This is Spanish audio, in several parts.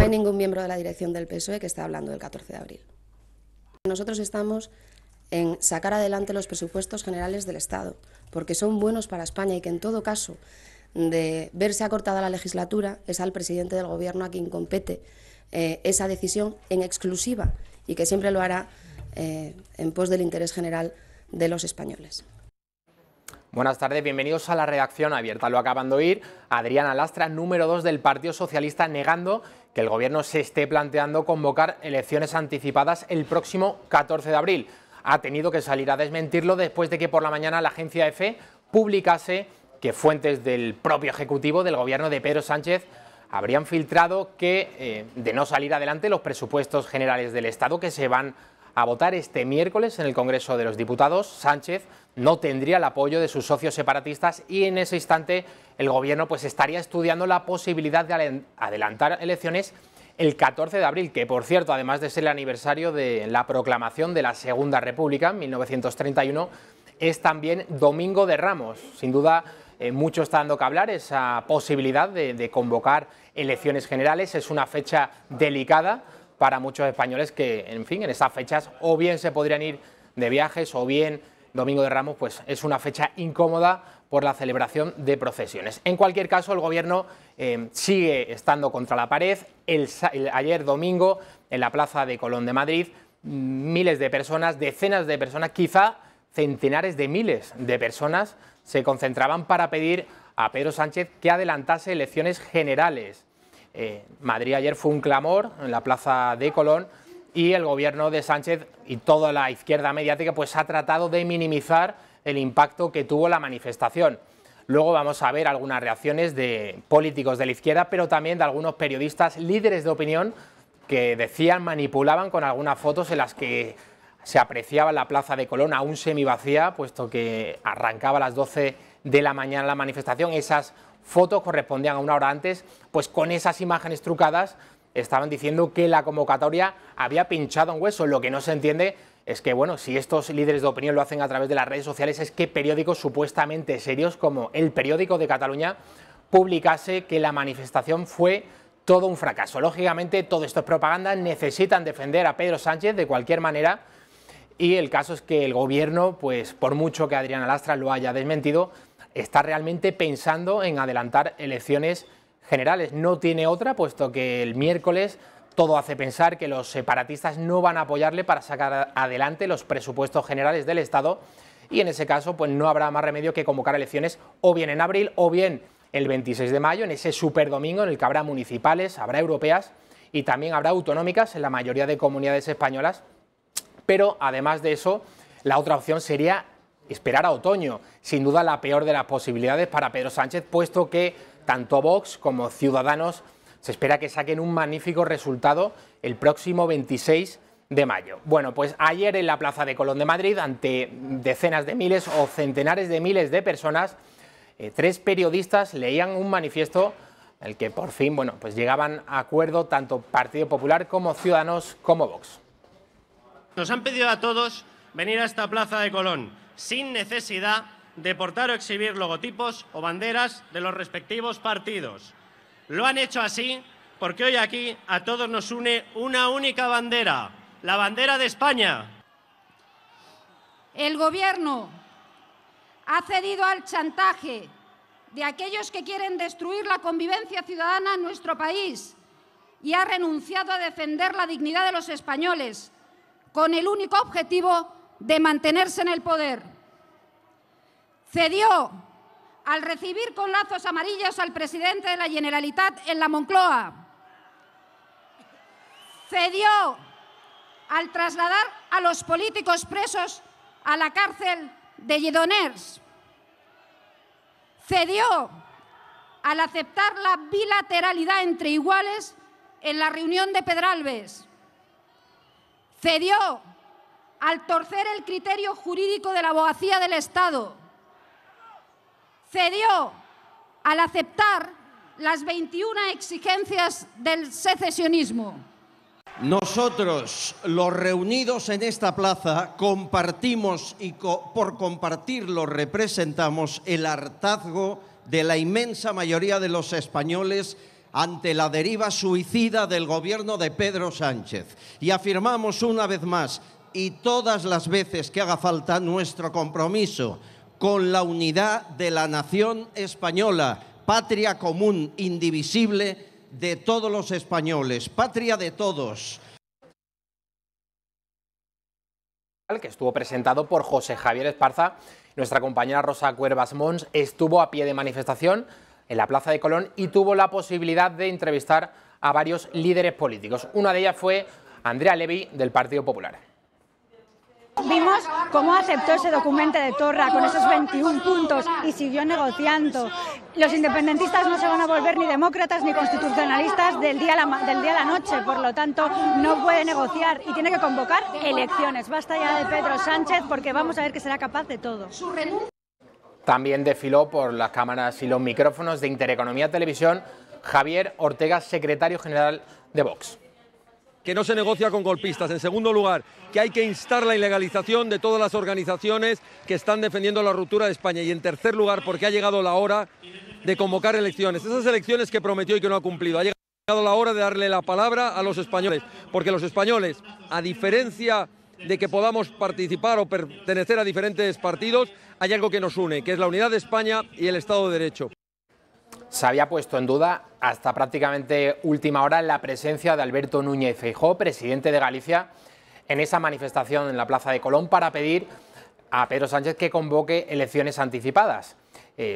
hay ningún miembro de la dirección del PSOE que esté hablando del 14 de abril. Nosotros estamos en sacar adelante los presupuestos generales del Estado, porque son buenos para España y que en todo caso de verse acortada la legislatura es al presidente del Gobierno a quien compete esa decisión en exclusiva y que siempre lo hará en pos del interés general de los españoles. Buenas tardes, bienvenidos a la redacción abierta. Lo acaban de oír Adriana Lastra, número 2 del Partido Socialista, negando que el Gobierno se esté planteando convocar elecciones anticipadas el próximo 14 de abril. Ha tenido que salir a desmentirlo después de que por la mañana la agencia EFE publicase que fuentes del propio Ejecutivo del Gobierno de Pedro Sánchez habrían filtrado que, de no salir adelante, los presupuestos generales del Estado que se van a votar este miércoles en el Congreso de los Diputados, Sánchez no tendría el apoyo de sus socios separatistas y en ese instante el Gobierno pues estaría estudiando la posibilidad de adelantar elecciones el 14 de abril, que por cierto, además de ser el aniversario de la proclamación de la Segunda República en 1931, es también Domingo de Ramos. Sin duda, mucho está dando que hablar esa posibilidad de convocar elecciones generales. Es una fecha delicada para muchos españoles que, en fin, en esas fechas o bien se podrían ir de viajes o bien Domingo de Ramos pues es una fecha incómoda por la celebración de procesiones. En cualquier caso, el Gobierno sigue estando contra la pared. Ayer domingo, en la Plaza de Colón de Madrid, miles de personas, decenas de personas, quizá centenares de miles de personas se concentraban para pedir a Pedro Sánchez que adelantase elecciones generales. Madrid ayer fue un clamor en la Plaza de Colón y el Gobierno de Sánchez y toda la izquierda mediática pues ha tratado de minimizar el impacto que tuvo la manifestación. Luego vamos a ver algunas reacciones de políticos de la izquierda, pero también de algunos periodistas, líderes de opinión, que decían, manipulaban con algunas fotos en las que se apreciaba la Plaza de Colón aún semivacía, puesto que arrancaba a las 12 de la mañana la manifestación. Esas fotos correspondían a una hora antes, pues con esas imágenes trucadas estaban diciendo que la convocatoria había pinchado un hueso. Lo que no se entiende es que, bueno, si estos líderes de opinión lo hacen a través de las redes sociales, es que periódicos supuestamente serios como El Periódico de Cataluña publicase que la manifestación fue todo un fracaso. Lógicamente, todo esto es propaganda, necesitan defender a Pedro Sánchez de cualquier manera y el caso es que el Gobierno, pues por mucho que Adriana Lastra lo haya desmentido, está realmente pensando en adelantar elecciones generales. No tiene otra, puesto que el miércoles todo hace pensar que los separatistas no van a apoyarle para sacar adelante los presupuestos generales del Estado y en ese caso pues no habrá más remedio que convocar elecciones o bien en abril o bien el 26 de mayo, en ese superdomingo en el que habrá municipales, habrá europeas y también habrá autonómicas en la mayoría de comunidades españolas. Pero además de eso, la otra opción sería esperar a otoño, sin duda la peor de las posibilidades para Pedro Sánchez, puesto que tanto Vox como Ciudadanos se espera que saquen un magnífico resultado el próximo 26 de mayo. Bueno, pues ayer en la Plaza de Colón de Madrid, ante decenas de miles o centenares de miles de personas, 3 periodistas leían un manifiesto en el que por fin, bueno, pues llegaban a acuerdo tanto Partido Popular como Ciudadanos como Vox. Nos han pedido a todos venir a esta Plaza de Colón sin necesidad de portar o exhibir logotipos o banderas de los respectivos partidos. Lo han hecho así porque hoy aquí a todos nos une una única bandera, la bandera de España. El Gobierno ha cedido al chantaje de aquellos que quieren destruir la convivencia ciudadana en nuestro país y ha renunciado a defender la dignidad de los españoles con el único objetivo de mantenerse en el poder. Cedió al recibir con lazos amarillos al presidente de la Generalitat en la Moncloa. Cedió al trasladar a los políticos presos a la cárcel de Lledoners. Cedió al aceptar la bilateralidad entre iguales en la reunión de Pedralbes. Cedió al torcer el criterio jurídico de la abogacía del Estado. Cedió al aceptar las 21 exigencias del secesionismo. Nosotros, los reunidos en esta plaza, compartimos y por compartirlo representamos el hartazgo de la inmensa mayoría de los españoles ante la deriva suicida del gobierno de Pedro Sánchez. Y afirmamos una vez más, y todas las veces que haga falta, nuestro compromiso con la unidad de la nación española, patria común, indivisible de todos los españoles, patria de todos. Que estuvo presentado por José Javier Esparza. Nuestra compañera Rosa Cuervas Mons estuvo a pie de manifestación en la Plaza de Colón y tuvo la posibilidad de entrevistar a varios líderes políticos. Una de ellas fue Andrea Levy, del Partido Popular. Vimos cómo aceptó ese documento de Torra con esos 21 puntos y siguió negociando. Los independentistas no se van a volver ni demócratas ni constitucionalistas del día a la noche, por lo tanto no puede negociar y tiene que convocar elecciones. Basta ya de Pedro Sánchez porque vamos a ver que será capaz de todo. También desfiló por las cámaras y los micrófonos de Intereconomía Televisión Javier Ortega, secretario general de Vox. Que no se negocia con golpistas. En segundo lugar, que hay que instar la ilegalización de todas las organizaciones que están defendiendo la ruptura de España. Y en tercer lugar, porque ha llegado la hora de convocar elecciones. Esas elecciones que prometió y que no ha cumplido. Ha llegado la hora de darle la palabra a los españoles. Porque los españoles, a diferencia de que podamos participar o pertenecer a diferentes partidos, hay algo que nos une, que es la unidad de España y el Estado de Derecho. Se había puesto en duda hasta prácticamente última hora la presencia de Alberto Núñez Feijóo, presidente de Galicia, en esa manifestación en la Plaza de Colón para pedir a Pedro Sánchez que convoque elecciones anticipadas.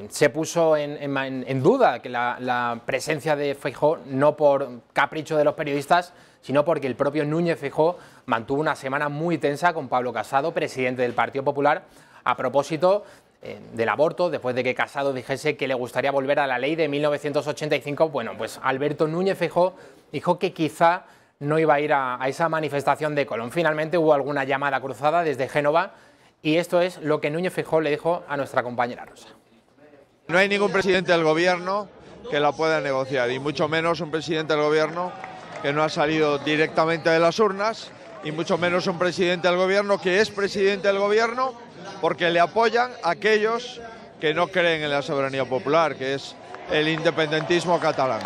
Se puso en duda que la presencia de Feijóo, no por capricho de los periodistas, sino porque el propio Núñez Feijóo mantuvo una semana muy tensa con Pablo Casado, presidente del Partido Popular, a propósito del aborto, después de que Casado dijese que le gustaría volver a la ley de 1985, bueno, pues Alberto Núñez Feijóo dijo que quizá no iba a ir a esa manifestación de Colón. Finalmente hubo alguna llamada cruzada desde Génova y esto es lo que Núñez Feijóo le dijo a nuestra compañera Rosa. No hay ningún presidente del gobierno que la pueda negociar y mucho menos un presidente del gobierno que no ha salido directamente de las urnas y mucho menos un presidente del gobierno que es presidente del gobierno porque le apoyan aquellos que no creen en la soberanía popular, que es el independentismo catalán.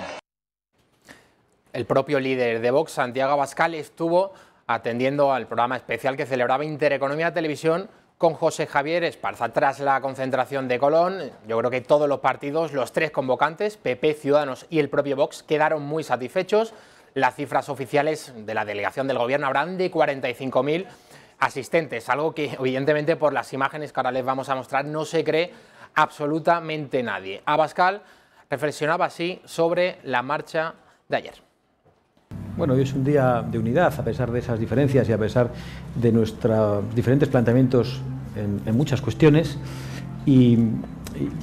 El propio líder de Vox, Santiago Abascal, estuvo atendiendo al programa especial que celebraba Intereconomía Televisión con José Javier Esparza. Tras la concentración de Colón, yo creo que todos los partidos, los tres convocantes, PP, Ciudadanos y el propio Vox, quedaron muy satisfechos. Las cifras oficiales de la delegación del gobierno habrán de 45.000 asistentes, algo que evidentemente por las imágenes que ahora les vamos a mostrar no se cree absolutamente nadie. Abascal reflexionaba así sobre la marcha de ayer. Bueno, hoy es un día de unidad, a pesar de esas diferencias y a pesar de nuestros diferentes planteamientos en muchas cuestiones, y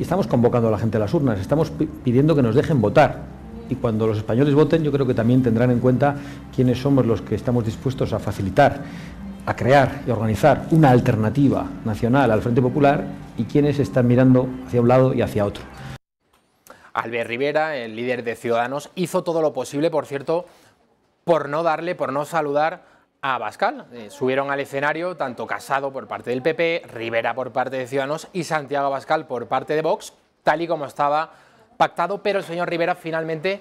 estamos convocando a la gente a las urnas, estamos pidiendo que nos dejen votar, y cuando los españoles voten yo creo que también tendrán en cuenta quiénes somos los que estamos dispuestos a facilitar, a crear y organizar una alternativa nacional al Frente Popular y quiénes están mirando hacia un lado y hacia otro. Albert Rivera, el líder de Ciudadanos, hizo todo lo posible, por cierto, por no saludar a Abascal. Subieron al escenario tanto Casado por parte del PP, Rivera por parte de Ciudadanos y Santiago Abascal por parte de Vox, tal y como estaba pactado, pero el señor Rivera finalmente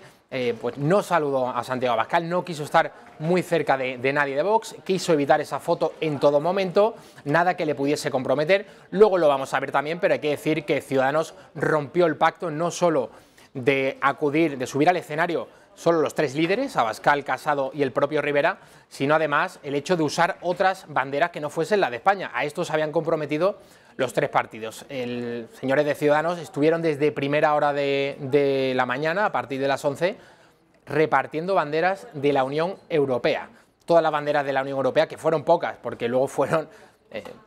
pues no saludó a Santiago Abascal, no quiso estar muy cerca de nadie de Vox, quiso evitar esa foto en todo momento, nada que le pudiese comprometer. Luego lo vamos a ver también, pero hay que decir que Ciudadanos rompió el pacto no solo de subir al escenario solo los tres líderes, Abascal, Casado y el propio Rivera, sino además el hecho de usar otras banderas que no fuesen la de España. A esto se habían comprometido los tres partidos. Los señores de Ciudadanos estuvieron desde primera hora de la mañana, a partir de las 11, repartiendo banderas de la Unión Europea. Todas las banderas de la Unión Europea, que fueron pocas, porque luego fueron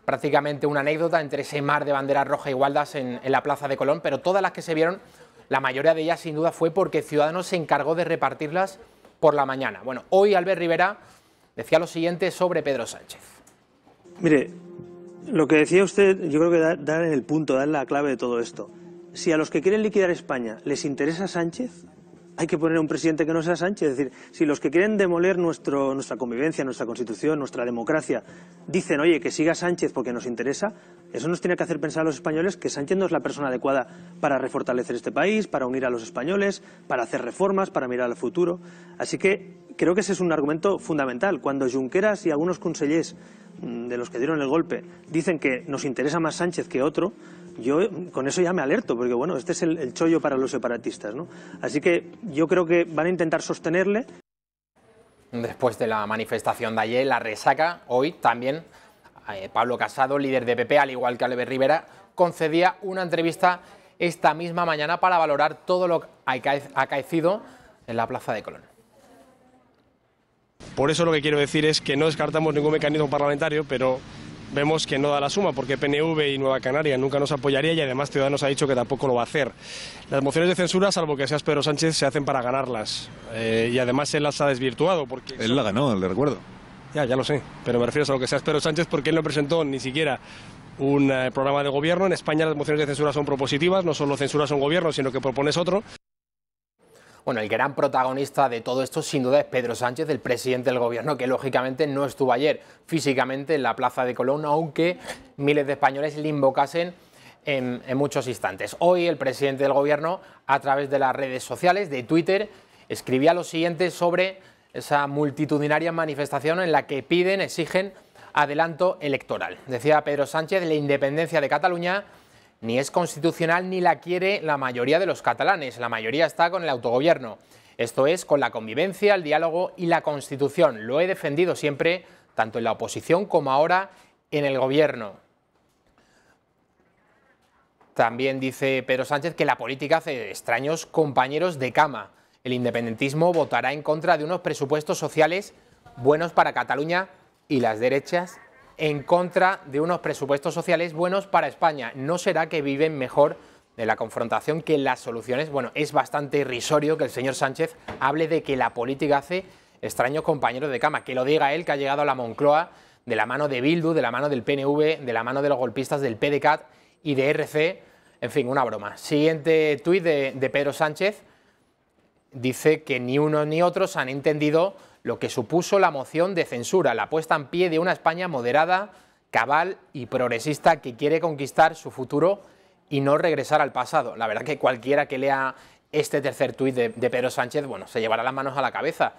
prácticamente una anécdota entre ese mar de banderas rojas y gualdas en la Plaza de Colón, pero todas las que se vieron, la mayoría de ellas sin duda fue porque Ciudadanos se encargó de repartirlas por la mañana. Bueno, hoy Albert Rivera decía lo siguiente sobre Pedro Sánchez. Mire, lo que decía usted, yo creo que dar en la clave de todo esto. Si a los que quieren liquidar España les interesa Sánchez, hay que poner a un presidente que no sea Sánchez. Es decir, si los que quieren demoler nuestra convivencia, nuestra constitución, nuestra democracia, dicen, oye, que siga Sánchez porque nos interesa, eso nos tiene que hacer pensar a los españoles que Sánchez no es la persona adecuada para refortalecer este país, para unir a los españoles, para hacer reformas, para mirar al futuro. Así que creo que ese es un argumento fundamental. Cuando Junqueras y algunos consellers de los que dieron el golpe dicen que nos interesa más Sánchez que otro, yo con eso ya me alerto, porque bueno, este es el chollo para los separatistas, ¿no? Así que yo creo que van a intentar sostenerle. Después de la manifestación de ayer, la resaca, hoy también Pablo Casado, líder de PP, al igual que Albert Rivera, concedía una entrevista esta misma mañana para valorar todo lo acaecido en la Plaza de Colón. Por eso lo que quiero decir es que no descartamos ningún mecanismo parlamentario, pero vemos que no da la suma, porque PNV y Nueva Canaria nunca nos apoyaría y además Ciudadanos ha dicho que tampoco lo va a hacer. Las mociones de censura, salvo que seas Pedro Sánchez, se hacen para ganarlas. Y además él las ha desvirtuado. Porque él la ganó, le recuerdo. Ya lo sé, pero me refiero a lo que seas Pedro Sánchez porque él no presentó ni siquiera un programa de gobierno. En España las mociones de censura son propositivas, no solo censuras a un gobierno, sino que propones otro. Bueno, el gran protagonista de todo esto sin duda es Pedro Sánchez, el presidente del gobierno, que lógicamente no estuvo ayer físicamente en la Plaza de Colón, aunque miles de españoles le invocasen en muchos instantes. Hoy el presidente del gobierno, a través de las redes sociales, de Twitter, escribía lo siguiente sobre esa multitudinaria manifestación en la que exigen adelanto electoral. Decía Pedro Sánchez, la independencia de Cataluña ni es constitucional ni la quiere la mayoría de los catalanes. La mayoría está con el autogobierno. Esto es, con la convivencia, el diálogo y la Constitución. Lo he defendido siempre, tanto en la oposición como ahora en el gobierno. También dice Pedro Sánchez que la política hace extraños compañeros de cama. El independentismo votará en contra de unos presupuestos sociales buenos para Cataluña y las derechas en contra de unos presupuestos sociales buenos para España. ¿No será que viven mejor de la confrontación que las soluciones? Bueno, es bastante irrisorio que el señor Sánchez hable de que la política hace extraños compañeros de cama. Que lo diga él, que ha llegado a la Moncloa de la mano de Bildu, de la mano del PNV, de la mano de los golpistas del PDeCAT y de RC. En fin, una broma. Siguiente tuit de Pedro Sánchez. Dice que ni unos ni otros han entendido lo que supuso la moción de censura, la puesta en pie de una España moderada, cabal y progresista que quiere conquistar su futuro y no regresar al pasado. La verdad que cualquiera que lea este tercer tuit de Pedro Sánchez, bueno, se llevará las manos a la cabeza.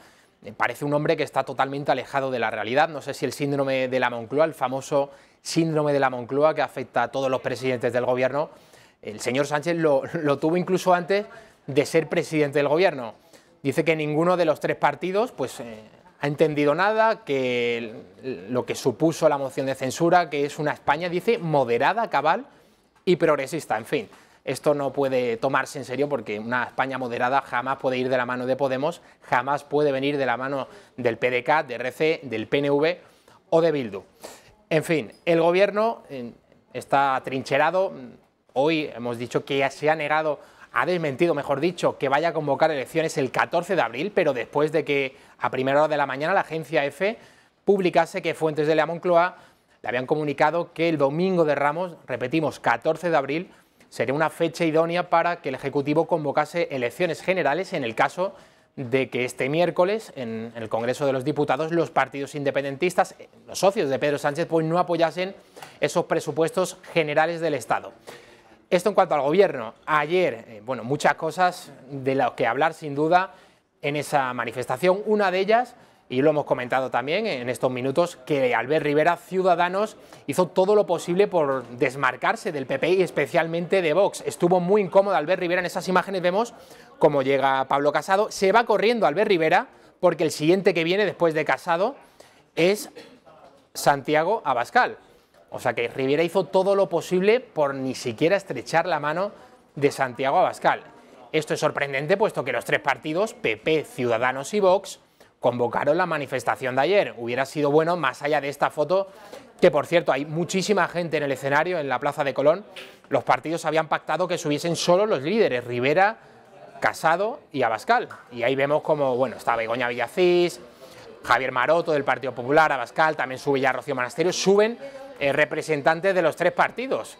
Parece un hombre que está totalmente alejado de la realidad. No sé si el síndrome de la Moncloa, el famoso síndrome de la Moncloa que afecta a todos los presidentes del gobierno, el señor Sánchez lo tuvo incluso antes de ser presidente del gobierno. Dice que ninguno de los tres partidos ha entendido nada, que lo que supuso la moción de censura, que es una España, dice, moderada, cabal y progresista. En fin, esto no puede tomarse en serio porque una España moderada jamás puede ir de la mano de Podemos, jamás puede venir de la mano del PDeCAT, de RC, del PNV o de Bildu. En fin, el gobierno está atrincherado. Hoy hemos dicho que se ha negado, ha desmentido, mejor dicho, que vaya a convocar elecciones el 14 de abril, pero después de que a primera hora de la mañana la agencia EFE publicase que fuentes de la Moncloa le habían comunicado que el domingo de Ramos, repetimos, 14 de abril, sería una fecha idónea para que el Ejecutivo convocase elecciones generales en el caso de que este miércoles en el Congreso de los Diputados los partidos independentistas, los socios de Pedro Sánchez, pues no apoyasen esos presupuestos generales del Estado. Esto en cuanto al gobierno. Ayer, bueno, muchas cosas de lo que hablar sin duda en esa manifestación. Una de ellas, y lo hemos comentado también en estos minutos, que Albert Rivera, Ciudadanos, hizo todo lo posible por desmarcarse del PP y especialmente de Vox. Estuvo muy incómodo Albert Rivera. En esas imágenes vemos cómo llega Pablo Casado. Se va corriendo Albert Rivera porque el siguiente que viene después de Casado es Santiago Abascal. O sea que Rivera hizo todo lo posible por ni siquiera estrechar la mano de Santiago Abascal. Esto es sorprendente puesto que los tres partidos, PP, Ciudadanos y Vox, convocaron la manifestación de ayer. Hubiera sido bueno, más allá de esta foto, que por cierto hay muchísima gente en el escenario, en la Plaza de Colón. Los partidos habían pactado que subiesen solo los líderes, Rivera, Casado y Abascal. Y ahí vemos como, bueno, está Begoña Villacís, Javier Maroto del Partido Popular, Abascal, también sube ya Rocío Monasterio, suben representantes de los tres partidos.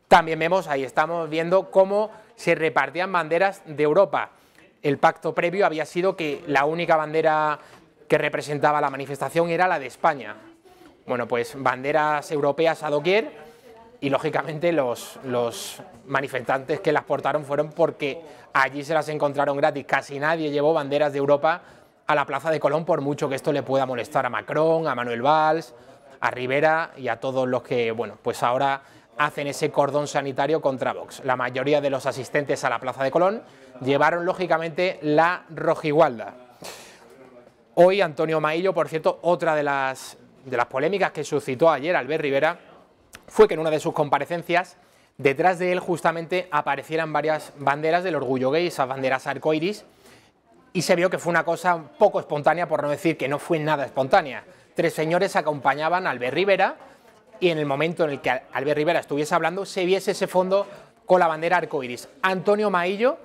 También vemos, ahí estamos viendo cómo se repartían banderas de Europa. el pacto previo había sido que la única bandera que representaba la manifestación era la de España. Bueno, pues banderas europeas a doquier y lógicamente los manifestantes que las portaron fueron porque allí se las encontraron gratis. Casi nadie llevó banderas de Europa a la Plaza de Colón, por mucho que esto le pueda molestar a Macron, a Manuel Valls, a Rivera y a todos los que, bueno, pues ahora hacen ese cordón sanitario contra Vox. La mayoría de los asistentes a la Plaza de Colón llevaron lógicamente la rojigualda. Hoy Antonio Maillo, por cierto, otra de las polémicas que suscitó ayer Albert Rivera fue que en una de sus comparecencias detrás de él justamente aparecieran varias banderas del orgullo gay, esas banderas arcoiris, y se vio que fue una cosa poco espontánea, por no decir que no fue nada espontánea. 3 señores acompañaban a Albert Rivera y en el momento en el que Albert Rivera estuviese hablando se viese ese fondo con la bandera arcoiris. Antonio Maillo,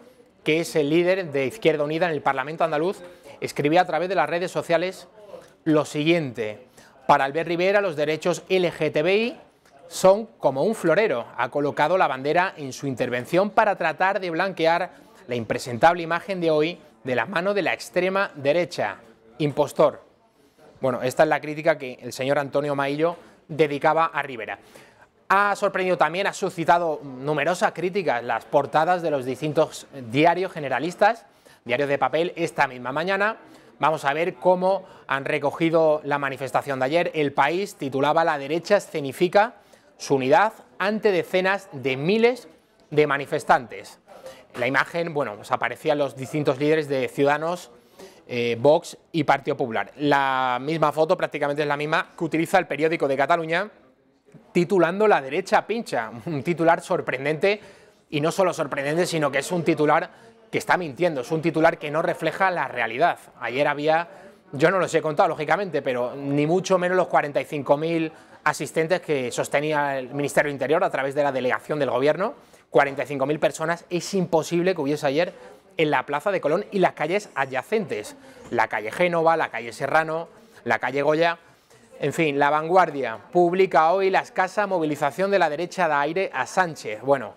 que es el líder de Izquierda Unida en el Parlamento andaluz, escribía a través de las redes sociales lo siguiente: para Albert Rivera los derechos LGTBI son como un florero. Ha colocado la bandera en su intervención para tratar de blanquear la impresentable imagen de hoy de la mano de la extrema derecha. Impostor. Bueno, esta es la crítica que el señor Antonio Maillo dedicaba a Rivera. Ha sorprendido también, ha suscitado numerosas críticas las portadas de los distintos diarios generalistas, diarios de papel, esta misma mañana. Vamos a ver cómo han recogido la manifestación de ayer. El País titulaba: la derecha escenifica su unidad ante decenas de miles de manifestantes. La imagen, bueno, pues aparecían los distintos líderes de Ciudadanos, Vox y Partido Popular. La misma foto prácticamente es la misma que utiliza el periódico de Cataluña, titulando "La derecha pincha", un titular sorprendente, y no solo sorprendente, sino que es un titular que está mintiendo, es un titular que no refleja la realidad. Ayer había, yo no los he contado lógicamente, pero ni mucho menos los 45.000 asistentes que sostenía el Ministerio del Interior a través de la delegación del Gobierno. 45.000 personas, es imposible que hubiese ayer en la Plaza de Colón y las calles adyacentes, la calle Génova, la calle Serrano, la calle Goya. En fin, La Vanguardia publica hoy: la escasa movilización de la derecha da aire a Sánchez. Bueno,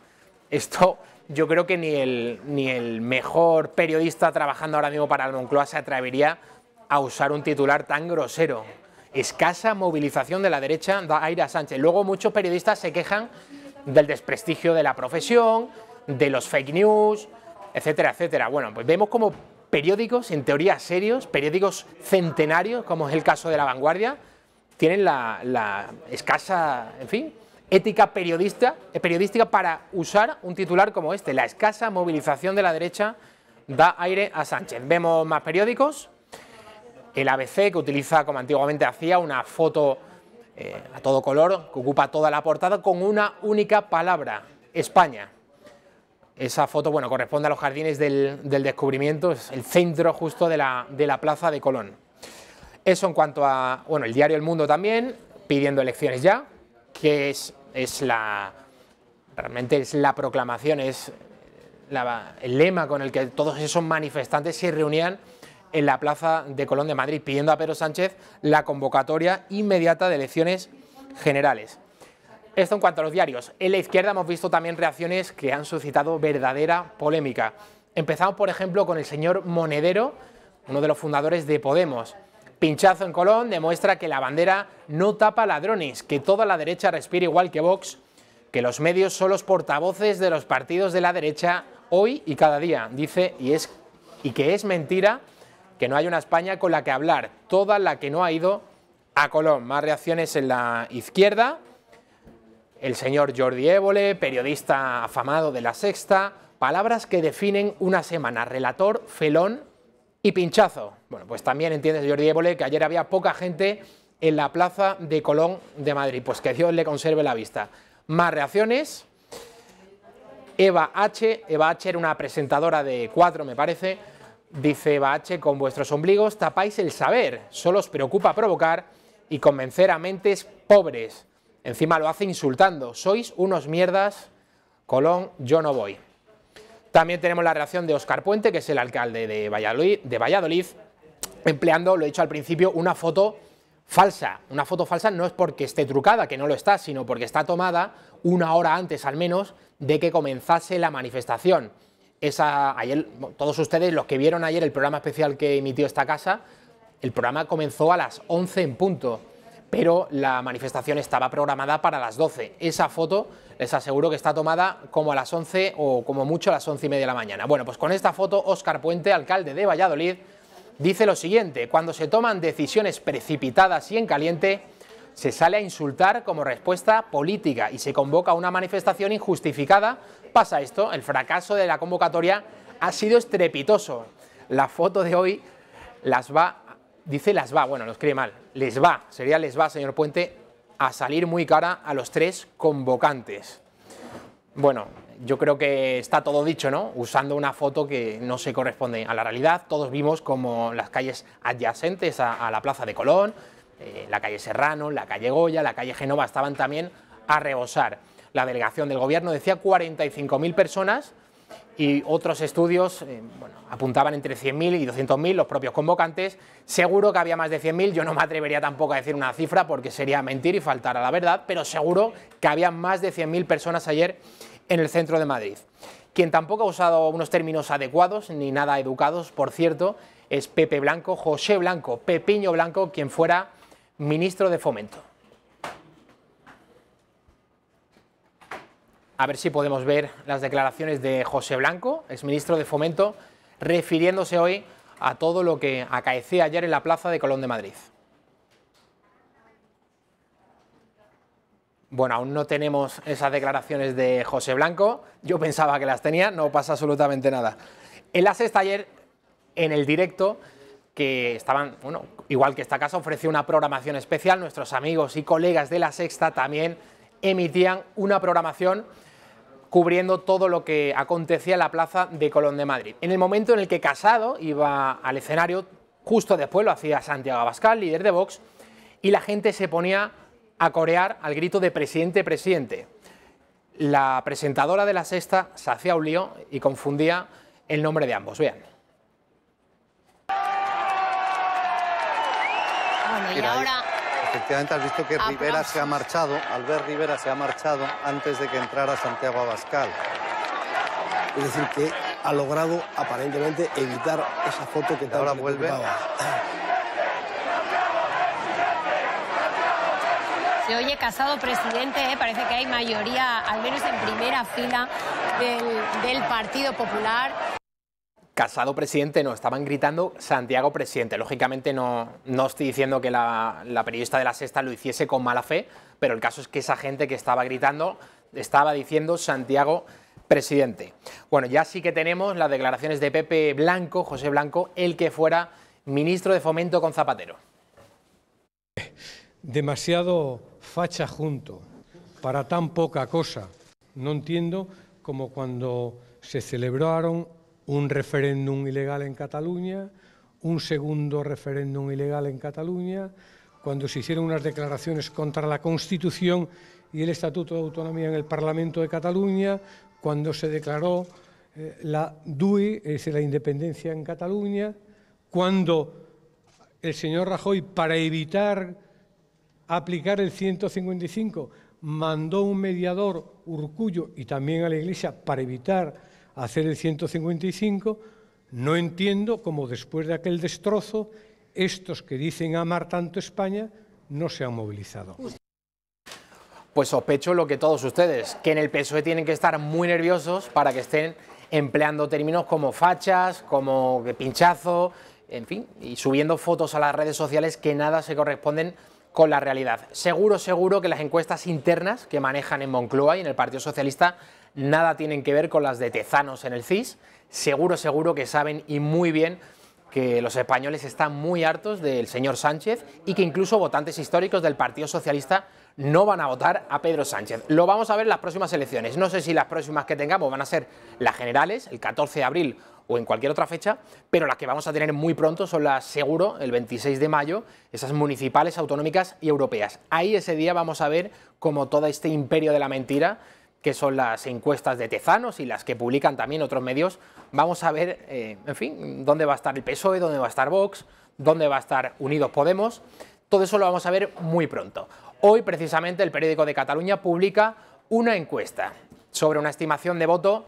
esto yo creo que ni el mejor periodista trabajando ahora mismo para el Moncloa se atrevería a usar un titular tan grosero. Escasa movilización de la derecha da aire a Sánchez. Luego muchos periodistas se quejan del desprestigio de la profesión, de los fake news, etcétera, etcétera. Bueno, pues vemos como periódicos, en teoría serios, periódicos centenarios, como es el caso de La Vanguardia, tienen la escasa, en fin, ética periodística para usar un titular como este: la escasa movilización de la derecha da aire a Sánchez. Vemos más periódicos, el ABC, que utiliza, como antiguamente hacía, una foto a todo color, que ocupa toda la portada con una única palabra: España. Esa foto, bueno, corresponde a los jardines del descubrimiento, es el centro justo de la Plaza de Colón. Eso en cuanto a, bueno, el diario El Mundo también, pidiendo elecciones ya, que realmente es la proclamación, es el lema con el que todos esos manifestantes se reunían en la Plaza de Colón de Madrid, pidiendo a Pedro Sánchez la convocatoria inmediata de elecciones generales. Esto en cuanto a los diarios. En la izquierda hemos visto también reacciones que han suscitado verdadera polémica. Empezamos, por ejemplo, con el señor Monedero, uno de los fundadores de Podemos. Pinchazo en Colón demuestra que la bandera no tapa ladrones, que toda la derecha respira igual que Vox, que los medios son los portavoces de los partidos de la derecha hoy y cada día, dice, y que es mentira que no hay una España con la que hablar, toda la que no ha ido a Colón. Más reacciones en la izquierda. El señor Jordi Évole, periodista afamado de La Sexta, palabras que definen una semana: relator, felón y pinchazo. Bueno, pues también entiende Jordi Évole que ayer había poca gente en la Plaza de Colón de Madrid. Pues que Dios le conserve la vista. Más reacciones. Eva H. era una presentadora de 4, me parece. Dice Eva H: con vuestros ombligos tapáis el saber, solo os preocupa provocar y convencer a mentes pobres. Encima lo hace insultando: sois unos mierdas, Colón, yo no voy. También tenemos la reacción de Óscar Puente, que es el alcalde de Valladolid, empleando, lo he dicho al principio, una foto falsa. Una foto falsa no es porque esté trucada, que no lo está, sino porque está tomada una hora antes al menos de que comenzase la manifestación. ayer, todos ustedes, los que vieron ayer el programa especial que emitió esta casa, el programa comenzó a las 11 en punto, pero la manifestación estaba programada para las 12. Esa foto les aseguro que está tomada como a las 11 o como mucho a las 11:30 de la mañana. Bueno, pues con esta foto, Óscar Puente, alcalde de Valladolid, dice lo siguiente: cuando se toman decisiones precipitadas y en caliente, se sale a insultar como respuesta política y se convoca una manifestación injustificada. Pasa esto, el fracaso de la convocatoria ha sido estrepitoso. La foto de hoy bueno, lo escribe mal, les va, señor Puente, a salir muy cara a los 3 convocantes. Bueno, yo creo que está todo dicho, ¿no? Usando una foto que no se corresponde a la realidad. Todos vimos como las calles adyacentes a la Plaza de Colón, la calle Serrano, la calle Goya, la calle Génova, estaban también a rebosar. La delegación del gobierno decía 45.000 personas y otros estudios apuntaban entre 100.000 y 200.000, los propios convocantes. Seguro que había más de 100.000, yo no me atrevería tampoco a decir una cifra porque sería mentir y faltar a la verdad, pero seguro que había más de 100.000 personas ayer en el centro de Madrid. Quien tampoco ha usado unos términos adecuados ni nada educados, por cierto, es Pepe Blanco, José Blanco, Pepiño Blanco, quien fuera ministro de Fomento. A ver si podemos ver las declaraciones de José Blanco, exministro de Fomento, refiriéndose hoy a todo lo que acaecía ayer en la Plaza de Colón de Madrid. Bueno, aún no tenemos esas declaraciones de José Blanco, yo pensaba que las tenía, no pasa absolutamente nada. En La Sexta ayer, en el directo, que estaban, bueno, igual que esta casa, ofreció una programación especial, nuestros amigos y colegas de La Sexta también emitían una programación cubriendo todo lo que acontecía en la Plaza de Colón de Madrid. En el momento en el que Casado iba al escenario, justo después lo hacía Santiago Abascal, líder de Vox, y la gente se ponía a corear al grito de presidente, presidente. La presentadora de La Sexta se hacía un lío y confundía el nombre de ambos. Vean. Bueno, y ahora... Efectivamente, has visto que Rivera se ha marchado, Albert Rivera se ha marchado antes de que entrara Santiago Abascal. Es decir, que ha logrado aparentemente evitar esa foto que ahora vuelve. Se oye Casado presidente, parece que hay mayoría, al menos en primera fila del Partido Popular. Casado presidente, no, estaban gritando Santiago presidente. Lógicamente no estoy diciendo que la periodista de La Sexta lo hiciese con mala fe, pero el caso es que esa gente que estaba gritando estaba diciendo Santiago presidente. Bueno, ya sí que tenemos las declaraciones de Pepe Blanco, José Blanco, el que fuera ministro de Fomento con Zapatero. Demasiado facha junto para tan poca cosa. No entiendo como cuando se celebraron un referéndum ilegal en Cataluña, un segundo referéndum ilegal en Cataluña, cuando se hicieron unas declaraciones contra la Constitución y el Estatuto de Autonomía en el Parlamento de Cataluña, cuando se declaró la DUI, es decir, la independencia en Cataluña, cuando el señor Rajoy, para evitar aplicar el 155, mandó un mediador, Urkullu, y también a la Iglesia para evitar hacer el 155, no entiendo cómo después de aquel destrozo estos que dicen amar tanto España no se han movilizado. Pues sospecho lo que todos ustedes, que en el PSOE tienen que estar muy nerviosos para que estén empleando términos como fachas, como pinchazo, en fin, y subiendo fotos a las redes sociales que nada se corresponden con la realidad. Seguro que las encuestas internas que manejan en Moncloa y en el Partido Socialista nada tienen que ver con las de Tezanos en el CIS. Seguro que saben y muy bien que los españoles están muy hartos del señor Sánchez y que incluso votantes históricos del Partido Socialista no van a votar a Pedro Sánchez. Lo vamos a ver en las próximas elecciones. No sé si las próximas que tengamos van a ser las generales, el 14 de abril o en cualquier otra fecha, pero las que vamos a tener muy pronto son las, seguro, el 26 de mayo, esas municipales, autonómicas y europeas. Ahí ese día vamos a ver cómo todo este imperio de la mentira, que son las encuestas de Tezanos y las que publican también otros medios, vamos a ver, en fin, dónde va a estar el PSOE, dónde va a estar Vox, dónde va a estar Unidos Podemos. Todo eso lo vamos a ver muy pronto. Hoy, precisamente, el periódico de Cataluña publica una encuesta sobre una estimación de voto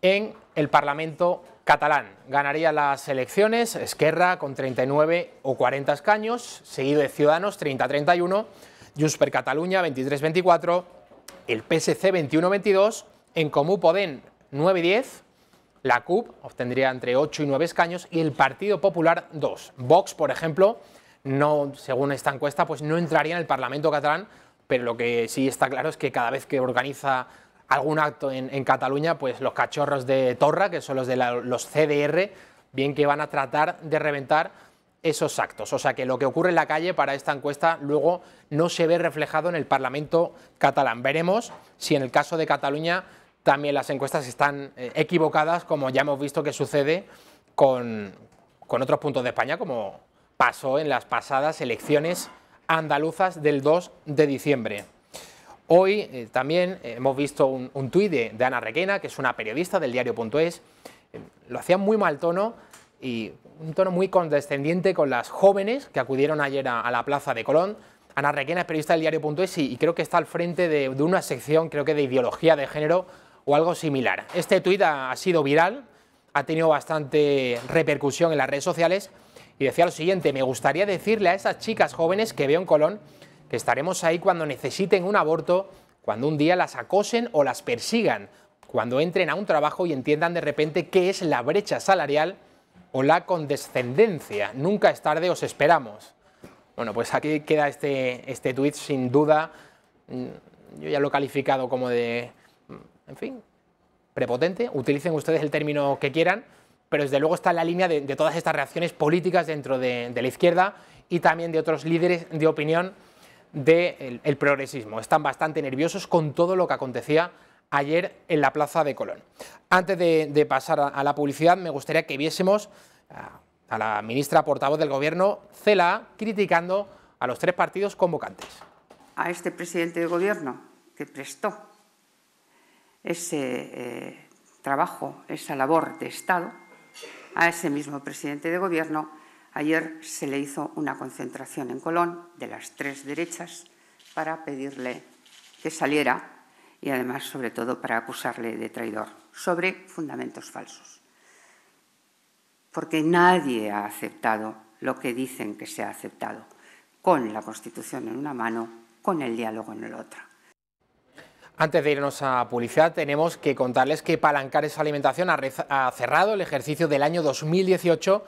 en el Parlamento catalán. Ganaría las elecciones Esquerra con 39 o 40 escaños, seguido de Ciudadanos 30-31, Junts per Catalunya 23-24, el PSC 21-22, En Comú Podem 9-10, la CUP obtendría entre 8 y 9 escaños y el Partido Popular 2. Vox, por ejemplo, no, según esta encuesta, pues no entraría en el Parlamento catalán, pero lo que sí está claro es que cada vez que organiza algún acto en Cataluña, pues los cachorros de Torra, que son los de los CDR, bien que van a tratar de reventar esos actos. O sea que lo que ocurre en la calle para esta encuesta luego no se ve reflejado en el Parlamento catalán. Veremos si en el caso de Cataluña también las encuestas están equivocadas, como ya hemos visto que sucede con otros puntos de España, como pasó en las pasadas elecciones andaluzas del 2 de diciembre. Hoy también hemos visto un tuit de Ana Requena, que es una periodista del diario.es. Lo hacía muy mal tono y un tono muy condescendiente con las jóvenes que acudieron ayer a la Plaza de Colón. Ana Requena es periodista del diario.es y creo que está al frente de una sección, creo que de ideología de género o algo similar. Este tuit ha sido viral, ha tenido bastante repercusión en las redes sociales y decía lo siguiente: me gustaría decirle a esas chicas jóvenes que veo en Colón que estaremos ahí cuando necesiten un aborto, cuando un día las acosen o las persigan, cuando entren a un trabajo y entiendan de repente qué es la brecha salarial o la condescendencia. Nunca es tarde, os esperamos. Bueno, pues aquí queda este tuit sin duda. Yo ya lo he calificado como de, en fin, prepotente. Utilicen ustedes el término que quieran, pero desde luego está en la línea de todas estas reacciones políticas dentro de la izquierda y también de otros líderes de opinión del progresismo. Están bastante nerviosos con todo lo que acontecía ayer en la Plaza de Colón. Antes de pasar a la publicidad, me gustaría que viésemos a la ministra portavoz del Gobierno, Celaá, criticando a los tres partidos convocantes. A este presidente de Gobierno que prestó ese trabajo, esa labor de Estado, a ese mismo presidente de Gobierno, ayer se le hizo una concentración en Colón de las tres derechas para pedirle que saliera y además, sobre todo, para acusarle de traidor, sobre fundamentos falsos. Porque nadie ha aceptado lo que dicen que se ha aceptado, con la Constitución en una mano, con el diálogo en la otra. Antes de irnos a publicidad, tenemos que contarles que Palancares Alimentación ha cerrado el ejercicio del año 2018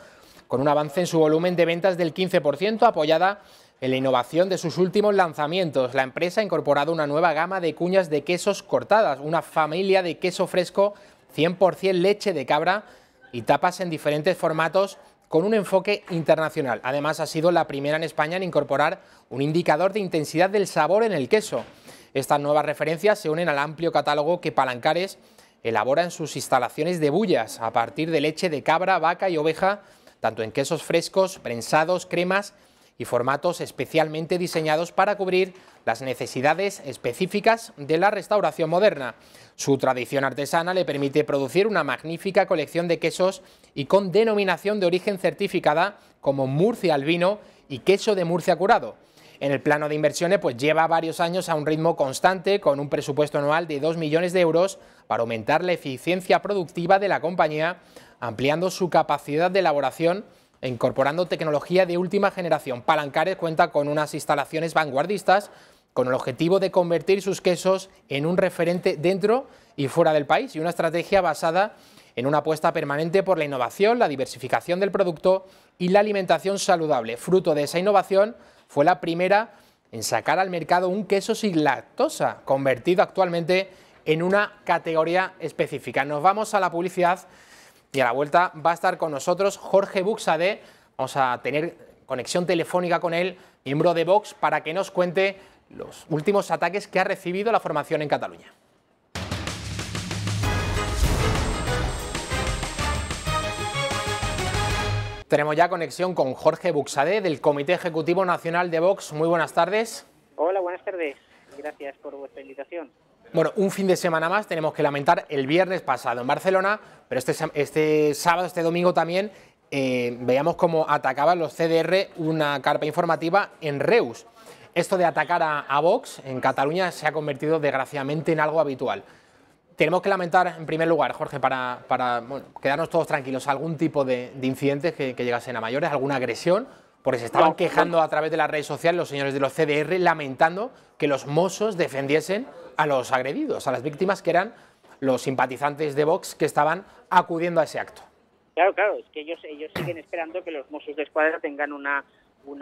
con un avance en su volumen de ventas del 15%, apoyada en la innovación de sus últimos lanzamientos. La empresa ha incorporado una nueva gama de cuñas de quesos cortadas, una familia de queso fresco 100% leche de cabra y tapas en diferentes formatos con un enfoque internacional. Además, ha sido la primera en España en incorporar un indicador de intensidad del sabor en el queso. Estas nuevas referencias se unen al amplio catálogo que Palancares elabora en sus instalaciones de Bullas, a partir de leche de cabra, vaca y oveja, tanto en quesos frescos, prensados, cremas y formatos especialmente diseñados para cubrir las necesidades específicas de la restauración moderna. Su tradición artesana le permite producir una magnífica colección de quesos y con denominación de origen certificada como Murcia Albino y queso de Murcia curado. En el plano de inversiones, pues lleva varios años a un ritmo constante, con un presupuesto anual de 2 millones de euros para aumentar la eficiencia productiva de la compañía, ampliando su capacidad de elaboración e incorporando tecnología de última generación. Palancares cuenta con unas instalaciones vanguardistas con el objetivo de convertir sus quesos en un referente dentro y fuera del país y una estrategia basada en una apuesta permanente por la innovación, la diversificación del producto y la alimentación saludable. Fruto de esa innovación, fue la primera en sacar al mercado un queso sin lactosa, convertido actualmente en una categoría específica. Nos vamos a la publicidad y a la vuelta va a estar con nosotros Jorge Buxadé. Vamos a tener conexión telefónica con él, miembro de Vox, para que nos cuente los últimos ataques que ha recibido la formación en Cataluña. Tenemos ya conexión con Jorge Buxadé, del Comité Ejecutivo Nacional de Vox. Muy buenas tardes. Hola, buenas tardes. Gracias por vuestra invitación. Bueno, un fin de semana más tenemos que lamentar el viernes pasado en Barcelona, pero este sábado, este domingo también, veíamos cómo atacaban los CDR una carpa informativa en Reus. Esto de atacar a Vox en Cataluña se ha convertido desgraciadamente en algo habitual. Tenemos que lamentar, en primer lugar, Jorge, para bueno, quedarnos todos tranquilos, algún tipo de incidentes que llegasen a mayores, alguna agresión, porque se estaban quejando a través de las redes sociales los señores de los CDR, lamentando que los Mossos defendiesen a los agredidos, a las víctimas, que eran los simpatizantes de Vox que estaban acudiendo a ese acto. Claro, es que ellos siguen esperando que los Mossos de Escuadra tengan una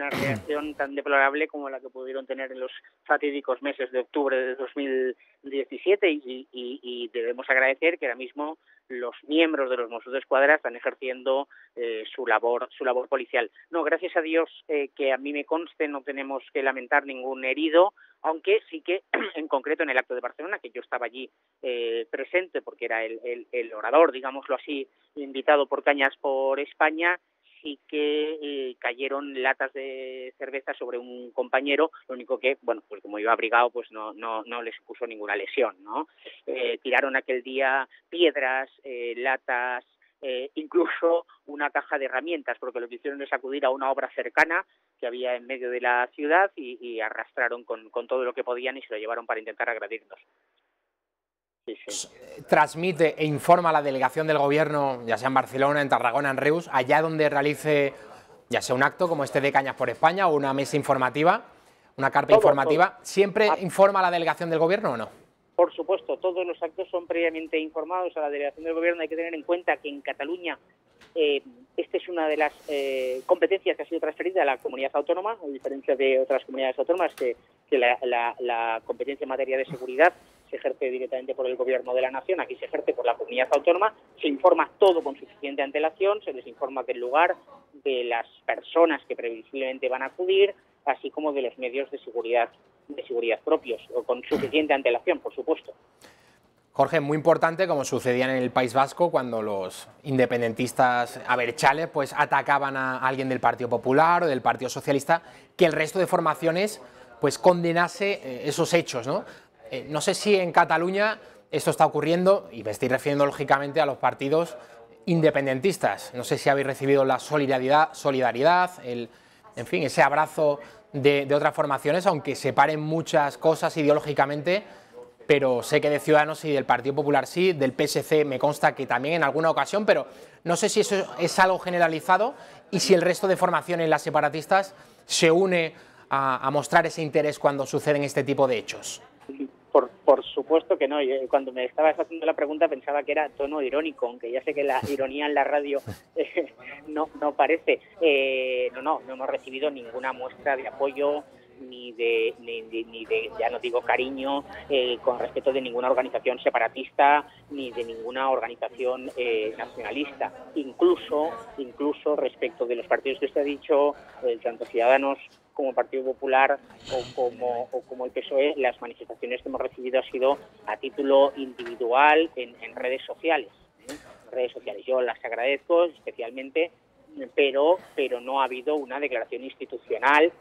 reacción tan deplorable como la que pudieron tener en los fatídicos meses de octubre de 2017 y debemos agradecer que ahora mismo los miembros de los Mossos de Escuadra están ejerciendo su labor policial. No, gracias a Dios que a mí me conste no tenemos que lamentar ningún herido, aunque sí que en concreto en el acto de Barcelona, que yo estaba allí presente porque era el orador, digámoslo así, invitado por Cañas por España, sí que cayeron latas de cerveza sobre un compañero, lo único que, bueno, pues como iba abrigado, pues no le supuso ninguna lesión, ¿no? Tiraron aquel día piedras, latas, incluso una caja de herramientas, porque lo que hicieron es acudir a una obra cercana que había en medio de la ciudad y arrastraron con todo lo que podían y se lo llevaron para intentar agredirnos. Sí. Transmite e informa a la delegación del Gobierno, ya sea en Barcelona, en Tarragona, en Reus, allá donde realice ya sea un acto como este de Cañas por España o una mesa informativa, una carpa informativa, ¿siempre informa a la delegación del Gobierno o no? Por supuesto, todos los actos son previamente informados a la delegación del Gobierno. Hay que tener en cuenta que en Cataluña esta es una de las competencias que ha sido transferida a la comunidad autónoma, a diferencia de otras comunidades autónomas que la competencia en materia de seguridad se ejerce directamente por el Gobierno de la Nación, aquí se ejerce por la comunidad autónoma, se informa todo con suficiente antelación, se les informa del lugar, de las personas que previsiblemente van a acudir, así como de los medios de seguridad propios, o con suficiente antelación, por supuesto. Jorge, muy importante, como sucedía en el País Vasco, cuando los independentistas abertzales pues atacaban a alguien del Partido Popular o del Partido Socialista, que el resto de formaciones pues condenase esos hechos, ¿no? No sé si en Cataluña esto está ocurriendo, y me estoy refiriendo lógicamente a los partidos independentistas. No sé si habéis recibido la solidaridad, en fin, ese abrazo de otras formaciones, aunque separen muchas cosas ideológicamente, pero sé que de Ciudadanos y del Partido Popular sí, del PSC me consta que también en alguna ocasión, pero no sé si eso es algo generalizado y si el resto de formaciones, las separatistas, se une a mostrar ese interés cuando suceden este tipo de hechos. Por supuesto que no. Yo, cuando me estabas haciendo la pregunta pensaba que era tono irónico, aunque ya sé que la ironía en la radio no parece. No hemos recibido ninguna muestra de apoyo ni de ya no digo cariño, con respecto de ninguna organización separatista ni de ninguna organización nacionalista. Incluso respecto de los partidos que usted ha dicho, tanto Ciudadanos como Partido Popular o como el PSOE, las manifestaciones que hemos recibido han sido a título individual en redes sociales. Yo las agradezco especialmente, pero no ha habido una declaración institucional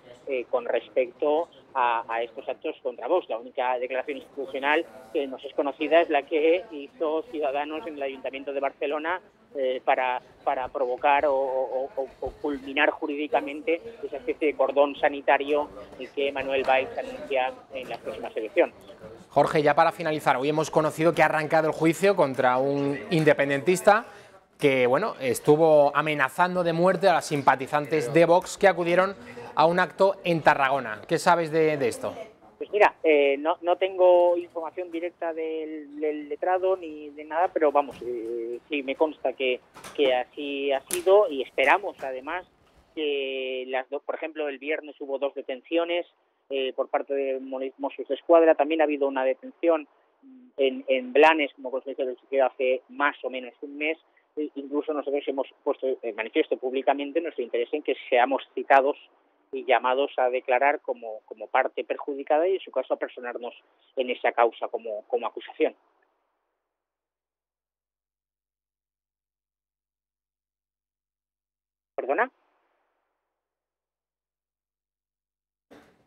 con respecto a estos actos contra Vox. La única declaración institucional que nos es conocida es la que hizo Ciudadanos en el Ayuntamiento de Barcelona para provocar o culminar jurídicamente esa especie de cordón sanitario que Manuel Valls anuncia en las próximas elecciones. Jorge, ya para finalizar, hoy hemos conocido que ha arrancado el juicio contra un independentista que bueno, estuvo amenazando de muerte a los simpatizantes de Vox que acudieron a un acto en Tarragona. ¿Qué sabes de esto? Pues mira, no tengo información directa del letrado ni de nada, pero vamos, sí me consta que así ha sido y esperamos además que por ejemplo, el viernes hubo 2 detenciones por parte de Mossos de Escuadra, también ha habido una detención en Blanes como consecuencia del sucedido hace más o menos un mes. Incluso nosotros hemos puesto en manifiesto públicamente nuestro interés en que seamos citados y llamados a declarar como parte perjudicada y en su caso a personarnos en esa causa como acusación. ¿Perdona?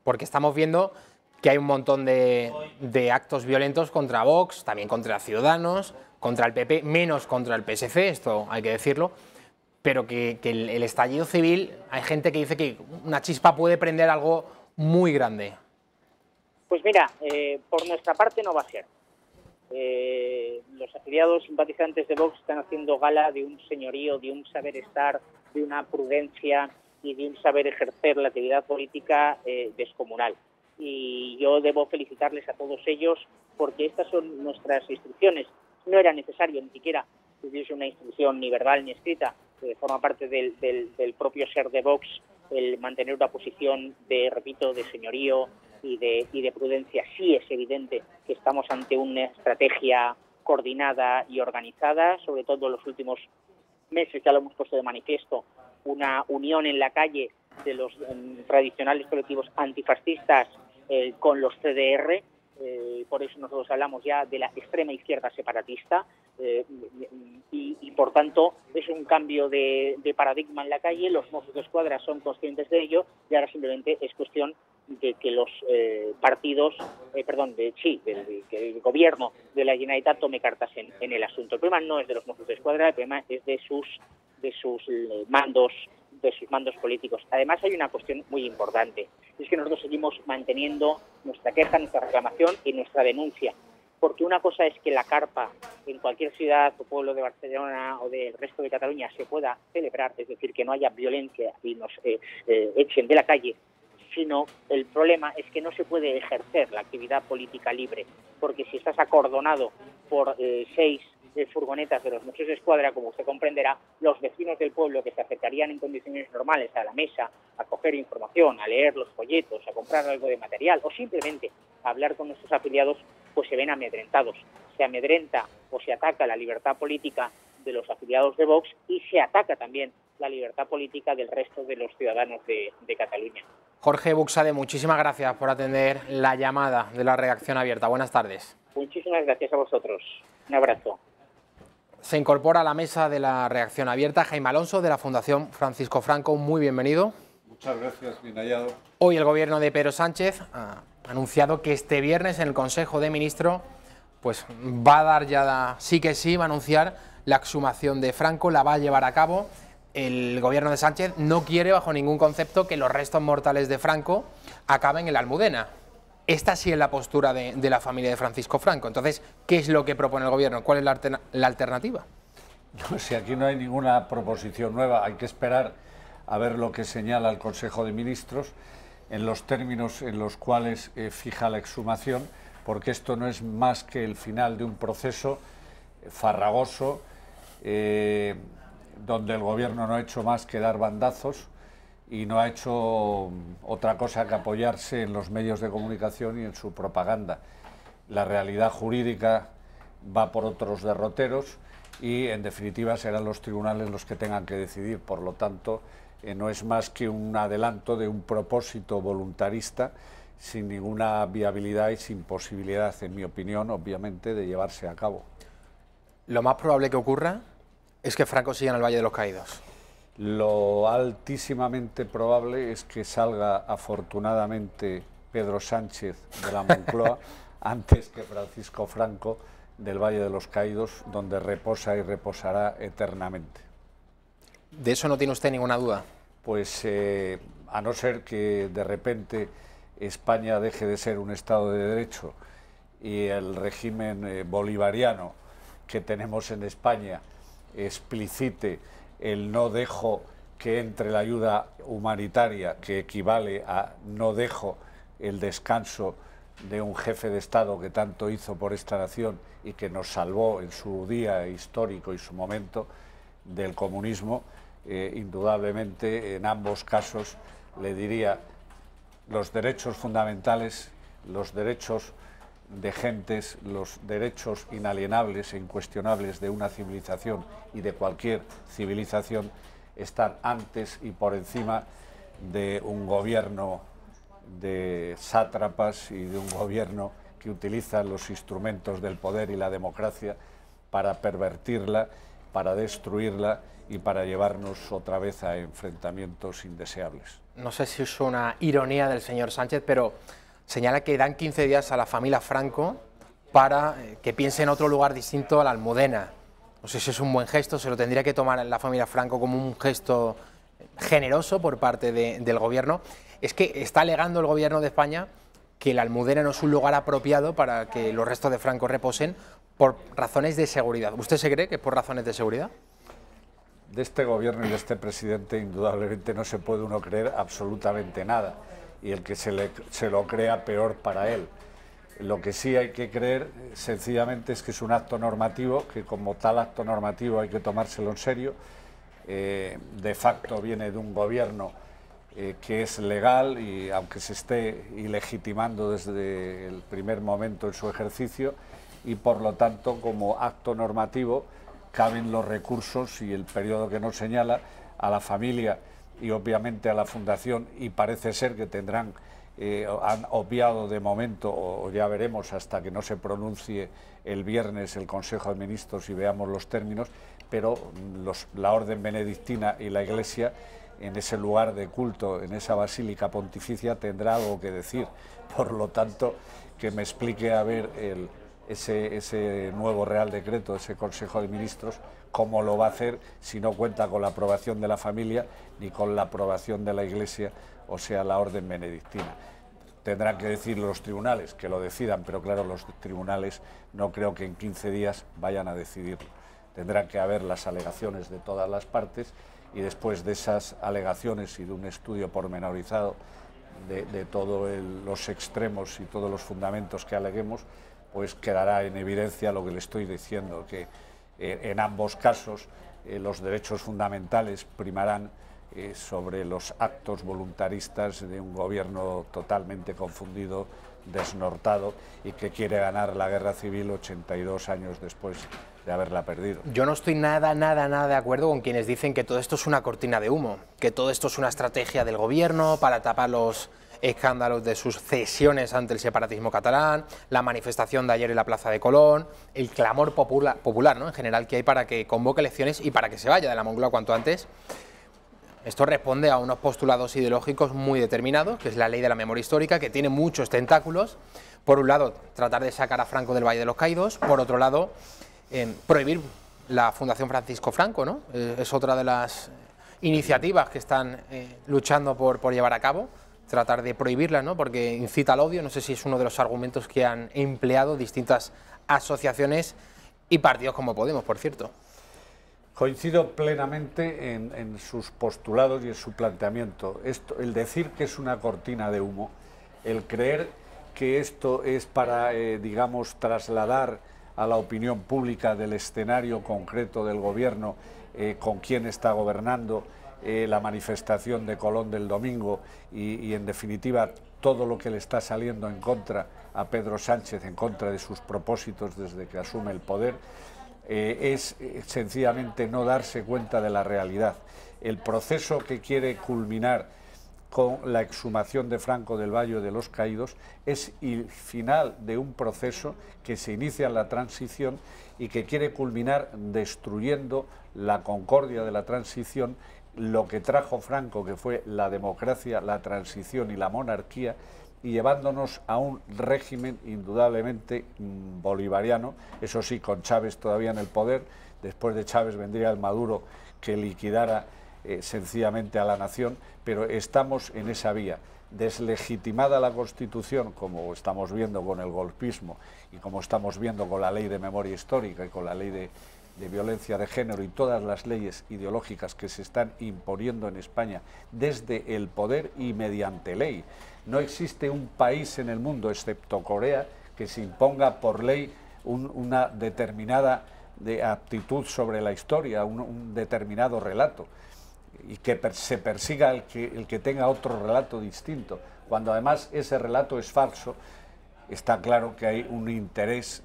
Porque estamos viendo que hay un montón de actos violentos contra Vox, también contra Ciudadanos, contra el PP, menos contra el PSC, esto hay que decirlo, pero que el estallido civil, hay gente que dice que una chispa puede prender algo muy grande. Pues mira, por nuestra parte no va a ser. Los afiliados simpatizantes de Vox están haciendo gala de un señorío, de un saber estar, de una prudencia y de un saber ejercer la actividad política descomunal. Y yo debo felicitarles a todos ellos porque estas son nuestras instrucciones. No era necesario ni siquiera que hubiese una instrucción ni verbal ni escrita, forma parte del propio ser de Vox el mantener una posición de, repito, de señorío y de prudencia. Sí es evidente que estamos ante una estrategia coordinada y organizada, sobre todo en los últimos meses ya lo hemos puesto de manifiesto, una unión en la calle de los tradicionales colectivos antifascistas con los CDR. Por eso nosotros hablamos ya de la extrema izquierda separatista y por tanto es un cambio de paradigma en la calle. Los Mossos d'Esquadra son conscientes de ello y ahora simplemente es cuestión de que los partidos, que el gobierno de la Generalitat tome cartas en el asunto. El problema no es de los Mossos d'Esquadra, el problema es de sus mandos políticos. Además hay una cuestión muy importante, es que nosotros seguimos manteniendo nuestra queja, nuestra reclamación y nuestra denuncia, porque una cosa es que la carpa en cualquier ciudad o pueblo de Barcelona o del resto de Cataluña se pueda celebrar, es decir, que no haya violencia y nos echen de la calle, sino el problema es que no se puede ejercer la actividad política libre, porque si estás acordonado por 6 furgonetas de los Mossos d'Esquadra, como usted comprenderá, los vecinos del pueblo que se acercarían en condiciones normales a la mesa a coger información, a leer los folletos, a comprar algo de material o simplemente a hablar con nuestros afiliados, pues se ven amedrentados. Se amedrenta o se ataca la libertad política de los afiliados de Vox y se ataca también la libertad política del resto de los ciudadanos de Cataluña. Jorge Buxade, muchísimas gracias por atender la llamada de la Redacción Abierta. Buenas tardes. Muchísimas gracias a vosotros. Un abrazo. Se incorpora a la mesa de la Redacción Abierta Jaime Alonso, de la Fundación Francisco Franco. Muy bienvenido. Muchas gracias, bien hallado. Hoy el gobierno de Pedro Sánchez ha anunciado que este viernes en el Consejo de Ministros pues va a dar ya sí que sí, va a anunciar la exhumación de Franco, la va a llevar a cabo. El gobierno de Sánchez no quiere bajo ningún concepto que los restos mortales de Franco acaben en la Almudena. Esta sí es la postura de la familia de Francisco Franco. Entonces, ¿qué es lo que propone el gobierno? ¿Cuál es la alternativa? No sé, aquí no hay ninguna proposición nueva. Hay que esperar a ver lo que señala el Consejo de Ministros en los términos en los cuales fija la exhumación, porque esto no es más que el final de un proceso farragoso donde el gobierno no ha hecho más que dar bandazos y no ha hecho otra cosa que apoyarse en los medios de comunicación y en su propaganda. La realidad jurídica va por otros derroteros y, en definitiva, serán los tribunales los que tengan que decidir. Por lo tanto, no es más que un adelanto de un propósito voluntarista sin ninguna viabilidad y sin posibilidad, en mi opinión, obviamente, de llevarse a cabo. Lo más probable que ocurra es que Franco siga en el Valle de los Caídos. Lo altísimamente probable es que salga, afortunadamente, Pedro Sánchez de la Moncloa antes que Francisco Franco del Valle de los Caídos, donde reposa y reposará eternamente. ¿De eso no tiene usted ninguna duda? Pues a no ser que de repente España deje de ser un Estado de Derecho y el régimen bolivariano que tenemos en España explicite el no dejo que entre la ayuda humanitaria, que equivale a no dejo el descanso de un jefe de Estado que tanto hizo por esta nación y que nos salvó en su día histórico y su momento del comunismo, indudablemente en ambos casos le diría los derechos fundamentales, los derechos de gentes, los derechos inalienables e incuestionables de una civilización y de cualquier civilización están antes y por encima de un gobierno de sátrapas y de un gobierno que utiliza los instrumentos del poder y la democracia para pervertirla, para destruirla y para llevarnos otra vez a enfrentamientos indeseables. No sé si es una ironía del señor Sánchez, pero señala que dan 15 días a la familia Franco para que piense en otro lugar distinto a la Almudena. No sé si es un buen gesto, se lo tendría que tomar la familia Franco como un gesto generoso por parte del gobierno. Es que está alegando el gobierno de España que la Almudena no es un lugar apropiado para que los restos de Franco reposen por razones de seguridad. ¿Usted se cree que es por razones de seguridad? De este gobierno y de este presidente indudablemente no se puede uno creer absolutamente nada, y el que se lo crea peor para él. Lo que sí hay que creer sencillamente es que es un acto normativo, que como tal acto normativo hay que tomárselo en serio. De facto viene de un gobierno que es legal, y aunque se esté ilegitimando desde el primer momento en su ejercicio, y por lo tanto como acto normativo caben los recursos y el periodo que nos señala a la familia y obviamente a la Fundación, y parece ser que tendrán, han obviado de momento, o ya veremos hasta que no se pronuncie el viernes el Consejo de Ministros y veamos los términos, pero la Orden Benedictina y la Iglesia en ese lugar de culto, en esa Basílica Pontificia, tendrá algo que decir. Por lo tanto, que me explique a ver ese nuevo Real Decreto, ese Consejo de Ministros, cómo lo va a hacer si no cuenta con la aprobación de la familia ni con la aprobación de la Iglesia, o sea, la Orden Benedictina. Tendrán que decirlo los tribunales, que lo decidan, pero claro, los tribunales no creo que en 15 días vayan a decidirlo. Tendrán que haber las alegaciones de todas las partes, y después de esas alegaciones y de un estudio pormenorizado de todos los extremos y todos los fundamentos que aleguemos, pues quedará en evidencia lo que le estoy diciendo, que en ambos casos los derechos fundamentales primarán sobre los actos voluntaristas de un gobierno totalmente confundido, desnortado, y que quiere ganar la guerra civil 82 años después de haberla perdido. Yo no estoy nada de acuerdo con quienes dicen que todo esto es una cortina de humo, que todo esto es una estrategia del gobierno para tapar los escándalos de sus cesiones ante el separatismo catalán, la manifestación de ayer en la Plaza de Colón, el clamor popular, ¿no?, en general que hay para que convoque elecciones y para que se vaya de la Moncloa cuanto antes. Esto responde a unos postulados ideológicos muy determinados, que es la ley de la memoria histórica, que tiene muchos tentáculos. Por un lado, tratar de sacar a Franco del Valle de los Caídos; por otro lado, prohibir la Fundación Francisco Franco, ¿no? Es otra de las iniciativas que están luchando por llevar a cabo, tratar de prohibirla, ¿no?, porque incita al odio. No sé si es uno de los argumentos que han empleado distintas asociaciones y partidos como Podemos, por cierto. Coincido plenamente en sus postulados y en su planteamiento. El decir que es una cortina de humo, el creer que esto es para, digamos, trasladar a la opinión pública del escenario concreto del gobierno, con quién está gobernando, la manifestación de Colón del domingo y en definitiva todo lo que le está saliendo en contra a Pedro Sánchez, en contra de sus propósitos desde que asume el poder, es sencillamente no darse cuenta de la realidad. El proceso que quiere culminar con la exhumación de Franco del Valle de los Caídos es el final de un proceso que se inicia en la transición y que quiere culminar destruyendo la concordia de la transición, lo que trajo Franco, que fue la democracia, la transición y la monarquía, y llevándonos a un régimen indudablemente bolivariano, eso sí, con Chávez todavía en el poder. Después de Chávez vendría el Maduro que liquidara sencillamente a la nación, pero estamos en esa vía. Deslegitimada la Constitución, como estamos viendo con el golpismo y como estamos viendo con la ley de memoria histórica y con la ley de violencia de género y todas las leyes ideológicas que se están imponiendo en España desde el poder y mediante ley. No existe un país en el mundo, excepto Corea, que se imponga por ley una determinada aptitud sobre la historia, un determinado relato, y que se persiga el que tenga otro relato distinto. Cuando además ese relato es falso, está claro que hay un interés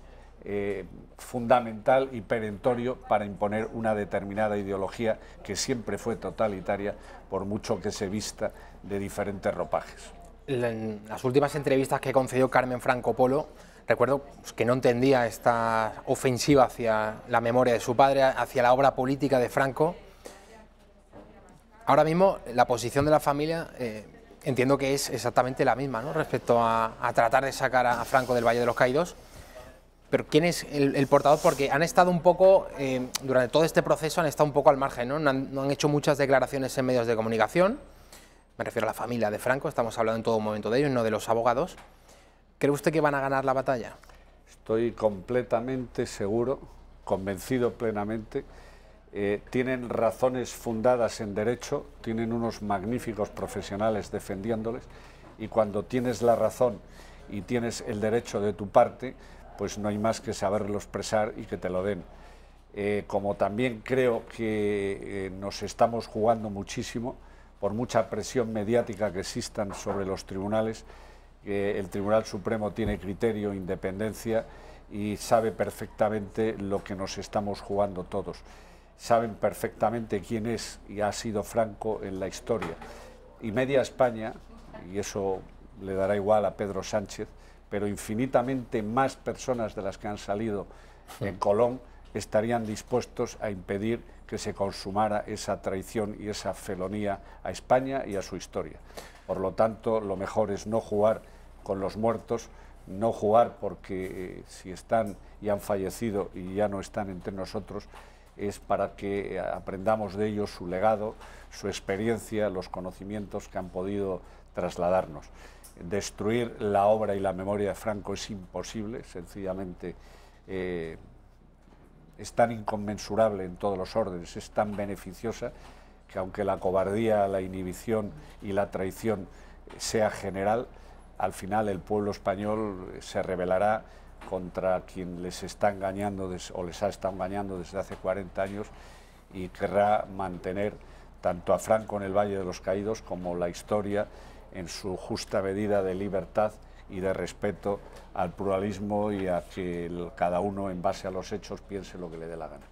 fundamental y perentorio para imponer una determinada ideología que siempre fue totalitaria, por mucho que se vista de diferentes ropajes. En las últimas entrevistas que concedió Carmen Franco Polo, recuerdo que no entendía esta ofensiva hacia la memoria de su padre, hacia la obra política de Franco. Ahora mismo la posición de la familia entiendo que es exactamente la misma, ¿no?, respecto a tratar de sacar a Franco del Valle de los Caídos. Pero ¿quién es el portavoz? Porque han estado un poco, durante todo este proceso, han estado un poco al margen, ¿no? No han hecho muchas declaraciones en medios de comunicación. Me refiero a la familia de Franco, estamos hablando en todo momento de ellos, no de los abogados. ¿Cree usted que van a ganar la batalla? Estoy completamente seguro, convencido plenamente. Tienen razones fundadas en derecho, tienen unos magníficos profesionales defendiéndoles, y cuando tienes la razón y tienes el derecho de tu parte, pues no hay más que saberlo expresar y que te lo den. Como también creo que nos estamos jugando muchísimo por mucha presión mediática que existan sobre los tribunales, el Tribunal Supremo tiene criterio, independencia y sabe perfectamente lo que nos estamos jugando todos. Saben perfectamente quién es y ha sido Franco en la historia. Y media España, y eso le dará igual a Pedro Sánchez, pero infinitamente más personas de las que han salido en Colón estarían dispuestos a impedir que se consumara esa traición y esa felonía a España y a su historia. Por lo tanto, lo mejor es no jugar con los muertos, no jugar porque si están y han fallecido y ya no están entre nosotros, es para que aprendamos de ellos su legado, su experiencia, los conocimientos que han podido trasladarnos. Destruir la obra y la memoria de Franco es imposible, sencillamente es tan inconmensurable en todos los órdenes, es tan beneficiosa, que aunque la cobardía, la inhibición y la traición sea general, al final el pueblo español se rebelará contra quien les está engañando o les ha estado engañando desde hace 40 años y querrá mantener tanto a Franco en el Valle de los Caídos como la historia en su justa medida de libertad y de respeto al pluralismo y a que cada uno en base a los hechos piense lo que le dé la gana.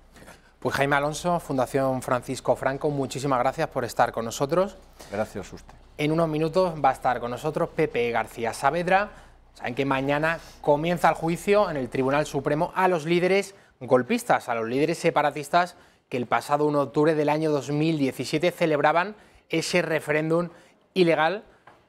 Pues Jaime Alonso, Fundación Francisco Franco, muchísimas gracias por estar con nosotros. Gracias a usted. En unos minutos va a estar con nosotros Pepe García Saavedra. Saben que mañana comienza el juicio en el Tribunal Supremo a los líderes golpistas, a los líderes separatistas que el pasado 1 de octubre del año 2017 celebraban ese referéndum ilegal,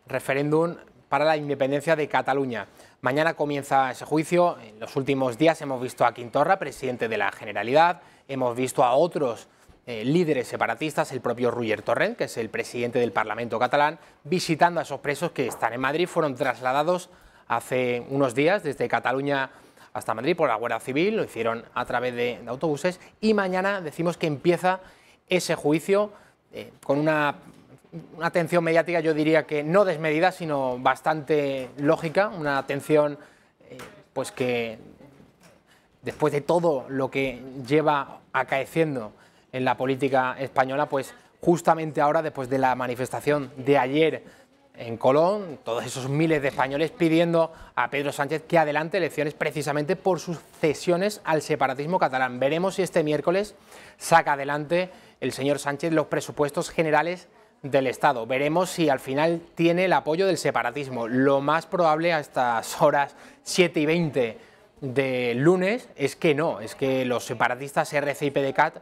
referéndum para la independencia de Cataluña. Mañana comienza ese juicio. En los últimos días hemos visto a Quim Torra, presidente de la Generalitat, hemos visto a otros líderes separatistas, el propio Roger Torrent, que es el presidente del Parlamento catalán, visitando a esos presos que están en Madrid. Fueron trasladados hace unos días desde Cataluña hasta Madrid por la Guardia Civil, lo hicieron a través de autobuses, y mañana decimos que empieza ese juicio con una atención mediática, yo diría que no desmedida, sino bastante lógica, una atención pues que después de todo lo que lleva acaeciendo en la política española, pues justamente ahora, después de la manifestación de ayer en Colón, todos esos miles de españoles pidiendo a Pedro Sánchez que adelante elecciones precisamente por sus cesiones al separatismo catalán. Veremos si este miércoles saca adelante el señor Sánchez los presupuestos generales del Estado. Veremos si al final tiene el apoyo del separatismo. Lo más probable a estas horas 7:20 de lunes es que no, es que los separatistas RC y PDeCAT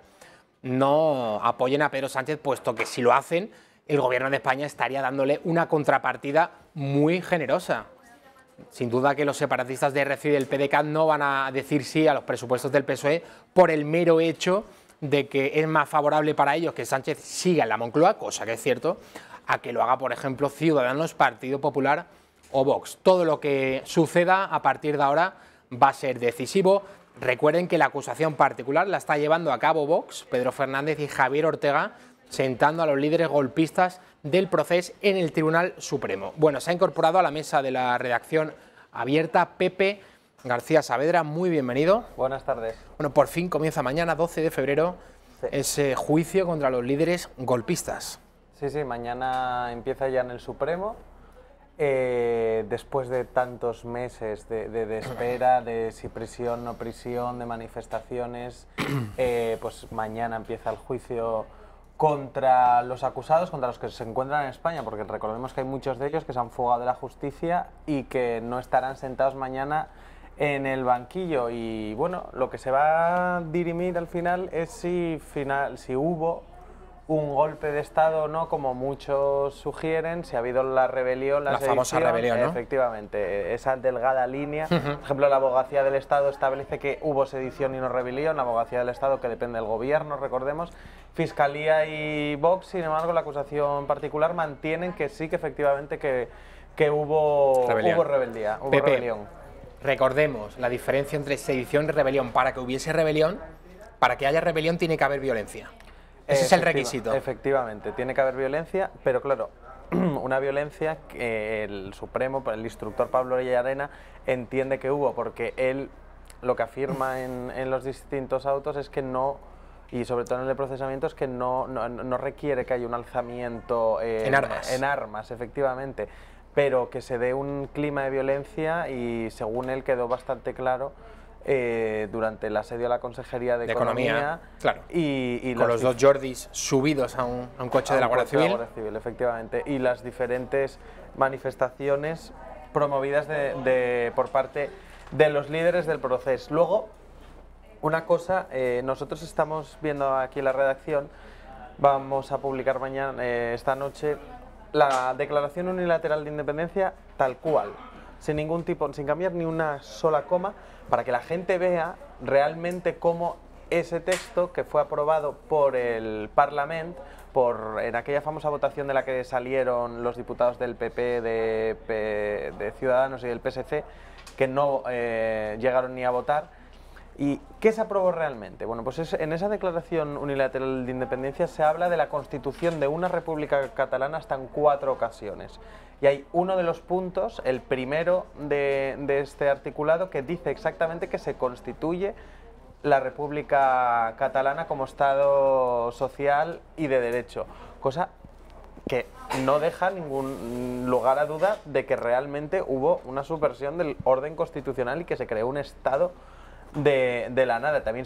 no apoyen a Pedro Sánchez, puesto que si lo hacen, el Gobierno de España estaría dándole una contrapartida muy generosa. Sin duda que los separatistas de RC y del PDeCAT no van a decir sí a los presupuestos del PSOE por el mero hecho de que es más favorable para ellos que Sánchez siga en la Moncloa, cosa que es cierto, a que lo haga, por ejemplo, Ciudadanos, Partido Popular o Vox. Todo lo que suceda a partir de ahora va a ser decisivo. Recuerden que la acusación particular la está llevando a cabo Vox, Pedro Fernández y Javier Ortega, sentando a los líderes golpistas del proceso en el Tribunal Supremo. Bueno, se ha incorporado a la mesa de la redacción abierta Pepe García Saavedra, muy bienvenido. Buenas tardes. Bueno, por fin comienza mañana, 12 de febrero, ese juicio contra los líderes golpistas. Sí, mañana empieza ya en el Supremo. Después de tantos meses de espera, de si prisión, no prisión, de manifestaciones, pues mañana empieza el juicio contra los acusados, contra los que se encuentran en España, porque recordemos que hay muchos de ellos que se han fugado de la justicia y que no estarán sentados mañana en el banquillo. Y bueno, lo que se va a dirimir al final es si hubo un golpe de Estado o no, como muchos sugieren, si ha habido la rebelión, la famosa rebelión, ¿no? Efectivamente, esa delgada línea. Por ejemplo, la Abogacía del Estado establece que hubo sedición y no rebelión, la Abogacía del Estado, que depende del gobierno, recordemos. Fiscalía y Vox, sin embargo, la acusación particular mantienen que sí, que efectivamente que que hubo rebeldía, hubo Pepe, rebelión. Recordemos la diferencia entre sedición y rebelión. Para que hubiese rebelión, para que haya rebelión tiene que haber violencia. Ese es el requisito. Efectivamente, tiene que haber violencia, pero claro, una violencia que el Supremo, el instructor Pablo Llarena, entiende que hubo, porque él lo que afirma en los distintos autos es que no, y sobre todo en el procesamiento, es que no requiere que haya un alzamiento en armas, efectivamente, pero que se dé un clima de violencia, y según él quedó bastante claro durante el asedio a la Consejería de Economía, claro. y con los dos Jordis subidos a un coche de la Guardia Civil. Efectivamente, y las diferentes manifestaciones promovidas por parte de los líderes del proceso. Luego, una cosa, nosotros estamos viendo aquí en la redacción, vamos a publicar mañana, esta noche, la declaración unilateral de independencia tal cual, sin ningún tipo, sin cambiar ni una sola coma, para que la gente vea realmente cómo ese texto, que fue aprobado por el Parlamento, en aquella famosa votación de la que salieron los diputados del PP, de Ciudadanos y del PSC, que no llegaron ni a votar. ¿Y qué se aprobó realmente? Bueno, pues en esa declaración unilateral de independencia se habla de la constitución de una república catalana hasta en 4 ocasiones. Y hay uno de los puntos, el primero de este articulado, que dice exactamente que se constituye la República Catalana como Estado social y de derecho, cosa que no deja ningún lugar a duda de que realmente hubo una subversión del orden constitucional y que se creó un Estado de la nada. También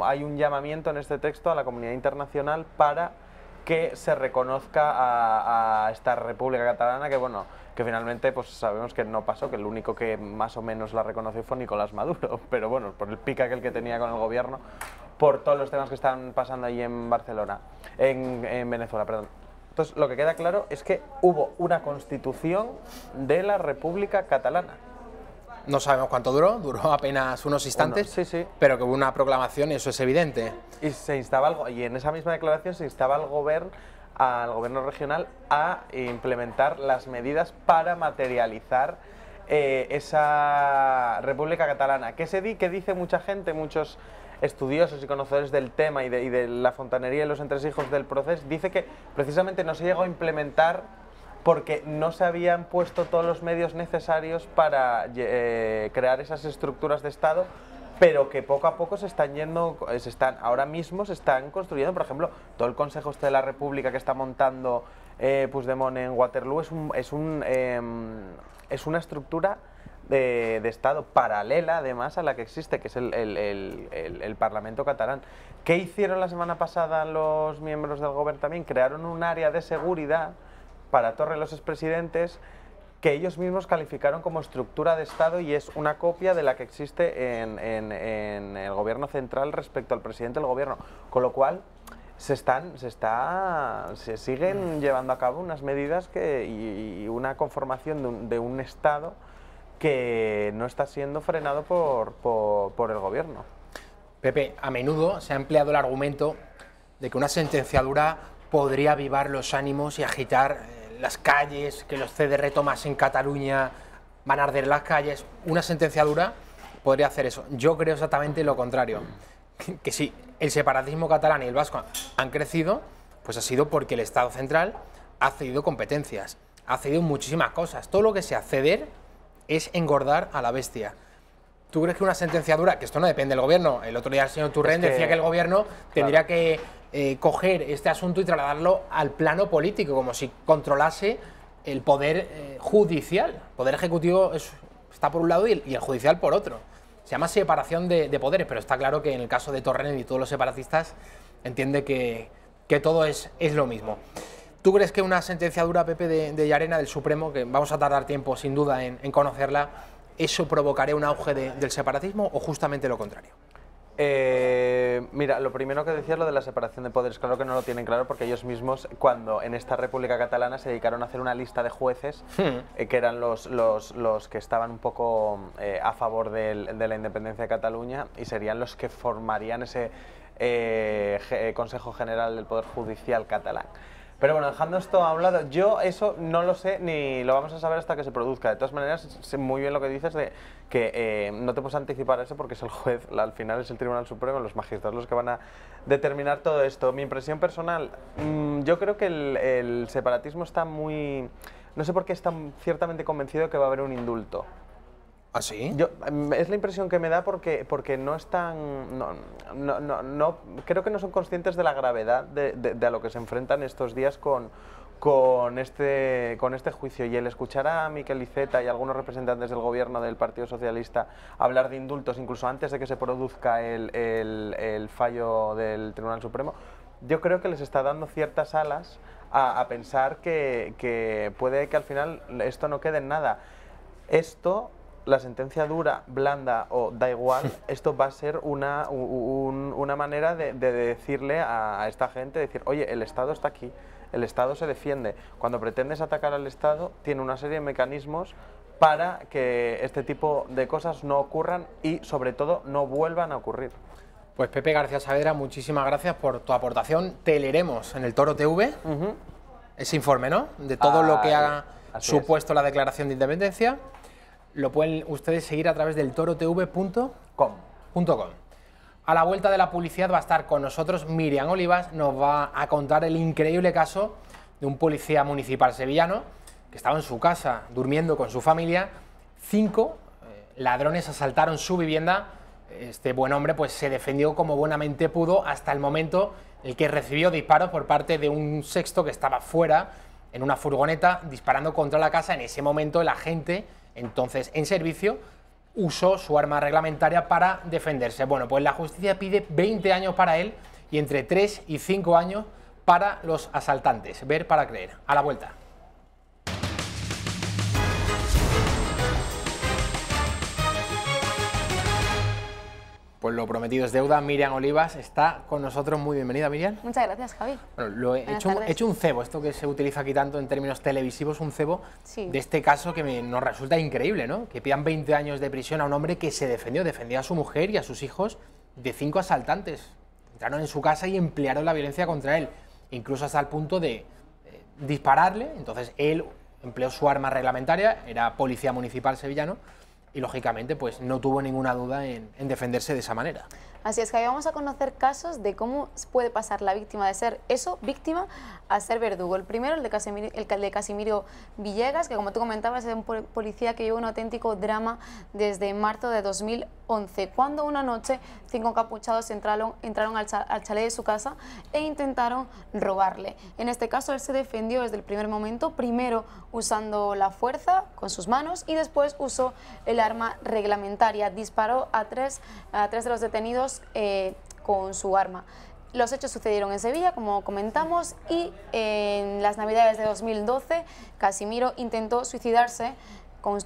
hay un llamamiento en este texto a la comunidad internacional para que se reconozca a esta República Catalana, que bueno, que finalmente pues sabemos que no pasó, que el único que más o menos la reconoció fue Nicolás Maduro, pero bueno, por el pica que tenía con el gobierno, por todos los temas que están pasando ahí en Venezuela, perdón. Entonces, lo que queda claro es que hubo una constitución de la República Catalana. No sabemos cuánto duró apenas unos instantes, pero que hubo una proclamación y eso es evidente. Y se instaba y en esa misma declaración se instaba al gobierno regional a implementar las medidas para materializar esa República Catalana. ¿Qué dice mucha gente, muchos estudiosos y conocedores del tema y de la fontanería y los entresijos del proceso? Dice que precisamente no se llegó a implementar porque no se habían puesto todos los medios necesarios para crear esas estructuras de Estado, pero que poco a poco ahora mismo se están construyendo. Por ejemplo, todo el Consejo de la República que está montando Puigdemont en Waterloo es una estructura de Estado paralela, además, a la que existe, que es el Parlamento catalán. ¿Qué hicieron la semana pasada los miembros del Gobierno también? Crearon un área de seguridad para Torra y los expresidentes, que ellos mismos calificaron como estructura de Estado, y es una copia de la que existe en el Gobierno central respecto al presidente del Gobierno, con lo cual se siguen llevando a cabo unas medidas y una conformación de un Estado que no está siendo frenado por el Gobierno. Pepe, a menudo se ha empleado el argumento de que una sentenciadura podría avivar los ánimos y agitar las calles, que los CDR tomas en Cataluña van a arder las calles. Una sentenciadura podría hacer eso. Yo creo exactamente lo contrario, que si el separatismo catalán y el vasco han crecido, pues ha sido porque el Estado central ha cedido competencias, ha cedido muchísimas cosas. Todo lo que sea ceder es engordar a la bestia. ¿Tú crees que una sentenciadura, que esto no depende del gobierno, el otro día el señor Turrén decía que el gobierno tendría que coger este asunto y trasladarlo al plano político, como si controlase el poder judicial? El poder ejecutivo está por un lado y el judicial por otro. Se llama separación de poderes, pero está claro que en el caso de Torrent y todos los separatistas entiende que todo es lo mismo. ¿Tú crees que una sentenciadura, Pepe, de Llarena, del Supremo, que vamos a tardar tiempo sin duda en conocerla, eso provocaría un auge del separatismo o justamente lo contrario? Mira, lo primero que decía es lo de la separación de poderes. Claro que no lo tienen claro, porque ellos mismos, cuando en esta República Catalana se dedicaron a hacer una lista de jueces, que eran los que estaban un poco a favor de la independencia de Cataluña, y serían los que formarían ese Consejo General del Poder Judicial catalán. Pero bueno, dejando esto a un lado, yo eso no lo sé ni lo vamos a saber hasta que se produzca. De todas maneras, sé muy bien lo que dices de que no te puedes anticipar a eso porque es el juez, al final es el Tribunal Supremo, los magistrados los que van a determinar todo esto. Mi impresión personal, yo creo que el separatismo está muy... No sé por qué está ciertamente convencido de que va a haber un indulto. ¿Ah, sí? Es la impresión que me da porque no están... creo que no son conscientes de la gravedad de a lo que se enfrentan estos días con este juicio. Y el escuchar a Miquel Iceta y algunos representantes del gobierno del Partido Socialista hablar de indultos, incluso antes de que se produzca el fallo del Tribunal Supremo, yo creo que les está dando ciertas alas a pensar que puede que al final esto no quede en nada. Esto... La sentencia dura, blanda o da igual, esto va a ser una manera de decirle a esta gente, decir, oye, el Estado está aquí, el Estado se defiende. Cuando pretendes atacar al Estado, tiene una serie de mecanismos para que este tipo de cosas no ocurran y, sobre todo, no vuelvan a ocurrir. Pues Pepe García Saavedra, muchísimas gracias por tu aportación. Te leeremos en el Toro TV ese informe, ¿no? De todo lo que ha supuesto la declaración de independencia. Lo pueden ustedes seguir a través del torotv.com. A la vuelta de la publicidad va a estar con nosotros Miriam Olivas, nos va a contar el increíble caso de un policía municipal sevillano que estaba en su casa durmiendo con su familia. 5 ladrones asaltaron su vivienda. Este buen hombre pues se defendió como buenamente pudo hasta el momento en el que recibió disparos por parte de un sexto que estaba fuera en una furgoneta disparando contra la casa. En ese momento el agente, entonces en servicio, usó su arma reglamentaria para defenderse. Bueno, pues la justicia pide 20 años para él y entre 3 y 5 años para los asaltantes. Ver para creer. A la vuelta. Pues lo prometido es deuda. Miriam Olivas está con nosotros. Muy bienvenida, Miriam. Muchas gracias, Javi. Bueno, he hecho un cebo, esto que se utiliza aquí tanto en términos televisivos, un cebo de este caso que nos resulta increíble, ¿no? Que pidan 20 años de prisión a un hombre que se defendió a su mujer y a sus hijos de 5 asaltantes. Entraron en su casa y emplearon la violencia contra él, incluso hasta el punto de dispararle. Entonces él empleó su arma reglamentaria, era policía municipal sevillano, y lógicamente pues no tuvo ninguna duda en defenderse de esa manera. Así es que hoy vamos a conocer casos de cómo puede pasar la víctima de ser víctima, a ser verdugo. El primero, el de Casimiro Villegas, que como tú comentabas es un policía que lleva un auténtico drama desde marzo de 2011, cuando una noche 5 encapuchados entraron al chalet de su casa e intentaron robarle. En este caso él se defendió desde el primer momento, primero usando la fuerza con sus manos y después usó el arma reglamentaria. Disparó a tres de los detenidos con su arma. Los hechos sucedieron en Sevilla, como comentamos, y en las Navidades de 2012 Casimiro intentó suicidarse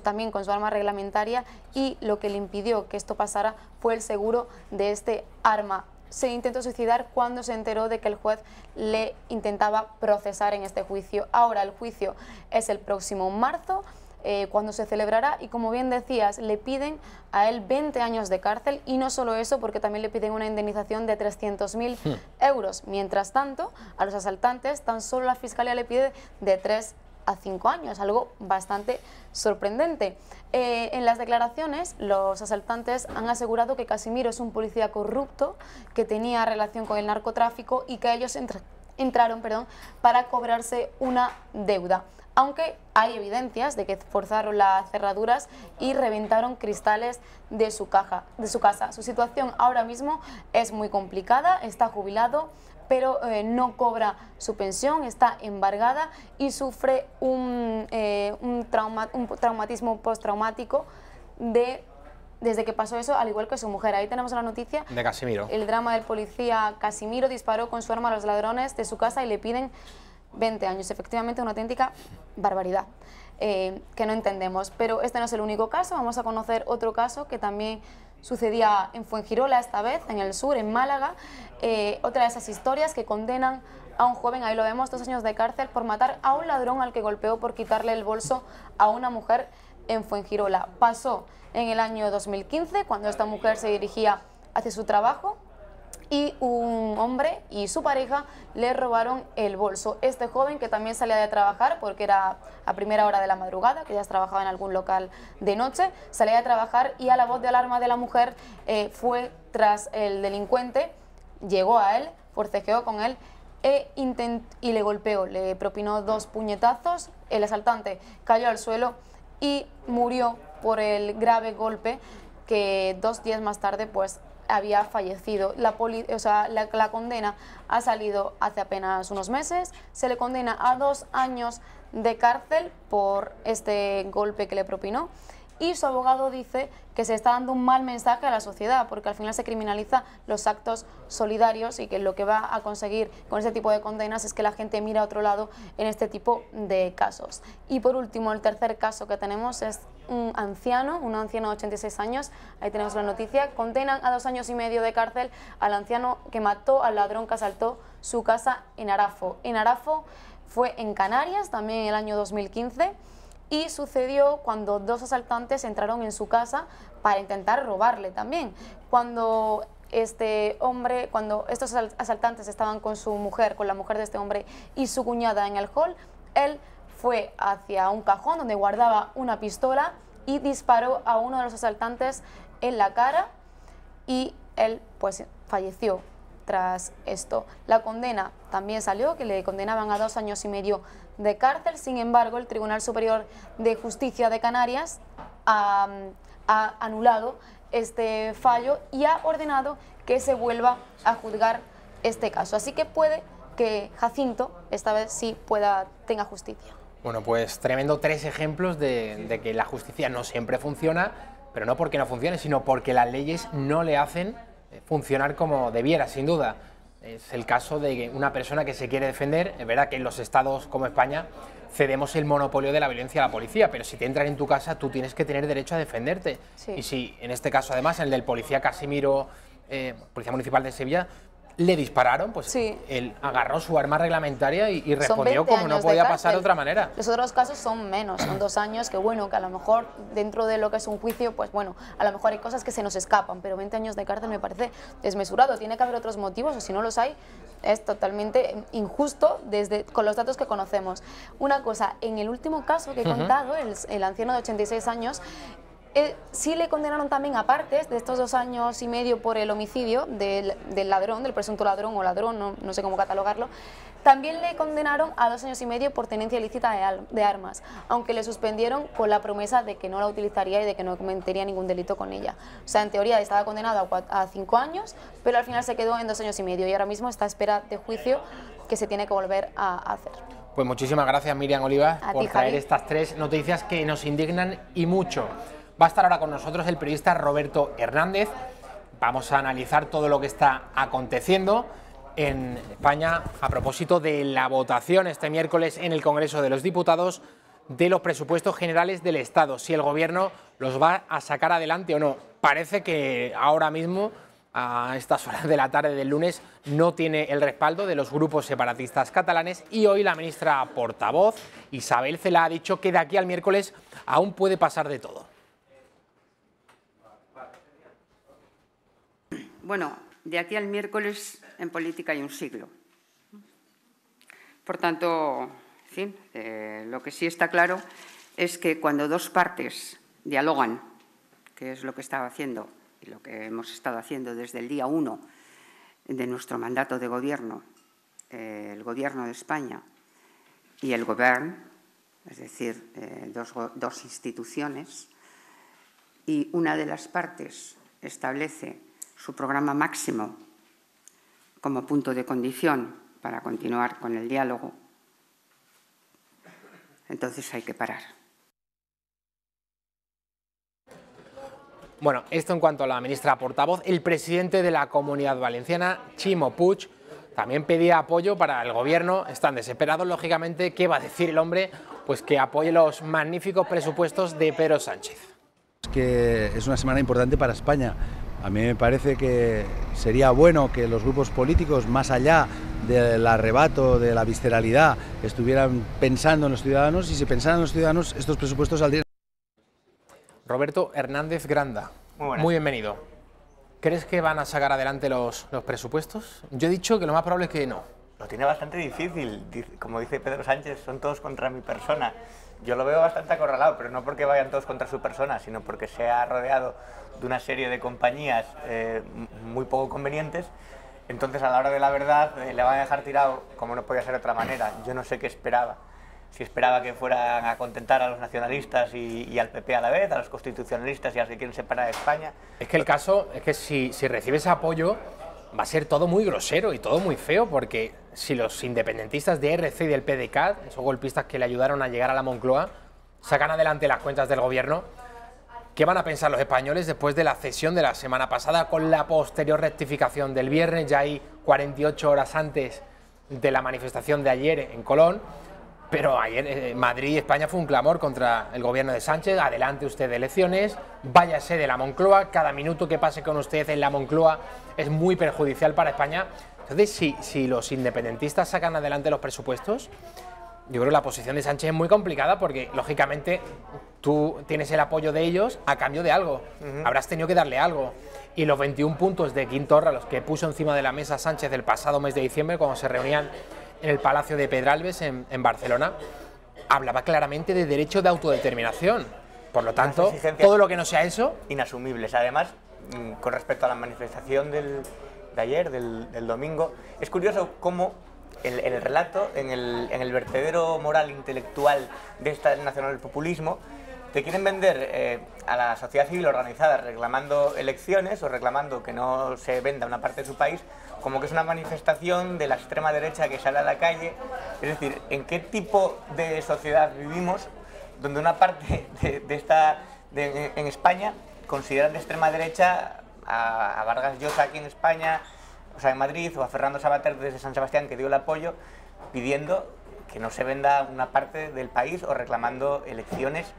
también con su arma reglamentaria, y lo que le impidió que esto pasara fue el seguro de este arma. Se intentó suicidar cuando se enteró de que el juez le intentaba procesar en este juicio. Ahora el juicio es el próximo marzo, cuando se celebrará, y como bien decías, le piden a él 20 años de cárcel, y no solo eso, porque también le piden una indemnización de 300.000 euros. Mientras tanto, a los asaltantes tan solo la Fiscalía le pide de 3 a 5 años, algo bastante sorprendente. En las declaraciones, los asaltantes han asegurado que Casimiro es un policía corrupto, que tenía relación con el narcotráfico y que ellos entraron para cobrarse una deuda. Aunque hay evidencias de que forzaron las cerraduras y reventaron cristales de su casa. Su situación ahora mismo es muy complicada, está jubilado, pero no cobra su pensión, está embargada y sufre un traumatismo postraumático desde que pasó eso, al igual que su mujer. Ahí tenemos la noticia de Casimiro. El drama del policía Casimiro. Disparó con su arma a los ladrones de su casa y le piden 20 años, efectivamente una auténtica barbaridad que no entendemos. Pero este no es el único caso, vamos a conocer otro caso que también sucedía en Fuengirola, esta vez en el sur, en Málaga. Otra de esas historias que condenan a un joven, ahí lo vemos, 2 años de cárcel por matar a un ladrón al que golpeó por quitarle el bolso a una mujer en Fuengirola. Pasó en el año 2015, cuando esta mujer se dirigía hacia su trabajo, y un hombre y su pareja le robaron el bolso. Este joven, que también salía de trabajar porque era a primera hora de la madrugada, que ya trabajaba en algún local de noche, salía de trabajar y a la voz de alarma de la mujer fue tras el delincuente, llegó a él, forcejeó con él y le golpeó, le propinó 2 puñetazos, el asaltante cayó al suelo y murió por el grave golpe que 2 días más tarde pues había fallecido. La condena ha salido hace apenas unos meses, se le condena a 2 años de cárcel por este golpe que le propinó, y su abogado dice que se está dando un mal mensaje a la sociedad porque al final se criminaliza los actos solidarios y que lo que va a conseguir con ese tipo de condenas es que la gente mira a otro lado en este tipo de casos. Y por último, el tercer caso que tenemos es un anciano de 86 años, ahí tenemos la noticia, condenan a 2 años y medio de cárcel al anciano que mató al ladrón que asaltó su casa en Arafo. En Arafo fue en Canarias, también en el año 2015, y sucedió cuando 2 asaltantes entraron en su casa para intentar robarle también. Cuando estos asaltantes estaban con su mujer, con la mujer de este hombre y su cuñada en el hall, él fue hacia un cajón donde guardaba una pistola y disparó a uno de los asaltantes en la cara y él pues falleció tras esto. La condena también salió, que le condenaban a 2 años y medio de cárcel. Sin embargo, el Tribunal Superior de Justicia de Canarias ha anulado este fallo y ha ordenado que se vuelva a juzgar este caso. Así que puede que Jacinto esta vez sí tenga justicia. Bueno, pues tremendo 3 ejemplos de que la justicia no siempre funciona, pero no porque no funcione, sino porque las leyes no le hacen funcionar como debiera, sin duda. Es el caso de una persona que se quiere defender. Es verdad que en los estados como España cedemos el monopolio de la violencia a la policía, pero si te entran en tu casa tú tienes que tener derecho a defenderte. Sí. Y si en este caso además, el del policía Casimiro, Policía Municipal de Sevilla, le dispararon, pues sí, él agarró su arma reglamentaria y respondió como no podía pasar de otra manera. Los otros casos son menos, son 2 años, que bueno, que a lo mejor dentro de lo que es un juicio, pues bueno, a lo mejor hay cosas que se nos escapan, pero 20 años de cárcel me parece desmesurado. Tiene que haber otros motivos, o si no los hay, es totalmente injusto con los datos que conocemos. Una cosa, en el último caso que he contado, el anciano de 86 años, sí le condenaron también, aparte de estos 2 años y medio por el homicidio del ladrón, del presunto ladrón o ladrón, no sé cómo catalogarlo, también le condenaron a 2 años y medio por tenencia ilícita de armas, aunque le suspendieron con la promesa de que no la utilizaría y de que no cometería ningún delito con ella. O sea, en teoría estaba condenado a 5 años, pero al final se quedó en 2 años y medio y ahora mismo está a espera de juicio que se tiene que volver a hacer. Pues muchísimas gracias, Miriam Oliva, por traer estas 3 noticias que nos indignan y mucho. Va a estar ahora con nosotros el periodista Roberto Hernández. Vamos a analizar todo lo que está aconteciendo en España a propósito de la votación este miércoles en el Congreso de los Diputados de los presupuestos generales del Estado. Si el Gobierno los va a sacar adelante o no. Parece que ahora mismo, a estas horas de la tarde del lunes, no tiene el respaldo de los grupos separatistas catalanes y hoy la ministra portavoz, Isabel Celaá, ha dicho que de aquí al miércoles aún puede pasar de todo. Bueno, de aquí al miércoles en política hay un siglo. Por tanto, en fin, lo que sí está claro es que cuando 2 partes dialogan, que es lo que estaba haciendo y lo que hemos estado haciendo desde el día 1 de nuestro mandato de gobierno, el Gobierno de España y el Govern, es decir, dos instituciones, y una de las partes establece su programa máximo como punto de condición para continuar con el diálogo, entonces hay que parar. Bueno, esto en cuanto a la ministra portavoz. El presidente de la Comunidad Valenciana, Ximo Puig, también pedía apoyo para el Gobierno. Están desesperados, lógicamente. ¿Qué va a decir el hombre? Pues que apoye los magníficos presupuestos de Pedro Sánchez. Que es una semana importante para España. A mí me parece que sería bueno que los grupos políticos, más allá del arrebato, de la visceralidad, estuvieran pensando en los ciudadanos, y si pensaran en los ciudadanos, estos presupuestos saldrían. Roberto Hernández Granda, muy bienvenido. ¿Crees que van a sacar adelante los presupuestos? Yo he dicho que lo más probable es que no. Lo tiene bastante difícil, como dice Pedro Sánchez, son todos contra mi persona. Yo lo veo bastante acorralado, pero no porque vayan todos contra su persona, sino porque se ha rodeado de una serie de compañías muy poco convenientes. Entonces, a la hora de la verdad, le van a dejar tirado como no podía ser de otra manera. Yo no sé qué esperaba. Si esperaba que fueran a contentar a los nacionalistas y al PP a la vez, a los constitucionalistas y a los que quieren separar de España. Es que el caso es que si recibes apoyo, va a ser todo muy grosero y todo muy feo, porque si los independentistas de ERC y del PDeCAT, esos golpistas que le ayudaron a llegar a la Moncloa, sacan adelante las cuentas del gobierno, ¿qué van a pensar los españoles después de la cesión de la semana pasada con la posterior rectificación del viernes? Ya hay 48 horas antes de la manifestación de ayer en Colón, pero ayer Madrid y España fue un clamor contra el gobierno de Sánchez. Adelante usted de elecciones, váyase de la Moncloa, cada minuto que pase con usted en la Moncloa es muy perjudicial para España. Entonces, si los independentistas sacan adelante los presupuestos, yo creo que la posición de Sánchez es muy complicada porque, lógicamente, tú tienes el apoyo de ellos a cambio de algo. Habrás tenido que darle algo. Y los 21 puntos de Quim Torra, los que puso encima de la mesa Sánchez el pasado mes de diciembre, cuando se reunían en el Palacio de Pedralbes, en Barcelona, hablaba claramente de derecho de autodeterminación. Por lo tanto, todo lo que no sea eso... Inasumibles. Además, con respecto a la manifestación de ayer, del domingo, es curioso cómo el relato, en el vertedero moral intelectual de este nacionalpopulismo, te quieren vender a la sociedad civil organizada reclamando elecciones o reclamando que no se venda una parte de su país, como que es una manifestación de la extrema derecha que sale a la calle. Es decir, ¿en qué tipo de sociedad vivimos donde una parte en España consideran de extrema derecha a Vargas Llosa aquí en España, o sea, en Madrid, o a Fernando Savater desde San Sebastián, que dio el apoyo, pidiendo que no se venda una parte del país o reclamando elecciones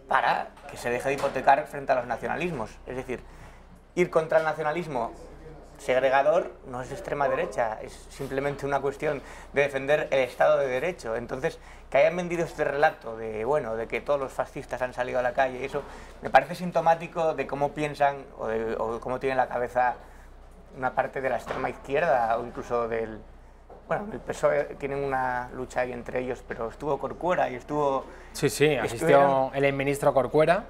para que se deje de hipotecar frente a los nacionalismos? Es decir, ir contra el nacionalismo segregador no es de extrema derecha, es simplemente una cuestión de defender el Estado de Derecho. Entonces, que hayan vendido este relato de, bueno, de que todos los fascistas han salido a la calle, y eso me parece sintomático de cómo piensan o cómo tienen la cabeza una parte de la extrema izquierda o incluso del... Bueno, el PSOE tienen una lucha ahí entre ellos, pero estuvo Corcuera y estuvo... Sí, asistió el exministro Corcuera,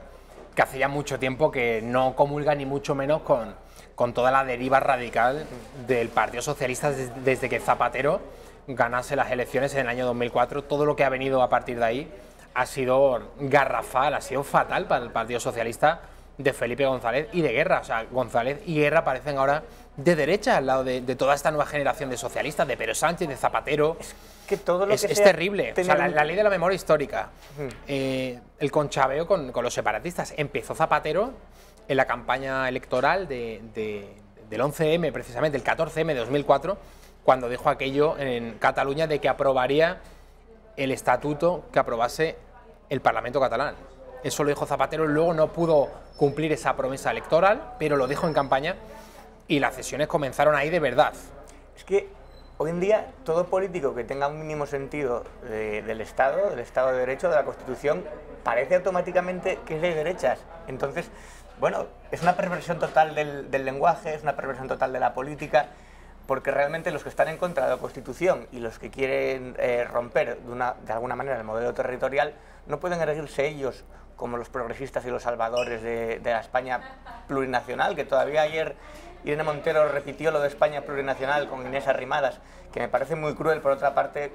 que hace ya mucho tiempo que no comulga ni mucho menos con toda la deriva radical del Partido Socialista desde que Zapatero ganase las elecciones en el año 2004. Todo lo que ha venido a partir de ahí ha sido garrafal, ha sido fatal para el Partido Socialista de Felipe González y de Guerra. O sea, González y Guerra parecen ahora de derecha al lado de toda esta nueva generación de socialistas, de Pedro Sánchez, de Zapatero. Es que todo lo es terrible. O sea, la ley de la memoria histórica, el conchabeo con los separatistas. Empezó Zapatero en la campaña electoral del 11M, precisamente, el 14M de 2004, cuando dijo aquello en Cataluña de que aprobaría el estatuto que aprobase el Parlamento catalán. Eso lo dijo Zapatero, luego no pudo cumplir esa promesa electoral, pero lo dijo en campaña y las cesiones comenzaron ahí de verdad. Es que hoy en día todo político que tenga un mínimo sentido del Estado de Derecho, de la Constitución, parece automáticamente que es de derechas. Entonces, bueno, es una perversión total del lenguaje, es una perversión total de la política, porque realmente los que están en contra de la Constitución y los que quieren romper de alguna manera el modelo territorial no pueden erigirse ellos como los progresistas y los salvadores de la España plurinacional, que todavía ayer Irene Montero repitió lo de España plurinacional con Inés Arrimadas, que me parece muy cruel, por otra parte,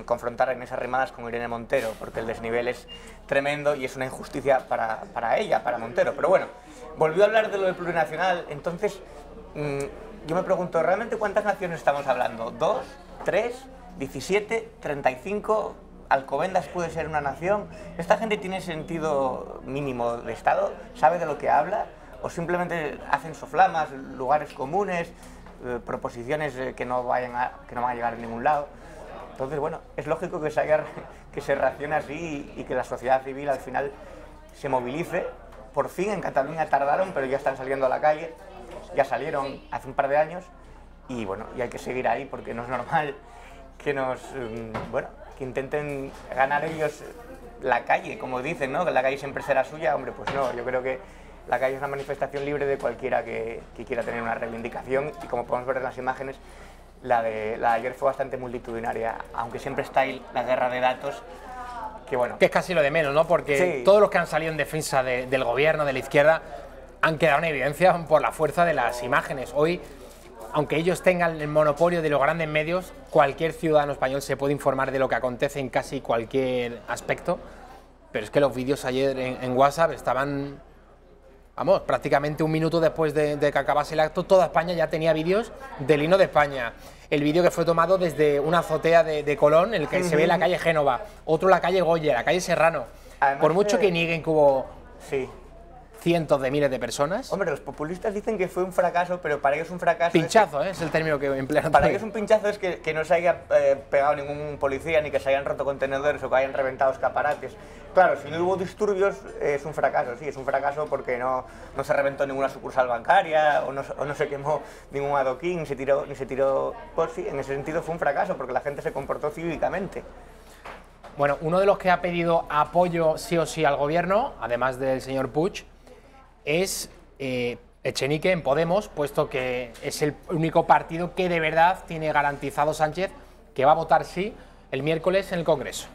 confrontar a Inés Arrimadas con Irene Montero, porque el desnivel es tremendo y es una injusticia para ella, para Montero. Pero bueno, volvió a hablar de lo del plurinacional. Entonces, yo me pregunto, ¿realmente cuántas naciones estamos hablando? ¿2? ¿3? ¿17? ¿35? ¿Alcobendas puede ser una nación? ¿Esta gente tiene sentido mínimo de Estado? ¿Sabe de lo que habla? ¿O simplemente hacen soflamas, lugares comunes, proposiciones que no van a llegar a ningún lado? Entonces, bueno, es lógico que se reaccione así y que la sociedad civil al final se movilice. Por fin en Cataluña tardaron, pero ya están saliendo a la calle. Ya salieron hace un par de años y bueno, y hay que seguir ahí porque no es normal que que intenten ganar ellos la calle, como dicen, ¿no? Que la calle siempre será suya. Hombre, pues no, yo creo que la calle es una manifestación libre de cualquiera que quiera tener una reivindicación, y como podemos ver en las imágenes, la de ayer fue bastante multitudinaria, aunque siempre está ahí la guerra de datos, que bueno... Que es casi lo de menos, ¿no? Porque sí, todos los que han salido en defensa del gobierno, de la izquierda, han quedado en evidencia por la fuerza de las imágenes. Hoy, aunque ellos tengan el monopolio de los grandes medios, cualquier ciudadano español se puede informar de lo que acontece en casi cualquier aspecto, pero es que los vídeos ayer en WhatsApp estaban... Vamos, prácticamente un minuto después de que acabase el acto, toda España ya tenía vídeos del himno de España. El vídeo que fue tomado desde una azotea de Colón, en el que se ve la calle Génova, otro la calle Goya, la calle Serrano. Además, por mucho que nieguen que hubo cientos de miles de personas. Hombre, los populistas dicen que fue un fracaso, pero para ellos un fracaso... Pinchazo, es el término que emplean. Para ellos un pinchazo es que no se haya pegado ningún policía, ni que se hayan roto contenedores o que hayan reventado escaparates. Claro, si no hubo disturbios es un fracaso, sí, es un fracaso porque no se reventó ninguna sucursal bancaria o no se quemó ningún adoquín, ni se tiró... Pues sí, en ese sentido fue un fracaso porque la gente se comportó cívicamente. Bueno, uno de los que ha pedido apoyo sí o sí al gobierno, además del señor Puig, es Echenique en Podemos, puesto que es el único partido que de verdad tiene garantizado Sánchez que va a votar sí el miércoles en el Congreso.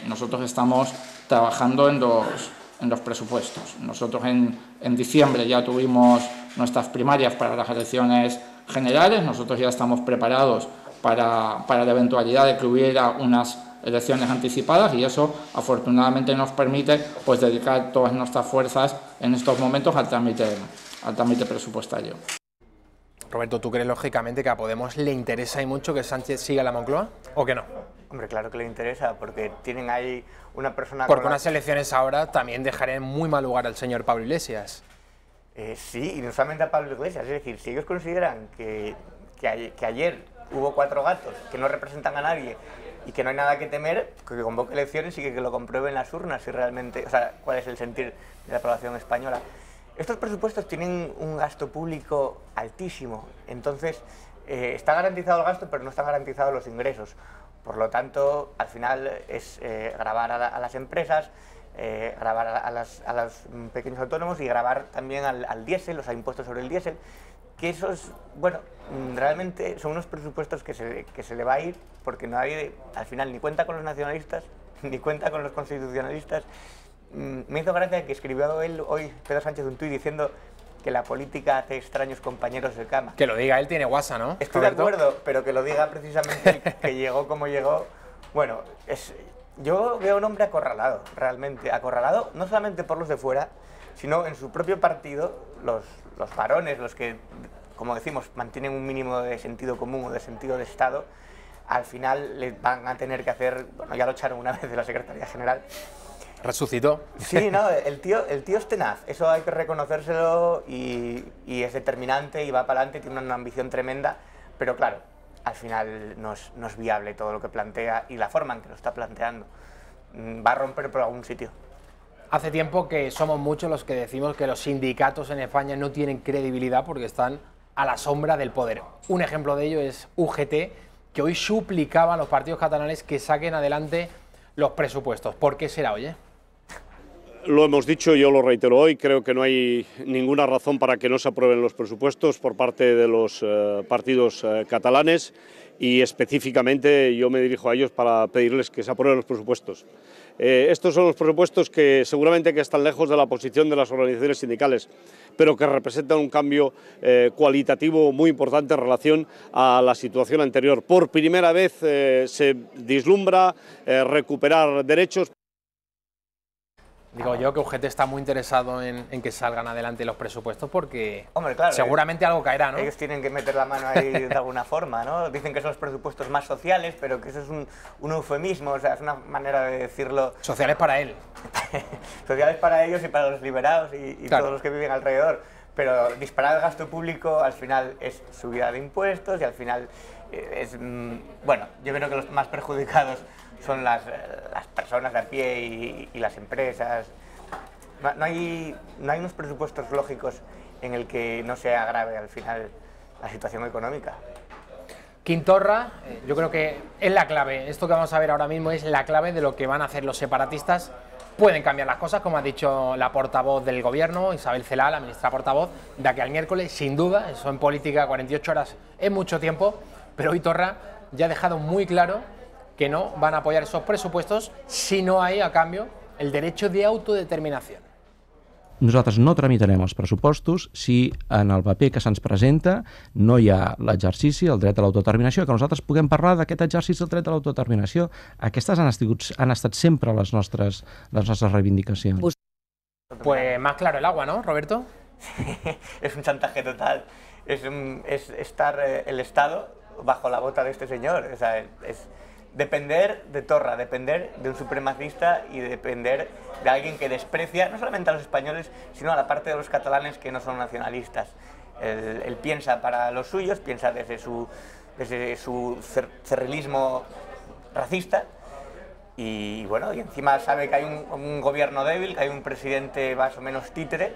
Nosotros estamos trabajando en los presupuestos. Nosotros en diciembre ya tuvimos nuestras primarias para las elecciones generales. Nosotros ya estamos preparados para la eventualidad de que hubiera unas elecciones anticipadas, y eso afortunadamente nos permite pues dedicar todas nuestras fuerzas en estos momentos al trámite presupuestario. Roberto, ¿tú crees lógicamente que a Podemos le interesa y mucho que Sánchez siga la Moncloa o que no? Hombre, claro que le interesa, porque tienen ahí una persona... Porque unas elecciones ahora también dejarían en muy mal lugar al señor Pablo Iglesias. Sí, y no solamente a Pablo Iglesias, es decir, si ellos consideran que ayer hubo 4 gatos que no representan a nadie y que no hay nada que temer, que convoque elecciones y que lo comprueben las urnas si realmente, o sea, cuál es el sentir de la población española. Estos presupuestos tienen un gasto público altísimo, entonces está garantizado el gasto, pero no están garantizados los ingresos. Por lo tanto, al final es gravar a las empresas, gravar a los pequeños autónomos y gravar también al diésel, los impuestos sobre el diésel, que esos, bueno, realmente son unos presupuestos que se le va a ir porque nadie, al final, ni cuenta con los nacionalistas, ni cuenta con los constitucionalistas. Me hizo gracia que escribió él hoy, Pedro Sánchez, un tuit diciendo que la política hace extraños compañeros de cama. Que lo diga él, tiene WhatsApp, ¿no? Estoy de acuerdo, pero que lo diga precisamente que llegó como llegó. Bueno, yo veo un hombre acorralado, realmente. Acorralado no solamente por los de fuera, sino en su propio partido, los varones, los que, como decimos, mantienen un mínimo de sentido común o de sentido de Estado, al final le van a tener que hacer, bueno, ya lo echaron una vez de la Secretaría General. ¿Resucitó? Sí, no, el tío es tenaz, eso hay que reconocérselo, y es determinante y va para adelante, tiene una ambición tremenda, pero claro, al final no es viable todo lo que plantea y la forma en que lo está planteando. Va a romper por algún sitio. Hace tiempo que somos muchos los que decimos que los sindicatos en España no tienen credibilidad porque están a la sombra del poder. Un ejemplo de ello es UGT, que hoy suplicaba a los partidos catalanes que saquen adelante los presupuestos. ¿Por qué será, oye? Lo hemos dicho, yo lo reitero hoy, creo que no hay ninguna razón para que no se aprueben los presupuestos por parte de los partidos catalanes, y específicamente yo me dirijo a ellos para pedirles que se aprueben los presupuestos. Estos son los presupuestos que seguramente que están lejos de la posición de las organizaciones sindicales, pero que representan un cambio cualitativo muy importante en relación a la situación anterior. Por primera vez se vislumbra recuperar derechos. Digo yo que UGT está muy interesado en que salgan adelante los presupuestos porque, hombre, claro, seguramente algo caerá, ¿no? Ellos tienen que meter la mano ahí de alguna forma, ¿no? Dicen que son los presupuestos más sociales, pero que eso es un eufemismo, o sea, es una manera de decirlo... Sociales para él. Sociales para ellos y para los liberados y claro, todos los que viven alrededor. Pero disparar el gasto público al final es subida de impuestos y al final es... Bueno, yo creo que los más perjudicados son las personas de a pie y las empresas. No hay unos presupuestos lógicos en el que no se agrave al final la situación económica. Quintorra, yo creo que es la clave. Esto que vamos a ver ahora mismo es la clave de lo que van a hacer los separatistas pueden cambiar las cosas, como ha dicho la portavoz del Gobierno, Isabel Celaá, la ministra portavoz, de aquí al miércoles, sin duda. Eso en política 48 horas es mucho tiempo, pero hoy Torra ya ha dejado muy claro que no van a apoyar esos presupuestos si no hay, a cambio, el derecho de autodeterminación. Nosaltres no tramitarem els pressupostos si en el paper que se'ns presenta no hi ha l'exercici del dret a l'autodeterminació, que nosaltres puguem parlar d'aquest exercici del dret a l'autodeterminació. Aquestes han estat sempre les nostres reivindicacions. Pues más claro el agua, ¿no, Roberto? Es un chantaje total. Es estar el Estado bajo la bota de este señor. O sea, es depender de Torra, depender de un supremacista y desdepender de alguien que desprecia no solamente a los españoles, sino a la parte de los catalanes que no son nacionalistas. Él piensa para los suyos, piensa desde su cerrilismo racista y bueno, y encima sabe que hay un gobierno débil, que hay un presidente más o menos títere,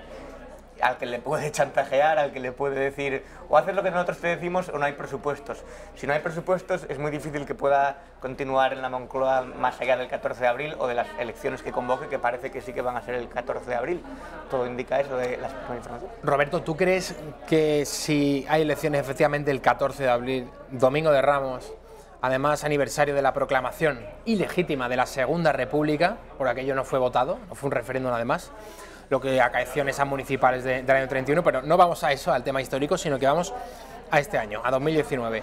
al que le puede chantajear, al que le puede decir o haces lo que nosotros te decimos o no hay presupuestos. Si no hay presupuestos es muy difícil que pueda continuar en la Moncloa más allá del 14 de abril o de las elecciones que convoque, que parece que sí que van a ser el 14 de abril. Todo indica eso de las informaciones. Roberto, ¿tú crees que si hay elecciones efectivamente el 14 de abril, Domingo de Ramos, además aniversario de la proclamación ilegítima de la Segunda República, por aquello no fue votado, no fue un referéndum además, lo que acaeció en esas municipales del año 31, pero no vamos a eso, al tema histórico, sino que vamos a este año, a 2019.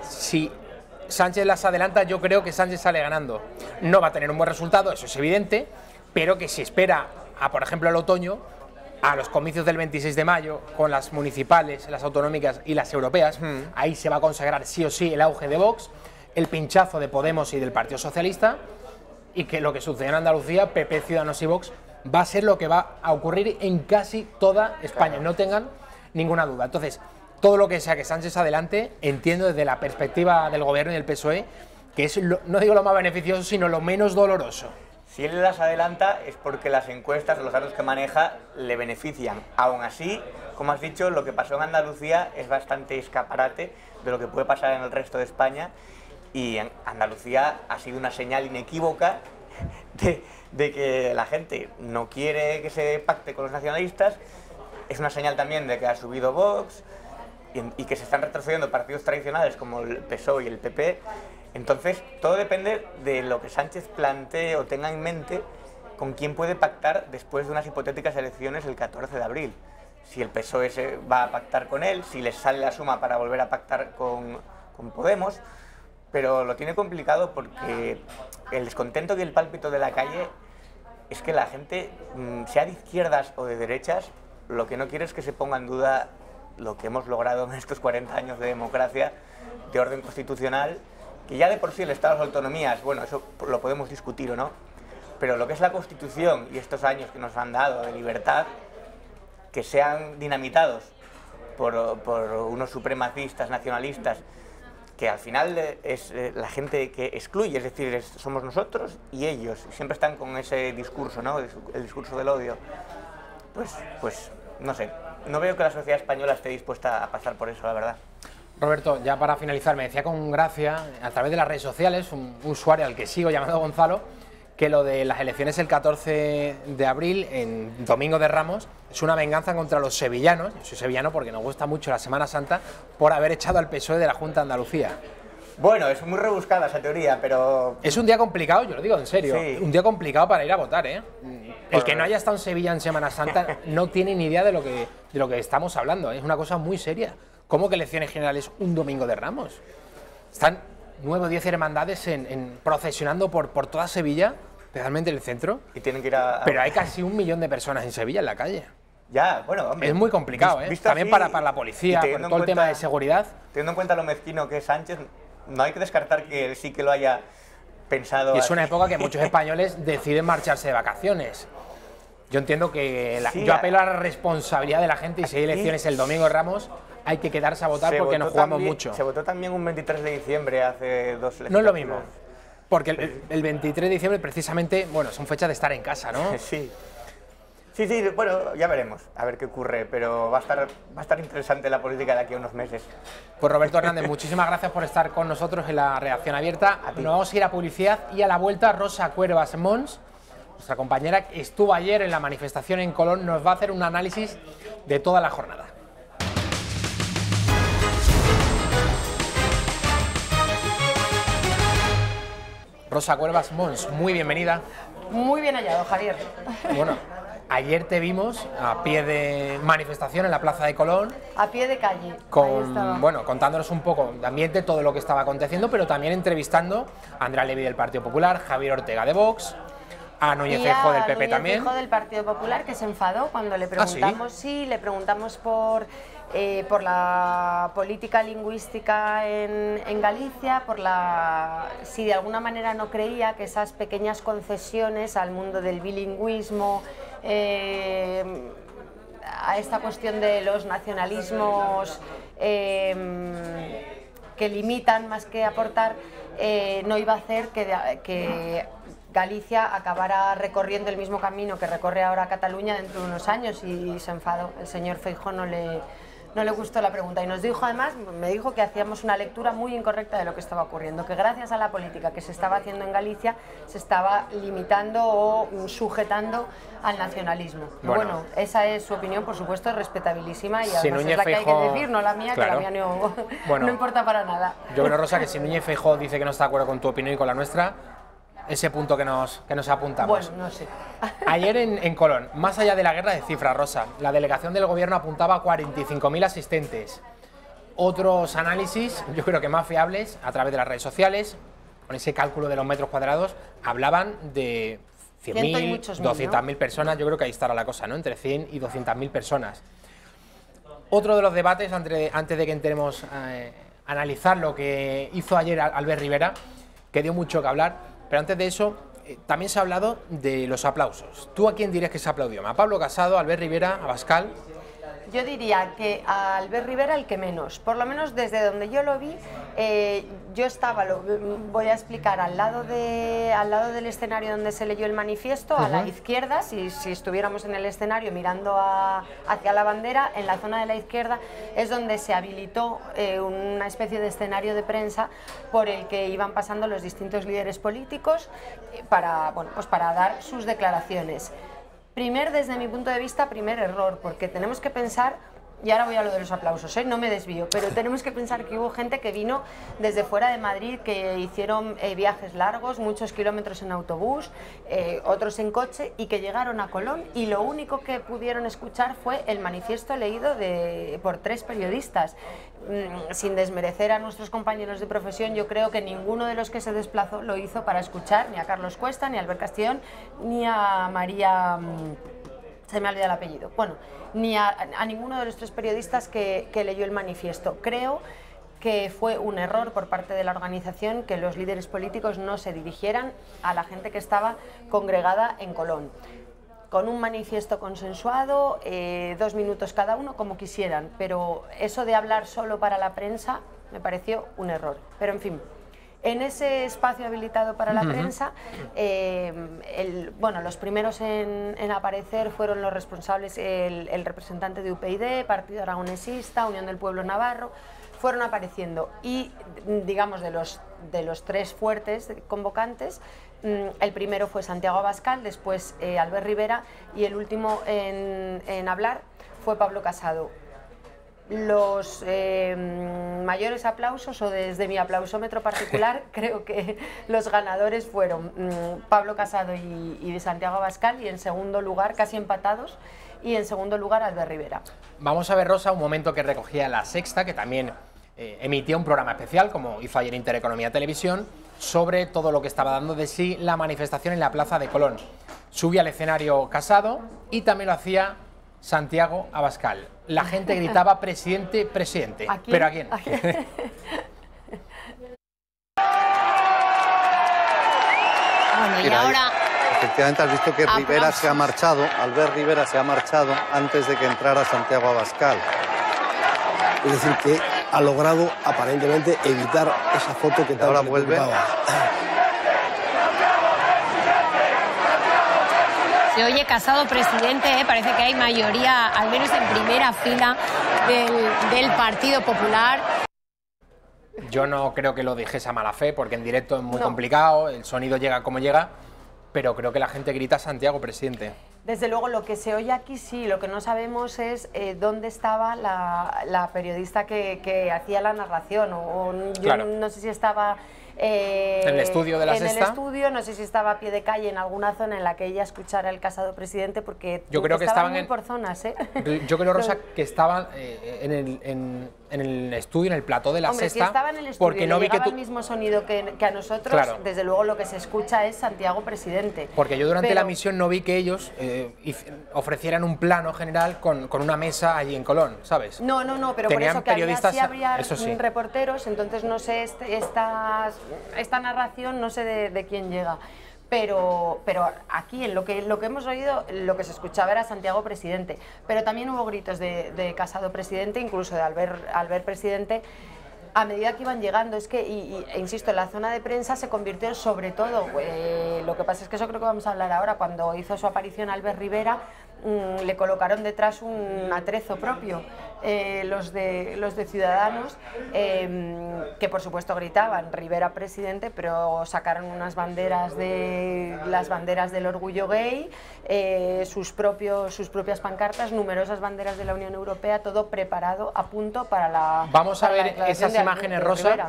Si Sánchez las adelanta, yo creo que Sánchez sale ganando. No va a tener un buen resultado, eso es evidente, pero que si espera a, por ejemplo, el otoño, a los comicios del 26 de mayo, con las municipales, las autonómicas y las europeas, ahí se va a consagrar sí o sí el auge de Vox, el pinchazo de Podemos y del Partido Socialista, y que lo que sucedió en Andalucía, PP, Ciudadanos y Vox, va a ser lo que va a ocurrir en casi toda España, no tengan ninguna duda. Entonces, todo lo que sea que Sánchez adelante, entiendo desde la perspectiva del Gobierno y del PSOE, que es, no digo lo más beneficioso, sino lo menos doloroso. Si él las adelanta es porque las encuestas o los datos que maneja le benefician. Aún así, como has dicho, lo que pasó en Andalucía es bastante escaparate de lo que puede pasar en el resto de España, y en Andalucía ha sido una señal inequívoca de que la gente no quiere que se pacte con los nacionalistas. Es una señal también de que ha subido Vox y que se están retrocediendo partidos tradicionales como el PSOE y el PP. Entonces, todo depende de lo que Sánchez plantee o tenga en mente con quién puede pactar después de unas hipotéticas elecciones el 14 de abril. Si el PSOE va a pactar con él, si les sale la suma para volver a pactar con Podemos. Pero lo tiene complicado porque el descontento y el pálpito de la calle es que la gente, sea de izquierdas o de derechas, lo que no quiere es que se ponga en duda lo que hemos logrado en estos 40 años de democracia, de orden constitucional, que ya de por sí el Estado de las autonomías, bueno, eso lo podemos discutir o no, pero lo que es la Constitución y estos años que nos han dado de libertad, que sean dinamitados por unos supremacistas, nacionalistas, que al final es la gente que excluye, es decir, somos nosotros y ellos, y siempre están con ese discurso, ¿no? El discurso del odio. Pues no sé, no veo que la sociedad española esté dispuesta a pasar por eso, la verdad. Roberto, ya para finalizar, me decía con gracia, a través de las redes sociales, un usuario al que sigo llamado Gonzalo, que lo de las elecciones el 14 de abril, en Domingo de Ramos, es una venganza contra los sevillanos. Yo soy sevillano porque nos gusta mucho la Semana Santa, por haber echado al PSOE de la Junta de Andalucía. Bueno, es muy rebuscada esa teoría, pero... Es un día complicado, yo lo digo en serio, sí. Un día complicado para ir a votar, ¿eh? El que no haya estado en Sevilla en Semana Santa no tiene ni idea de lo que estamos hablando, ¿eh? Es una cosa muy seria. ¿Cómo que elecciones generales un Domingo de Ramos? Están 9 o 10 hermandades procesionando por toda Sevilla, especialmente el centro. Y tienen que ir a... Pero hay casi 1 millón de personas en Sevilla en la calle. Ya, bueno, hombre. Es muy complicado, ¿eh? También así, para la policía, por todo el tema de seguridad. Teniendo en cuenta lo mezquino que es Sánchez, no hay que descartar que sí que lo haya pensado. Y es una época que muchos españoles deciden marcharse de vacaciones. Yo entiendo que yo apelo a la responsabilidad de la gente, y si hay elecciones el Domingo de Ramos, hay que quedarse a votar porque nos jugamos mucho. Se votó también un 23 de diciembre hace 2 elecciones. No es lo mismo, porque el 23 de diciembre precisamente, bueno, son fechas de estar en casa, ¿no? Sí. Sí, bueno, ya veremos, a ver qué ocurre, pero va a estar interesante la política de aquí a unos meses. Pues Roberto Hernández, muchísimas gracias por estar con nosotros en la redacción abierta. Nos vamos a ir a publicidad y a la vuelta Rosa Cuervas Mons nuestra compañera, que estuvo ayer en la manifestación en Colón, nos va a hacer un análisis de toda la jornada. Rosa Cuervas Mons, muy bienvenida. Muy bien hallado, Javier. Bueno, ayer te vimos a pie de manifestación en la Plaza de Colón. A pie de calle. Contándonos un poco de ambiente, todo lo que estaba aconteciendo, pero también entrevistando a Andrea Levy del Partido Popular, Javier Ortega de Vox, a Núñez Feijóo del PP también. Núñez Feijóo del Partido Popular, que se enfadó cuando le preguntamos, le preguntamos por la política lingüística en Galicia, si de alguna manera no creía que esas pequeñas concesiones al mundo del bilingüismo, a esta cuestión de los nacionalismos que limitan más que aportar, no iba a hacer que Galicia acabara recorriendo el mismo camino que recorre ahora Cataluña dentro de unos años, y se enfadó. El señor Feijóo no le gustó la pregunta y nos dijo, además, me dijo que hacíamos una lectura muy incorrecta de lo que estaba ocurriendo, que gracias a la política que se estaba haciendo en Galicia se estaba limitando o sujetando al nacionalismo. Bueno, esa es su opinión, por supuesto, respetabilísima, y además es la que hay que decir, no la mía, claro, que la mía no importa para nada. Yo creo, Rosa, que si Núñez Feijóo dice que no está de acuerdo con tu opinión y con la nuestra, ese punto que nos apuntamos. Bueno, no sé. Ayer en Colón, más allá de la guerra de cifras, Rosa, la delegación del gobierno apuntaba a 45.000 asistentes. Otros análisis, yo creo que más fiables, a través de las redes sociales, con ese cálculo de los metros cuadrados, hablaban de 100.000, 200.000 personas. Yo creo que ahí estará la cosa, ¿no? Entre 100 y 200.000 personas. Otro de los debates, antes de que entremos a analizar lo que hizo ayer Albert Rivera, que dio mucho que hablar. Pero antes de eso, también se ha hablado de los aplausos. ¿Tú a quién dirías que se aplaudió? ¿A Pablo Casado, a Albert Rivera, a Abascal? Yo diría que a Albert Rivera el que menos, por lo menos desde donde yo lo vi. Yo estaba, voy a explicar, al lado del escenario donde se leyó el manifiesto, a la izquierda, si estuviéramos en el escenario mirando hacia la bandera, en la zona de la izquierda es donde se habilitó una especie de escenario de prensa por el que iban pasando los distintos líderes políticos para dar sus declaraciones. Desde mi punto de vista, primer error, porque tenemos que pensar, y ahora voy a lo de los aplausos, no me desvío, pero tenemos que pensar que hubo gente que vino desde fuera de Madrid, que hicieron viajes largos, muchos kilómetros en autobús, otros en coche, y que llegaron a Colón, y lo único que pudieron escuchar fue el manifiesto leído por 3 periodistas. Sin desmerecer a nuestros compañeros de profesión, yo creo que ninguno de los que se desplazó lo hizo para escuchar ni a Carlos Cuesta, ni a Albert Castellón, ni a María... se me ha olvidado el apellido. Bueno, ni a ninguno de los 3 periodistas que leyó el manifiesto. Creo que fue un error por parte de la organización que los líderes políticos no se dirigieran a la gente que estaba congregada en Colón, con un manifiesto consensuado, 2 minutos cada uno, como quisieran, pero eso de hablar solo para la prensa me pareció un error. Pero en fin, en ese espacio habilitado para la prensa, los primeros en aparecer fueron los responsables, el representante de UPyD, Partido Aragonesista, Unión del Pueblo Navarro, fueron apareciendo, y digamos de los 3 fuertes convocantes, el primero fue Santiago Abascal, después Albert Rivera, y el último en hablar fue Pablo Casado. Los mayores aplausos, o desde mi aplausómetro particular, creo que los ganadores fueron Pablo Casado y Santiago Abascal, y en segundo lugar, casi empatados, y en segundo lugar Albert Rivera. Vamos a ver, Rosa, un momento que recogía La Sexta, que también emitía un programa especial, como hizo ayer Intereconomía Televisión, sobre todo lo que estaba dando de sí la manifestación en la Plaza de Colón. Subía al escenario Casado y también lo hacía Santiago Abascal. La gente gritaba presidente, presidente. ¿A quién? ¿Pero a quién? ¿A quién? Bueno, y ahora... Efectivamente, has visto que Rivera se ha marchado, Albert Rivera se ha marchado antes de que entrara Santiago Abascal. Es decir, que ha logrado aparentemente evitar esa foto que ahora vuelve. Se oye Casado presidente, parece que hay mayoría, al menos en primera fila, del Partido Popular. Yo no creo que lo dijese a mala fe, porque en directo es muy complicado, el sonido llega como llega, pero creo que la gente grita Santiago, presidente. Desde luego, lo que se oye aquí sí, lo que no sabemos es dónde estaba la periodista que hacía la narración, yo claro. no sé si estaba... en el estudio de La Sexta. En el estudio, no sé si estaba a pie de calle en alguna zona en la que ella escuchara el casado presidente, porque yo creo que estaban muy por zonas, Yo creo, Rosa, que estaban en el estudio, en el plató de La Hombre, Sexta, si estaba en el estudio porque y no vi que el mismo sonido que a nosotros, claro. Desde luego lo que se escucha es Santiago presidente. Porque yo durante la misión no vi que ellos ofrecieran un plano general con una mesa allí en Colón, ¿sabes? No, pero tenían por eso que periodistas, sí habría eso sí. reporteros, entonces no sé, esta narración no sé de quién llega. Pero aquí, en lo que hemos oído, lo que se escuchaba era Santiago presidente. Pero también hubo gritos de Casado presidente, incluso de Albert presidente, a medida que iban llegando. Es que, e insisto, la zona de prensa se convirtió sobre todo, lo que pasa es que eso creo que vamos a hablar ahora, cuando hizo su aparición Albert Rivera, le colocaron detrás un atrezo propio, los de Ciudadanos, que por supuesto gritaban Rivera presidente, pero sacaron las banderas del orgullo gay, sus propias pancartas, numerosas banderas de la Unión Europea, todo preparado a punto para la... Vamos a ver esas imágenes, Rosa.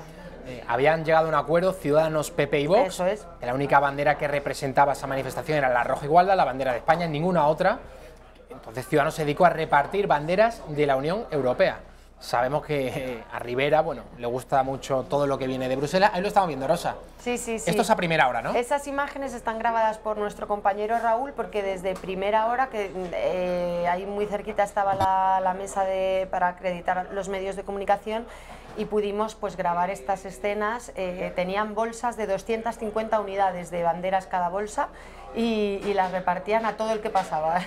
Habían llegado a un acuerdo Ciudadanos, PP y Vox. Eso es. Que la única bandera que representaba esa manifestación era la roja igualdad, la bandera de España, ninguna otra. Entonces Ciudadanos se dedicó a repartir banderas de la Unión Europea. Sabemos que a Rivera, bueno, le gusta mucho todo lo que viene de Bruselas. Ahí lo estamos viendo, Rosa. Sí. Esto es a primera hora, ¿no? Esas imágenes están grabadas por nuestro compañero Raúl, porque desde primera hora, que ahí muy cerquita estaba la mesa para acreditar los medios de comunicación, y pudimos pues grabar estas escenas. Tenían bolsas de 250 unidades de banderas cada bolsa y las repartían a todo el que pasaba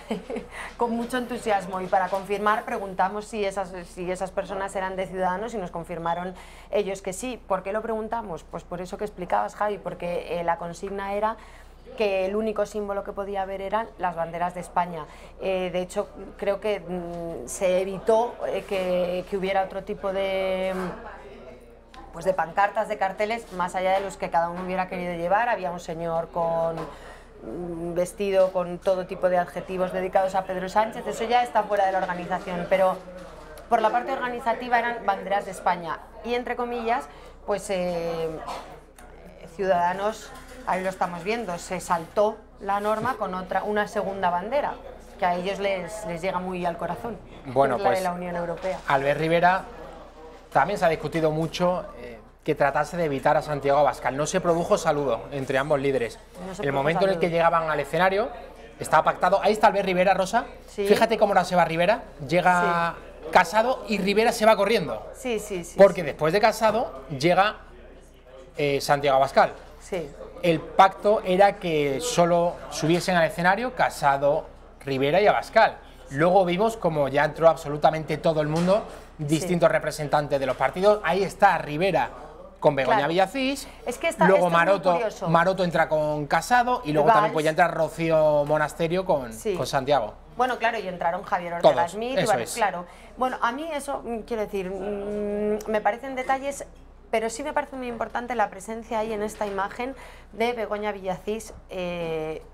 con mucho entusiasmo, y para confirmar preguntamos si esas personas eran de Ciudadanos y nos confirmaron ellos que sí. ¿Por qué lo preguntamos? Pues por eso que explicabas, Javi, porque la consigna era que el único símbolo que podía haber eran las banderas de España. De hecho, creo que se evitó que hubiera otro tipo de pancartas, de carteles, más allá de los que cada uno hubiera querido llevar. Había un señor vestido con todo tipo de adjetivos dedicados a Pedro Sánchez. Eso ya está fuera de la organización, pero por la parte organizativa eran banderas de España. Y entre comillas, pues Ciudadanos, ahí lo estamos viendo, se saltó la norma con una segunda bandera, que a ellos les llega muy al corazón, bueno, que es la pues, de la Unión Europea. Albert Rivera, también se ha discutido mucho que tratase de evitar a Santiago Abascal. No se produjo saludo entre ambos líderes. El momento en el que llegaban al escenario estaba pactado. Ahí está Albert Rivera, Rosa. Sí. Fíjate cómo ahora se va Rivera. Llega Casado y Rivera se va corriendo. Sí. Porque después de Casado llega Santiago Abascal. Sí. El pacto era que solo subiesen al escenario Casado, Rivera y Abascal. Luego vimos como ya entró absolutamente todo el mundo, distintos representantes de los partidos. Ahí está Rivera con Begoña Villacís, es que luego Maroto entra con Casado y luego también pues ya entra Rocío Monasterio con Santiago. Bueno, claro, y entraron Javier Ortega Smith, claro. Bueno, a mí eso, quiero decir, me parecen detalles, pero sí me parece muy importante la presencia ahí en esta imagen de Begoña Villacís.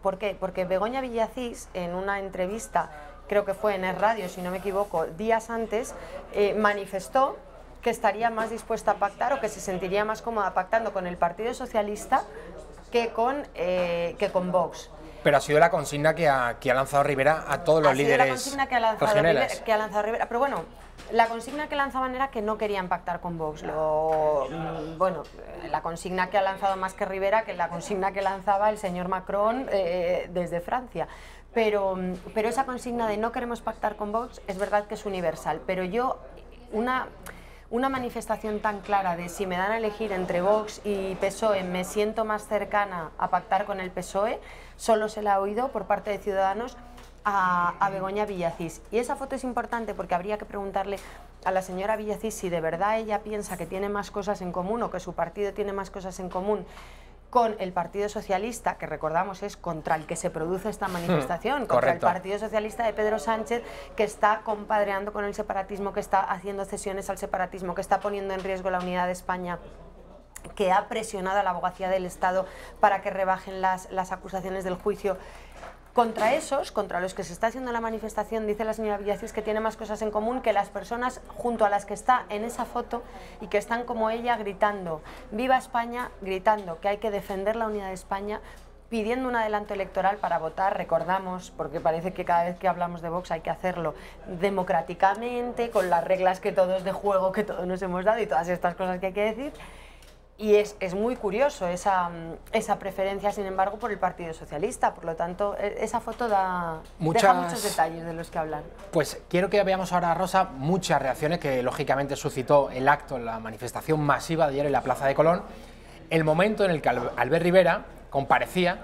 ¿Por qué? Porque Begoña Villacís, en una entrevista, creo que fue en Es Radio, si no me equivoco, días antes, manifestó que estaría más dispuesta a pactar, o que se sentiría más cómoda pactando con el Partido Socialista que con Vox. Pero ha sido la consigna que ha lanzado Rivera a todos los líderes la consigna que ha lanzado Rivera, pero bueno, la consigna que lanzaban era que no querían pactar con Vox. Bueno, la consigna que ha lanzado más que Rivera, que la consigna que lanzaba el señor Macron desde Francia. Pero esa consigna de no queremos pactar con Vox es verdad que es universal, pero yo una manifestación tan clara de si me dan a elegir entre Vox y PSOE, me siento más cercana a pactar con el PSOE, solo se la ha oído por parte de Ciudadanos a Begoña Villacís. Y esa foto es importante porque habría que preguntarle a la señora Villacís si de verdad ella piensa que tiene más cosas en común, o que su partido tiene más cosas en común con el Partido Socialista, que recordamos es contra el que se produce esta manifestación, contra el Partido Socialista de Pedro Sánchez, que está compadreando con el separatismo, que está haciendo cesiones al separatismo, que está poniendo en riesgo la unidad de España, que ha presionado a la abogacía del Estado para que rebajen las acusaciones del juicio. Contra esos, contra los que se está haciendo la manifestación, dice la señora Villacís que tiene más cosas en común que las personas junto a las que está en esa foto y que están como ella gritando ¡Viva España!, gritando que hay que defender la unidad de España, pidiendo un adelanto electoral para votar, recordamos, porque parece que cada vez que hablamos de Vox hay que hacerlo democráticamente, con las reglas que todos de juego que todos nos hemos dado y todas estas cosas que hay que decir. Y es muy curioso esa preferencia, sin embargo, por el Partido Socialista. Por lo tanto, esa foto deja muchos detalles de los que hablar. Pues quiero que veamos ahora, Rosa, muchas reacciones que lógicamente suscitó el acto, la manifestación masiva de ayer en la Plaza de Colón. El momento en el que Albert Rivera comparecía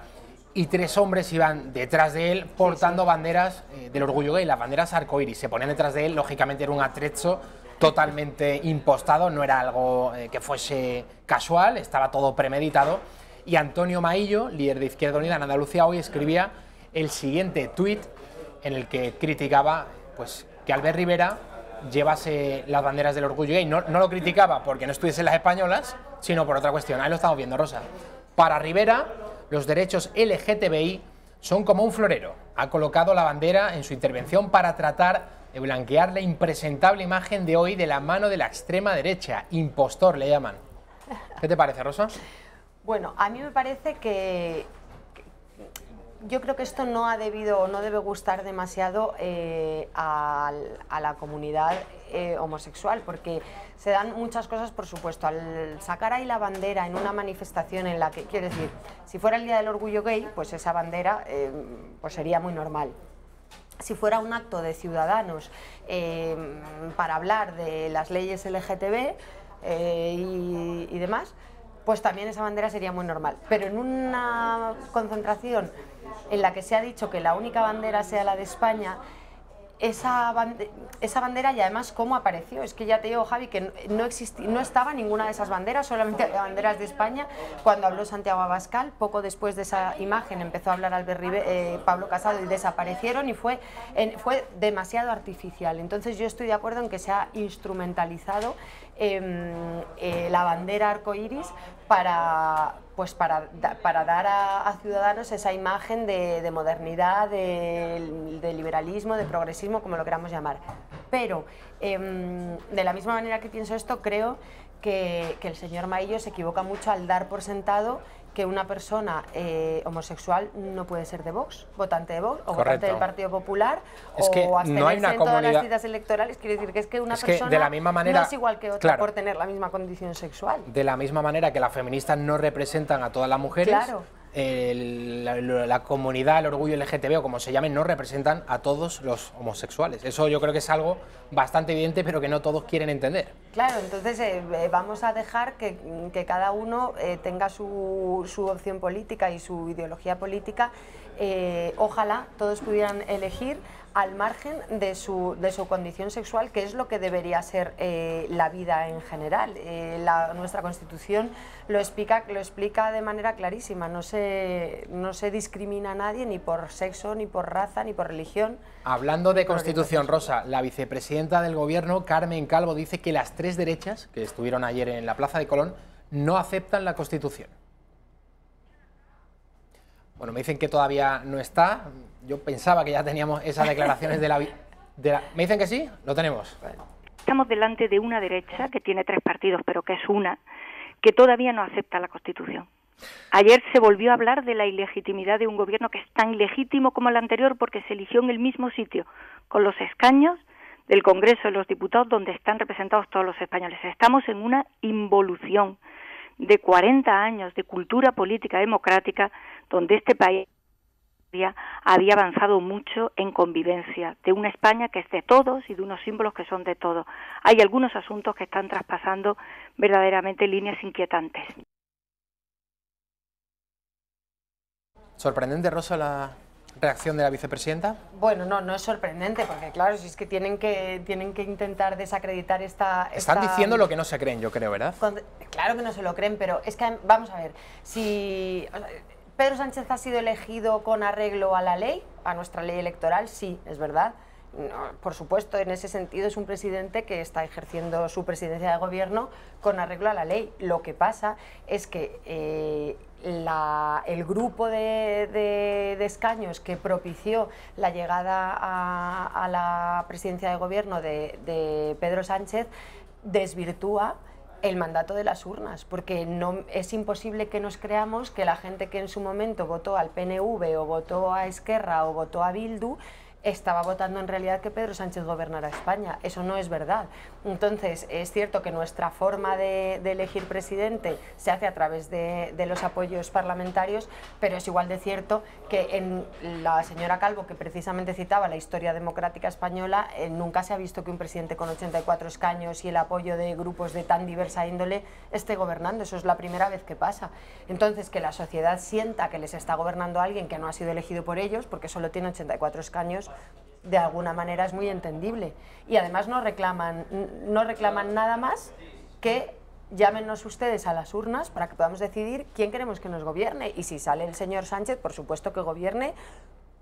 y 3 hombres iban detrás de él portando banderas del orgullo gay, las banderas arcoíris. Se ponían detrás de él, lógicamente era un atrecho totalmente impostado, no era algo que fuese casual, estaba todo premeditado. Y Antonio Maillo, líder de Izquierda Unida en Andalucía, hoy escribía el siguiente tuit en el que criticaba pues, que Albert Rivera llevase las banderas del orgullo gay. No lo criticaba porque no estuviesen las españolas, sino por otra cuestión. Ahí lo estamos viendo, Rosa. Para Rivera, los derechos LGTBI son como un florero. Ha colocado la bandera en su intervención para tratar de blanquear la impresentable imagen de hoy de la mano de la extrema derecha. Impostor le llaman. ¿Qué te parece, Rosa? Bueno, a mí me parece que yo creo que esto no debe gustar demasiado a la comunidad homosexual, porque se dan muchas cosas, por supuesto. Al sacar ahí la bandera en una manifestación en la que, quiero decir, si fuera el Día del Orgullo Gay, pues esa bandera pues sería muy normal. Si fuera un acto de ciudadanos para hablar de las leyes LGTB y demás, pues también esa bandera sería muy normal. Pero en una concentración en la que se ha dicho que la única bandera sea la de España, esa bandera, y además cómo apareció, es que ya te digo, Javi, que no estaba ninguna de esas banderas, solamente había banderas de España. Cuando habló Santiago Abascal, poco después de esa imagen empezó a hablar Pablo Casado y desaparecieron, y fue demasiado artificial. Entonces yo estoy de acuerdo en que se ha instrumentalizado la bandera arcoíris para dar a Ciudadanos esa imagen de modernidad, de liberalismo, de progresismo, como lo queramos llamar. Pero de la misma manera que pienso esto, creo que el señor Maillo se equivoca mucho al dar por sentado que una persona homosexual no puede ser de Vox, votante de Vox, o votante del Partido Popular, o abstenerse en todas las citas electorales. Quiero decir que es que una persona de la misma manera, no es igual que otra, claro, por tener la misma condición sexual. De la misma manera que las feministas no representan a todas las mujeres, claro, la comunidad, el orgullo LGTB o como se llame, no representan a todos los homosexuales. Eso yo creo que es algo bastante evidente, pero que no todos quieren entender. Claro, entonces vamos a dejar que cada uno tenga su opción política y su ideología política. Ojalá todos pudieran elegir al margen de su condición sexual, que es lo que debería ser la vida en general. Nuestra Constitución lo explica de manera clarísima. No se discrimina a nadie ni por sexo, ni por raza, ni por religión. Hablando de Constitución, Rosa, la vicepresidenta del Gobierno, Carmen Calvo, dice que las 3 derechas que estuvieron ayer en la Plaza de Colón no aceptan la Constitución. Bueno, me dicen que todavía no está. Yo pensaba que ya teníamos esas declaraciones de la... ¿Me dicen que sí? Lo tenemos. Estamos delante de una derecha que tiene 3 partidos, pero que es una, que todavía no acepta la Constitución. Ayer se volvió a hablar de la ilegitimidad de un gobierno que es tan ilegítimo como el anterior porque se eligió en el mismo sitio, con los escaños del Congreso de los Diputados, donde están representados todos los españoles. Estamos en una involución de 40 años de cultura política democrática, donde este país había avanzado mucho en convivencia, de una España que es de todos y de unos símbolos que son de todos. Hay algunos asuntos que están traspasando verdaderamente líneas inquietantes. ¿Sorprendente, Rosa, la reacción de la vicepresidenta? Bueno, no es sorprendente, porque claro, si es que tienen que intentar desacreditar esta... Están diciendo lo que no se creen, yo creo, ¿verdad? Claro que no se lo creen, pero es que, vamos a ver, si Pedro Sánchez ha sido elegido con arreglo a la ley, a nuestra ley electoral, sí, es verdad. No, por supuesto, en ese sentido es un presidente que está ejerciendo su presidencia de gobierno con arreglo a la ley. Lo que pasa es que el grupo de escaños que propició la llegada a la presidencia de gobierno de Pedro Sánchez desvirtúa el mandato de las urnas, porque no es imposible que nos creamos que la gente que en su momento votó al PNV o votó a Esquerra o votó a Bildu estaba votando en realidad que Pedro Sánchez gobernara España. Eso no es verdad. Entonces, es cierto que nuestra forma de elegir presidente se hace a través de los apoyos parlamentarios, pero es igual de cierto que en la señora Calvo, que precisamente citaba la historia democrática española, nunca se ha visto que un presidente con 84 escaños y el apoyo de grupos de tan diversa índole esté gobernando. Eso es la primera vez que pasa. Entonces, que la sociedad sienta que les está gobernando alguien que no ha sido elegido por ellos, porque solo tiene 84 escaños, de alguna manera es muy entendible. Y además no reclaman nada más que llámenos ustedes a las urnas para que podamos decidir quién queremos que nos gobierne. Y si sale el señor Sánchez, por supuesto que gobierne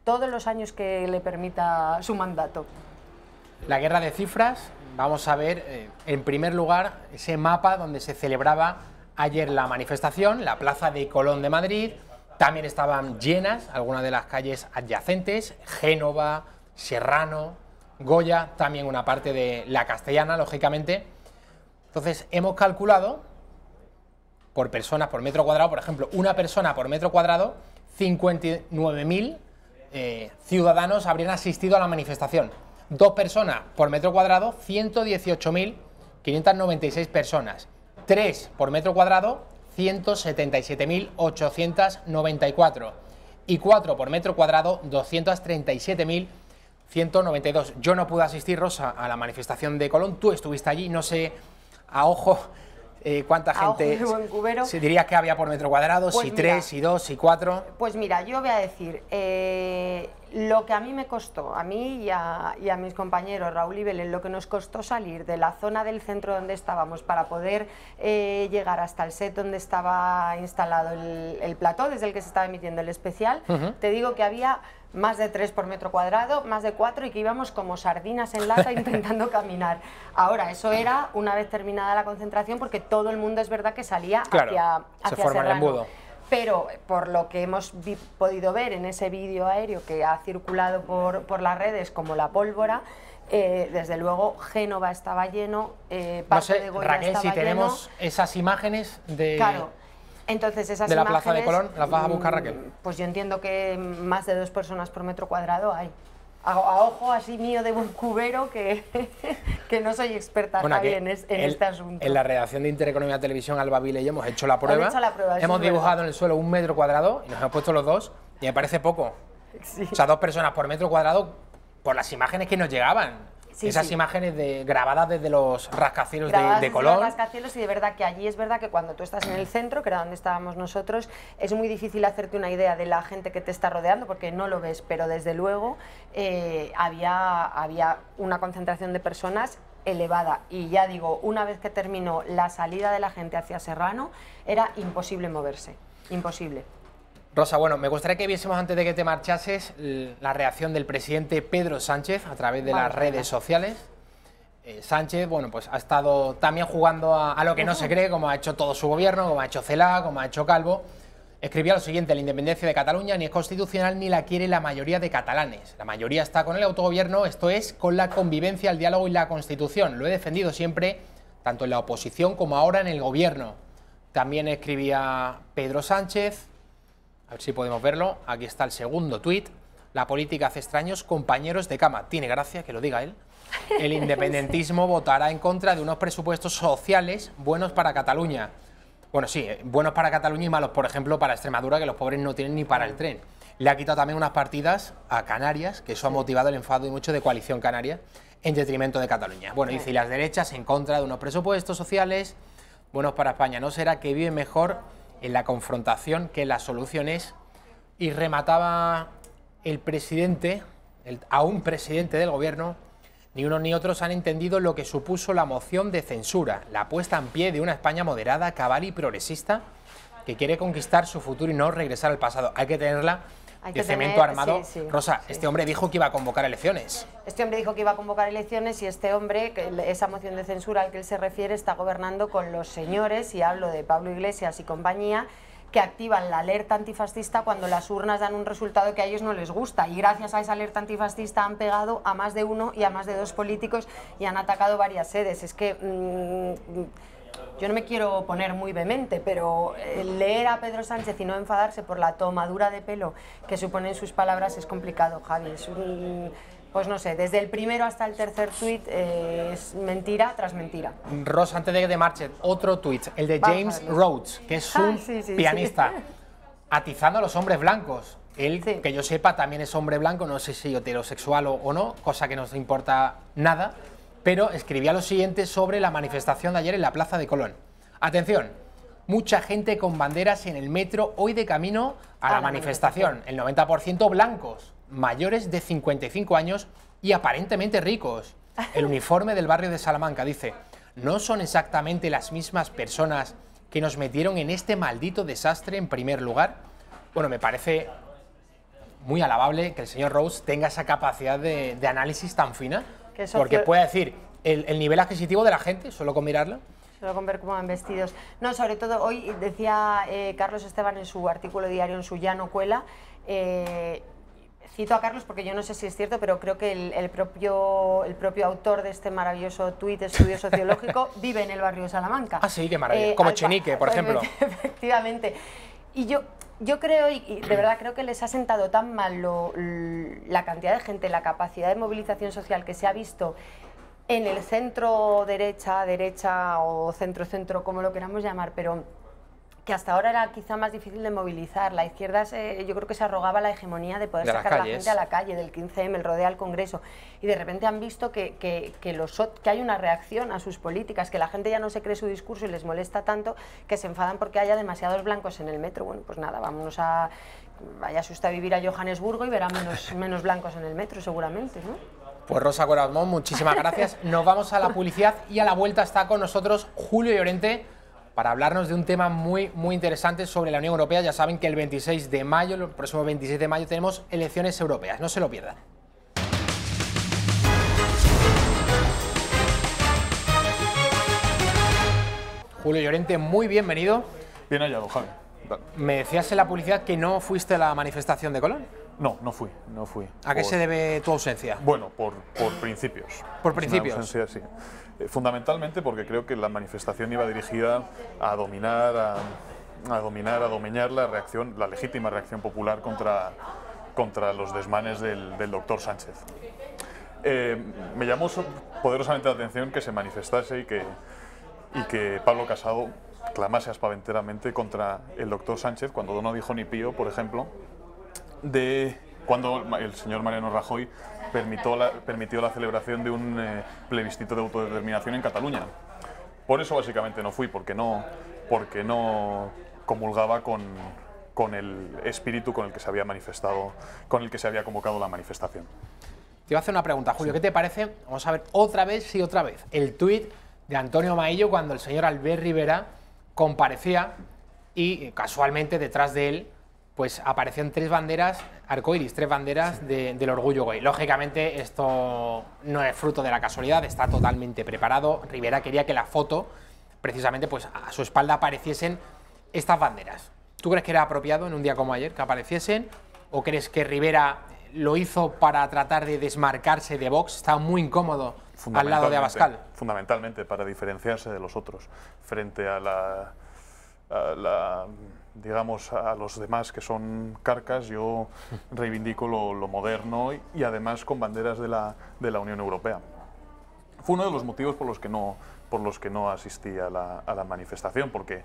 todos los años que le permita su mandato. La guerra de cifras, vamos a ver en primer lugar ese mapa donde se celebraba ayer la manifestación, la plaza de Colón de Madrid. También estaban llenas algunas de las calles adyacentes, Génova, Serrano, Goya, también una parte de la Castellana, lógicamente. Entonces, hemos calculado por personas por metro cuadrado, por ejemplo, una persona por metro cuadrado, 59.000 ciudadanos habrían asistido a la manifestación. 2 personas por metro cuadrado, 118.596 personas. 3 por metro cuadrado, 177.894 y 4 por metro cuadrado 237.192. Yo no pude asistir, Rosa, a la manifestación de Colón. Tú estuviste allí, no sé a ojo cuánta gente se diría que había por metro cuadrado, pues si mira, 3, si 2, si 4. Pues mira, yo voy a decir lo que a mí me costó, a mí y a mis compañeros Raúl y Belén, lo que nos costó salir de la zona del centro donde estábamos para poder llegar hasta el set donde estaba instalado el plató, desde el que se estaba emitiendo el especial. Te digo que había más de 3 por metro cuadrado, más de 4, y que íbamos como sardinas en lata intentando caminar. Ahora, eso era una vez terminada la concentración, porque todo el mundo es verdad que salía hacia Serrano. Pero por lo que hemos podido ver en ese vídeo aéreo que ha circulado por las redes como la pólvora, desde luego Génova estaba lleno, parte de Goya Raquel, estaba si tenemos lleno. Esas imágenes de... Claro. Entonces, esas de la imágenes, plaza de Colón, ¿las vas a buscar, Raquel? Pues yo entiendo que más de 2 personas por metro cuadrado hay. A ojo así mío de buen cubero, que no soy experta, bueno, Javi, en este asunto. En la redacción de Intereconomía Televisión, Alba Vila y yo hemos hecho la prueba. Hemos dibujado en el suelo 1 metro cuadrado y nos hemos puesto los dos y me parece poco. Sí. O sea, 2 personas por metro cuadrado por las imágenes que nos llegaban. Sí, esas imágenes grabadas desde los rascacielos de Colón. Los rascacielos, y de verdad que allí es verdad que cuando tú estás en el centro, que era donde estábamos nosotros, es muy difícil hacerte una idea de la gente que te está rodeando porque no lo ves, pero desde luego había una concentración de personas elevada, y ya digo, una vez que terminó la salida de la gente hacia Serrano, era imposible moverse, imposible. Rosa, bueno, me gustaría que viésemos antes de que te marchases la reacción del presidente Pedro Sánchez a través de las redes sociales. Sánchez, bueno, pues ha estado también jugando a lo que no se cree, como ha hecho todo su gobierno, como ha hecho Celaá, como ha hecho Calvo. Escribía lo siguiente: la independencia de Cataluña ni es constitucional ni la quiere la mayoría de catalanes. La mayoría está con el autogobierno, esto es, con la convivencia, el diálogo y la Constitución. Lo he defendido siempre, tanto en la oposición como ahora en el gobierno. También escribía Pedro Sánchez. A ver si podemos verlo. Aquí está el segundo tuit. La política hace extraños compañeros de cama. Tiene gracia que lo diga él. El independentismo votará en contra de unos presupuestos sociales buenos para Cataluña. Bueno, sí, buenos para Cataluña y malos, por ejemplo, para Extremadura, que los pobres no tienen ni para el tren. Le ha quitado también unas partidas a Canarias, que eso ha motivado el enfado y mucho de Coalición Canaria, en detrimento de Cataluña. Bueno, dice, y las derechas en contra de unos presupuestos sociales buenos para España. ¿No será que vive mejor en la confrontación que las soluciones? Y remataba el presidente, aún presidente del gobierno: ni unos ni otros han entendido lo que supuso la moción de censura, la puesta en pie de una España moderada, cabal y progresista que quiere conquistar su futuro y no regresar al pasado. Hay que tenerla de cemento armado. Rosa, este hombre dijo que iba a convocar elecciones. Este hombre dijo que iba a convocar elecciones y este hombre, esa moción de censura al que él se refiere, está gobernando con los señores, y hablo de Pablo Iglesias y compañía, que activan la alerta antifascista cuando las urnas dan un resultado que a ellos no les gusta, y gracias a esa alerta antifascista han pegado a más de uno y a más de dos políticos y han atacado varias sedes. Es que yo no me quiero poner muy vehemente, pero leer a Pedro Sánchez y no enfadarse por la tomadura de pelo que suponen sus palabras es complicado, Javi. Es pues no sé, desde el primero hasta el tercer tuit es mentira tras mentira. Rosa, antes de que te marches, otro tuit, el de James Rhodes, que es un pianista, atizando a los hombres blancos. Él, que yo sepa, también es hombre blanco, no sé si heterosexual o no, cosa que no nos importa nada, pero escribía lo siguiente sobre la manifestación de ayer en la Plaza de Colón. Atención, mucha gente con banderas en el metro hoy de camino a la manifestación, el 90% blancos, mayores de 55 años y aparentemente ricos. El uniforme del barrio de Salamanca dice: ¿no son exactamente las mismas personas que nos metieron en este maldito desastre en primer lugar? Bueno, me parece muy alabable que el señor Rhodes tenga esa capacidad de análisis tan fina, porque puede decir el nivel adquisitivo de la gente, solo con mirarla. Solo con ver cómo van vestidos. No, sobre todo hoy decía Carlos Esteban en su artículo diario, en su Ya no cuela, cito a Carlos porque yo no sé si es cierto, pero creo que el propio autor de este maravilloso tuit, estudio sociológico, vive en el barrio de Salamanca. Ah, sí, qué maravilla. Como Chenique, por ejemplo. Efectivamente. Y yo creo, y de verdad creo que les ha sentado tan mal la cantidad de gente, la capacidad de movilización social que se ha visto en el centro derecha o centro, como lo queramos llamar, pero que hasta ahora era quizá más difícil de movilizar. La izquierda yo creo que se arrogaba la hegemonía de poder sacar a la gente a la calle, del 15M, el rodeo al Congreso, y de repente han visto que hay una reacción a sus políticas, que la gente ya no se cree su discurso y les molesta tanto que se enfadan porque haya demasiados blancos en el metro. Bueno, pues nada, váyase usted a vivir a Johannesburgo y verá menos blancos en el metro seguramente, ¿no? Pues Rosa Cuervo, muchísimas gracias. Nos vamos a la publicidad y a la vuelta está con nosotros Julio Llorente para hablarnos de un tema muy interesante sobre la Unión Europea. Ya saben que el 26 de mayo, el próximo 26 de mayo, tenemos elecciones europeas. No se lo pierdan. Julio Llorente, muy bienvenido. Bien hallado, Javi. Me decías en la publicidad que no fuiste a la manifestación de Colón. No fui. ¿A qué se debe tu ausencia? Bueno, por principios. ¿Por principios? Ausencia, sí. Fundamentalmente porque creo que la manifestación iba dirigida a dominar, a domeñar la legítima reacción popular contra los desmanes del doctor Sánchez. Me llamó poderosamente la atención que se manifestase y que Pablo Casado clamase aspaventeramente contra el doctor Sánchez cuando no dijo ni pío, por ejemplo, cuando el señor Mariano Rajoy permitió la celebración de un plebiscito de autodeterminación en Cataluña. Por eso básicamente no fui, porque no comulgaba con el espíritu con el que se había manifestado, con el que se había convocado la manifestación. Te iba a hacer una pregunta, Julio, ¿qué te parece? Vamos a ver otra vez el tuit de Antonio Maillo cuando el señor Albert Rivera comparecía y casualmente detrás de él pues aparecían tres banderas arcoiris, tres banderas del orgullo gay. Lógicamente esto no es fruto de la casualidad, está totalmente preparado. Rivera quería que la foto, precisamente pues a su espalda apareciesen estas banderas. ¿Tú crees que era apropiado en un día como ayer que apareciesen? ¿O crees que Rivera lo hizo para tratar de desmarcarse de Vox? Estaba muy incómodo al lado de Abascal. Fundamentalmente para diferenciarse de los otros frente a digamos, a los demás que son carcas. Yo reivindico lo moderno y además con banderas de la Unión Europea. Fue uno de los motivos por los que no asistí a la manifestación, porque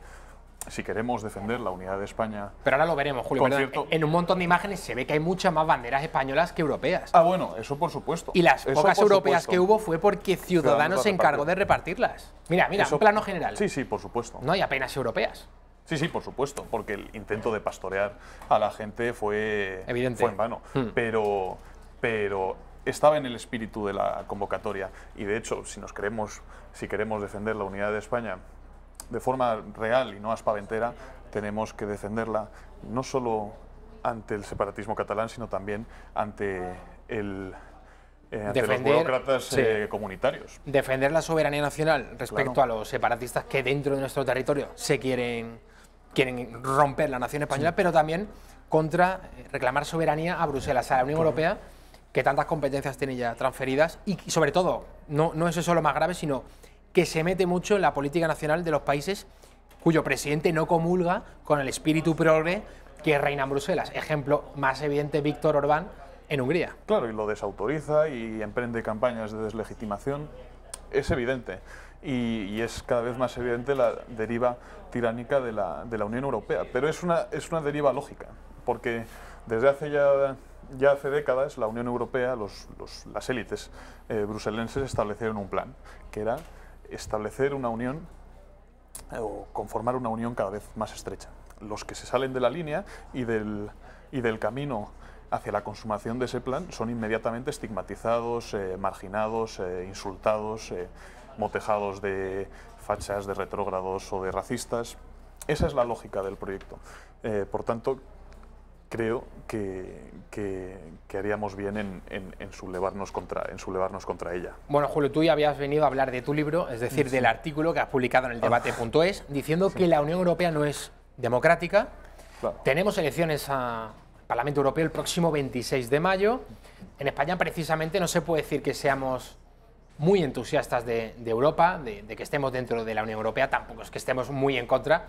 si queremos defender la unidad de España... Pero ahora lo veremos, Julio. En un montón de imágenes se ve que hay muchas más banderas españolas que europeas. Ah, bueno, eso por supuesto. Y las pocas europeas que hubo fue porque Ciudadanos se encargó de repartirlas. Mira, un plano general. Sí, por supuesto. No hay apenas europeas. Sí, por supuesto, porque el intento de pastorear a la gente fue en vano. Pero estaba en el espíritu de la convocatoria y de hecho, si queremos defender la unidad de España de forma real y no aspaventera, tenemos que defenderla no solo ante el separatismo catalán, sino también ante Defender, los burócratas sí, comunitarios. Defender la soberanía nacional respecto a los separatistas que dentro de nuestro territorio se quieren romper la nación española, pero también contra reclamar soberanía a Bruselas, a la Unión Europea, que tantas competencias tiene ya transferidas y sobre todo, no es eso lo más grave, sino que se mete mucho en la política nacional de los países cuyo presidente no comulga con el espíritu progre que reina en Bruselas. Ejemplo más evidente, Víctor Orbán en Hungría. Claro, y lo desautoriza y emprende campañas de deslegitimación. Es evidente. Y es cada vez más evidente la deriva tiránica de la Unión Europea. Pero es una deriva lógica, porque desde hace ya hace décadas la Unión Europea, las élites bruselenses establecieron un plan, que era establecer una unión o conformar una unión cada vez más estrecha. Los que se salen de la línea y del camino hacia la consumación de ese plan son inmediatamente estigmatizados, marginados, insultados, motejados de fachas, de retrógrados o de racistas. Esa es la lógica del proyecto. Por tanto, creo que haríamos bien en sublevarnos contra ella. Bueno, Julio, tú ya habías venido a hablar de tu libro, es decir, del artículo que has publicado en el debate.es, diciendo que la Unión Europea no es democrática. Claro. Tenemos elecciones al Parlamento Europeo el próximo 26 de mayo. En España, precisamente, no se puede decir que seamos muy entusiastas de Europa, de que estemos dentro de la Unión Europea, tampoco es que estemos muy en contra,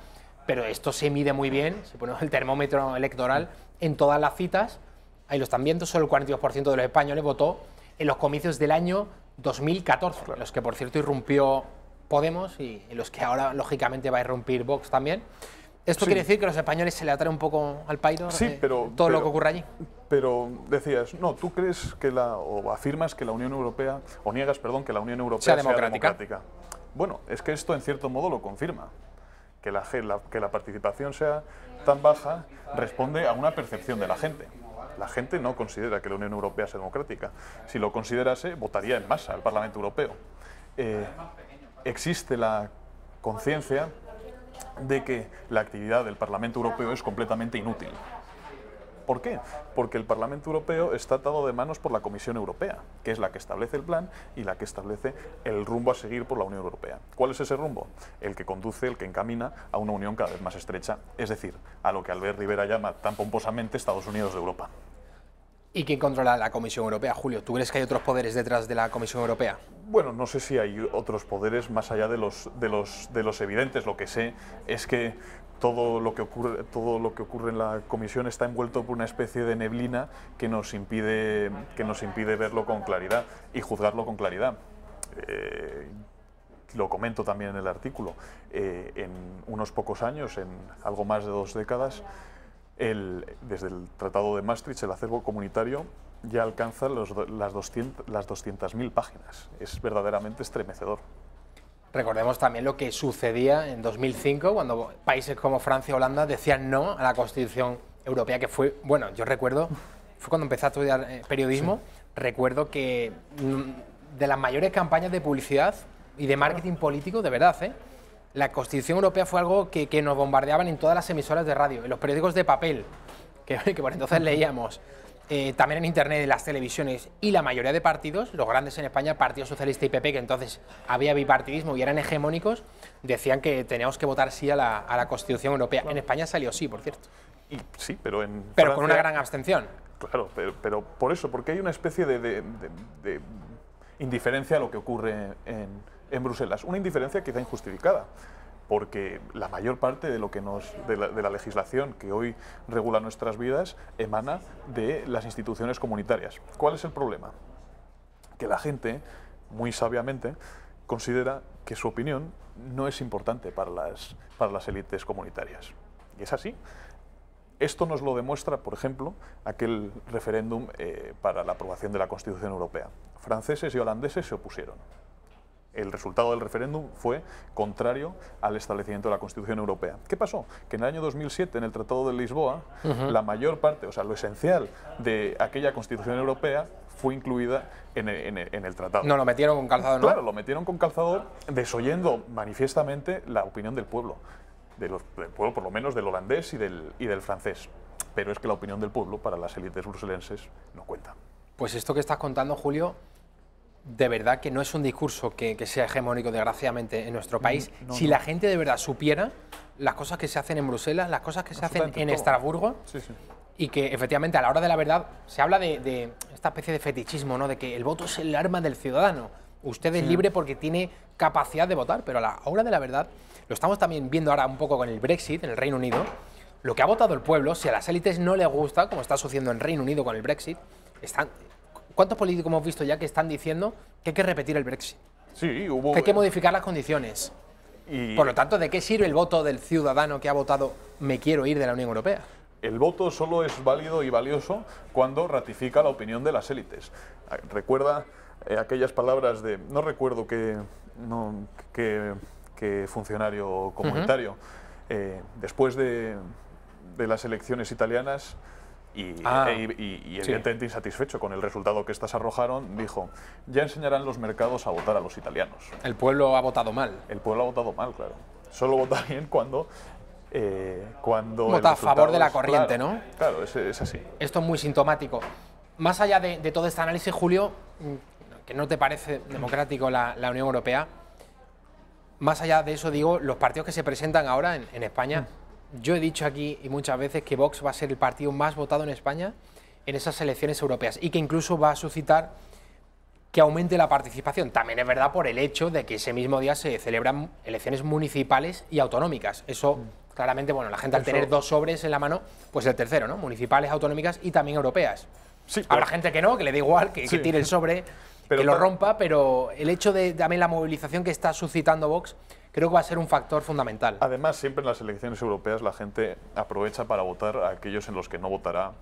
pero esto se mide muy bien, se pone el termómetro electoral en todas las citas, ahí lo están viendo, solo el 42% de los españoles votó en los comicios del año 2014, en los que por cierto irrumpió Podemos y en los que ahora lógicamente va a irrumpir Vox también. ¿Esto quiere decir que los españoles se le atrae un poco al pairo todo lo que ocurre allí? Pero decías, no, ¿tú crees que o afirmas que la Unión Europea, o niegas, perdón, que la Unión Europea sea democrática? Bueno, es que esto en cierto modo lo confirma. Que la participación sea tan baja responde a una percepción de la gente. La gente no considera que la Unión Europea sea democrática. Si lo considerase, votaría en masa al Parlamento Europeo. Existe la conciencia de que la actividad del Parlamento Europeo es completamente inútil. ¿Por qué? Porque el Parlamento Europeo está atado de manos por la Comisión Europea, que es la que establece el plan y la que establece el rumbo a seguir por la Unión Europea. ¿Cuál es ese rumbo? El que conduce, el que encamina a una unión cada vez más estrecha, es decir, a lo que Albert Rivera llama tan pomposamente Estados Unidos de Europa. ¿Y quién controla la Comisión Europea, Julio? ¿Tú crees que hay otros poderes detrás de la Comisión Europea? Bueno, no sé si hay otros poderes más allá de los evidentes. Lo que sé es que todo lo que ocurre en la Comisión está envuelto por una especie de neblina que nos impide verlo con claridad y juzgarlo con claridad. Lo comento también en el artículo. En unos pocos años, en algo más de 2 décadas, desde el Tratado de Maastricht, el acervo comunitario ya alcanza las 200.000 páginas. Es verdaderamente estremecedor. Recordemos también lo que sucedía en 2005, cuando países como Francia y Holanda decían no a la Constitución Europea, que fue, bueno, yo recuerdo, fue cuando empecé a estudiar periodismo, recuerdo que de las mayores campañas de publicidad y de marketing político, de verdad, la Constitución Europea fue algo que nos bombardeaban en todas las emisoras de radio, en los periódicos de papel, que por entonces leíamos, también en Internet, en las televisiones, y la mayoría de partidos, los grandes en España, Partido Socialista y PP, que entonces había bipartidismo y eran hegemónicos, decían que teníamos que votar sí a la Constitución Europea. En España salió sí, por cierto. Sí, pero Francia, con una gran abstención. Claro, pero por eso, porque hay una especie de indiferencia a lo que ocurre en Bruselas. Una indiferencia quizá injustificada, porque la mayor parte de la legislación que hoy regula nuestras vidas emana de las instituciones comunitarias. ¿Cuál es el problema? Que la gente, muy sabiamente, considera que su opinión no es importante para las élites comunitarias. Y es así. Esto nos lo demuestra, por ejemplo, aquel referéndum para la aprobación de la Constitución Europea. Franceses y holandeses se opusieron. El resultado del referéndum fue contrario al establecimiento de la Constitución Europea. ¿Qué pasó? Que en el año 2007, en el Tratado de Lisboa, la mayor parte, o sea, lo esencial de aquella Constitución Europea fue incluida en el tratado. No, lo metieron con calzador, ¿no? Claro, lo metieron con calzador, desoyendo manifiestamente la opinión del pueblo. Del pueblo, por lo menos, del holandés y del francés. pero es que la opinión del pueblo para las élites bruselenses no cuenta. Pues esto que estás contando, Julio, de verdad que no es un discurso que sea hegemónico, desgraciadamente, en nuestro país. Si la gente de verdad supiera las cosas que se hacen en Bruselas, las cosas que se hacen en Estrasburgo, y que efectivamente a la hora de la verdad se habla de esta especie de fetichismo, ¿no? De que el voto es el arma del ciudadano. Usted es libre porque tiene capacidad de votar, pero a la hora de la verdad, lo estamos también viendo ahora un poco con el Brexit en el Reino Unido, lo que ha votado el pueblo, si a las élites no les gusta, como está sucediendo en Reino Unido con el Brexit, ¿cuántos políticos hemos visto ya que están diciendo que hay que repetir el Brexit? Sí, hubo... Que hay que modificar las condiciones. Por lo tanto, ¿de qué sirve el voto del ciudadano que ha votado me quiero ir de la Unión Europea? El voto solo es válido y valioso cuando ratifica la opinión de las élites. Recuerda aquellas palabras de... No recuerdo qué funcionario comunitario. Después de las elecciones italianas... Y evidentemente insatisfecho con el resultado que estas arrojaron, dijo, ya enseñarán los mercados a votar a los italianos. El pueblo ha votado mal. El pueblo ha votado mal, claro. Solo vota bien cuando vota a favor de la corriente, claro, ¿no? Claro, es así. Esto es muy sintomático. Más allá de todo este análisis, Julio, que no te parece democrático la Unión Europea, más allá de eso, digo, los partidos que se presentan ahora en España... Yo he dicho aquí y muchas veces que Vox va a ser el partido más votado en España en esas elecciones europeas y que incluso va a suscitar que aumente la participación. También es verdad por el hecho de que ese mismo día se celebran elecciones municipales y autonómicas. Eso, claramente, bueno, la gente al tener dos sobres en la mano, pues el tercero, ¿no? Municipales, autonómicas y también europeas. Sí, habrá gente que no, que le da igual, que tire el sobre, que lo rompa, pero el hecho de también la movilización que está suscitando Vox creo que va a ser un factor fundamental. Además, siempre en las elecciones europeas la gente aprovecha para votar a aquellos en los que no votará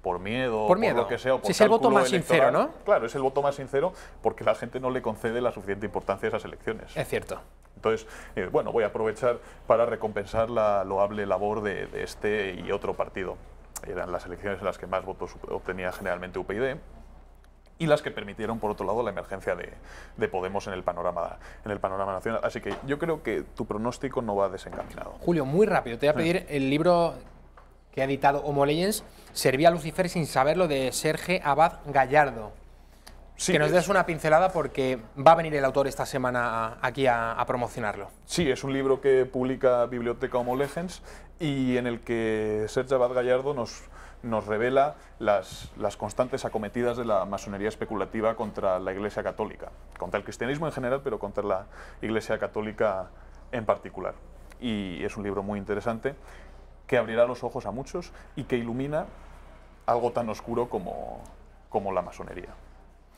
por miedo, por lo que sea, o por es el voto más sincero, ¿no? Claro, es el voto más sincero porque la gente no le concede la suficiente importancia a esas elecciones. Es cierto. Entonces, bueno, voy a aprovechar para recompensar la loable labor de este y otro partido. Eran las elecciones en las que más votos obtenía generalmente UPyD, y las que permitieron, por otro lado, la emergencia de Podemos en el panorama nacional. Así que yo creo que tu pronóstico no va desencaminado. Julio, muy rápido, te voy a pedir el libro que ha editado Homo Legends, Servía a Lucifer sin saberlo, de Serge Abad Gallardo. Sí, que nos des una pincelada porque va a venir el autor esta semana aquí a promocionarlo. Sí, es un libro que publica Biblioteca Homo Legends y en el que Serge Abad Gallardo nos revela las constantes acometidas de la masonería especulativa contra la Iglesia Católica, contra el cristianismo en general, pero contra la Iglesia Católica en particular. Y es un libro muy interesante que abrirá los ojos a muchos y que ilumina algo tan oscuro como la masonería,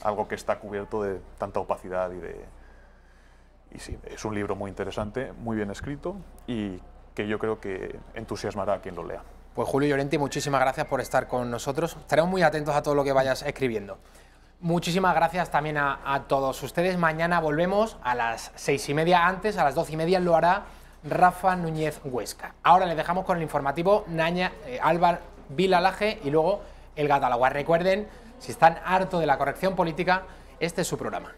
algo que está cubierto de tanta opacidad y sí, es un libro muy interesante, muy bien escrito y que yo creo que entusiasmará a quien lo lea. Pues Julio Llorente, muchísimas gracias por estar con nosotros. Estaremos muy atentos a todo lo que vayas escribiendo. Muchísimas gracias también a todos ustedes. Mañana volvemos a las 6:30 antes, a las 12:30 lo hará Rafa Núñez Huesca. Ahora les dejamos con el informativo Álvaro Vilalaje y luego el Gatalaguas. Recuerden, si están hartos de la corrección política, este es su programa.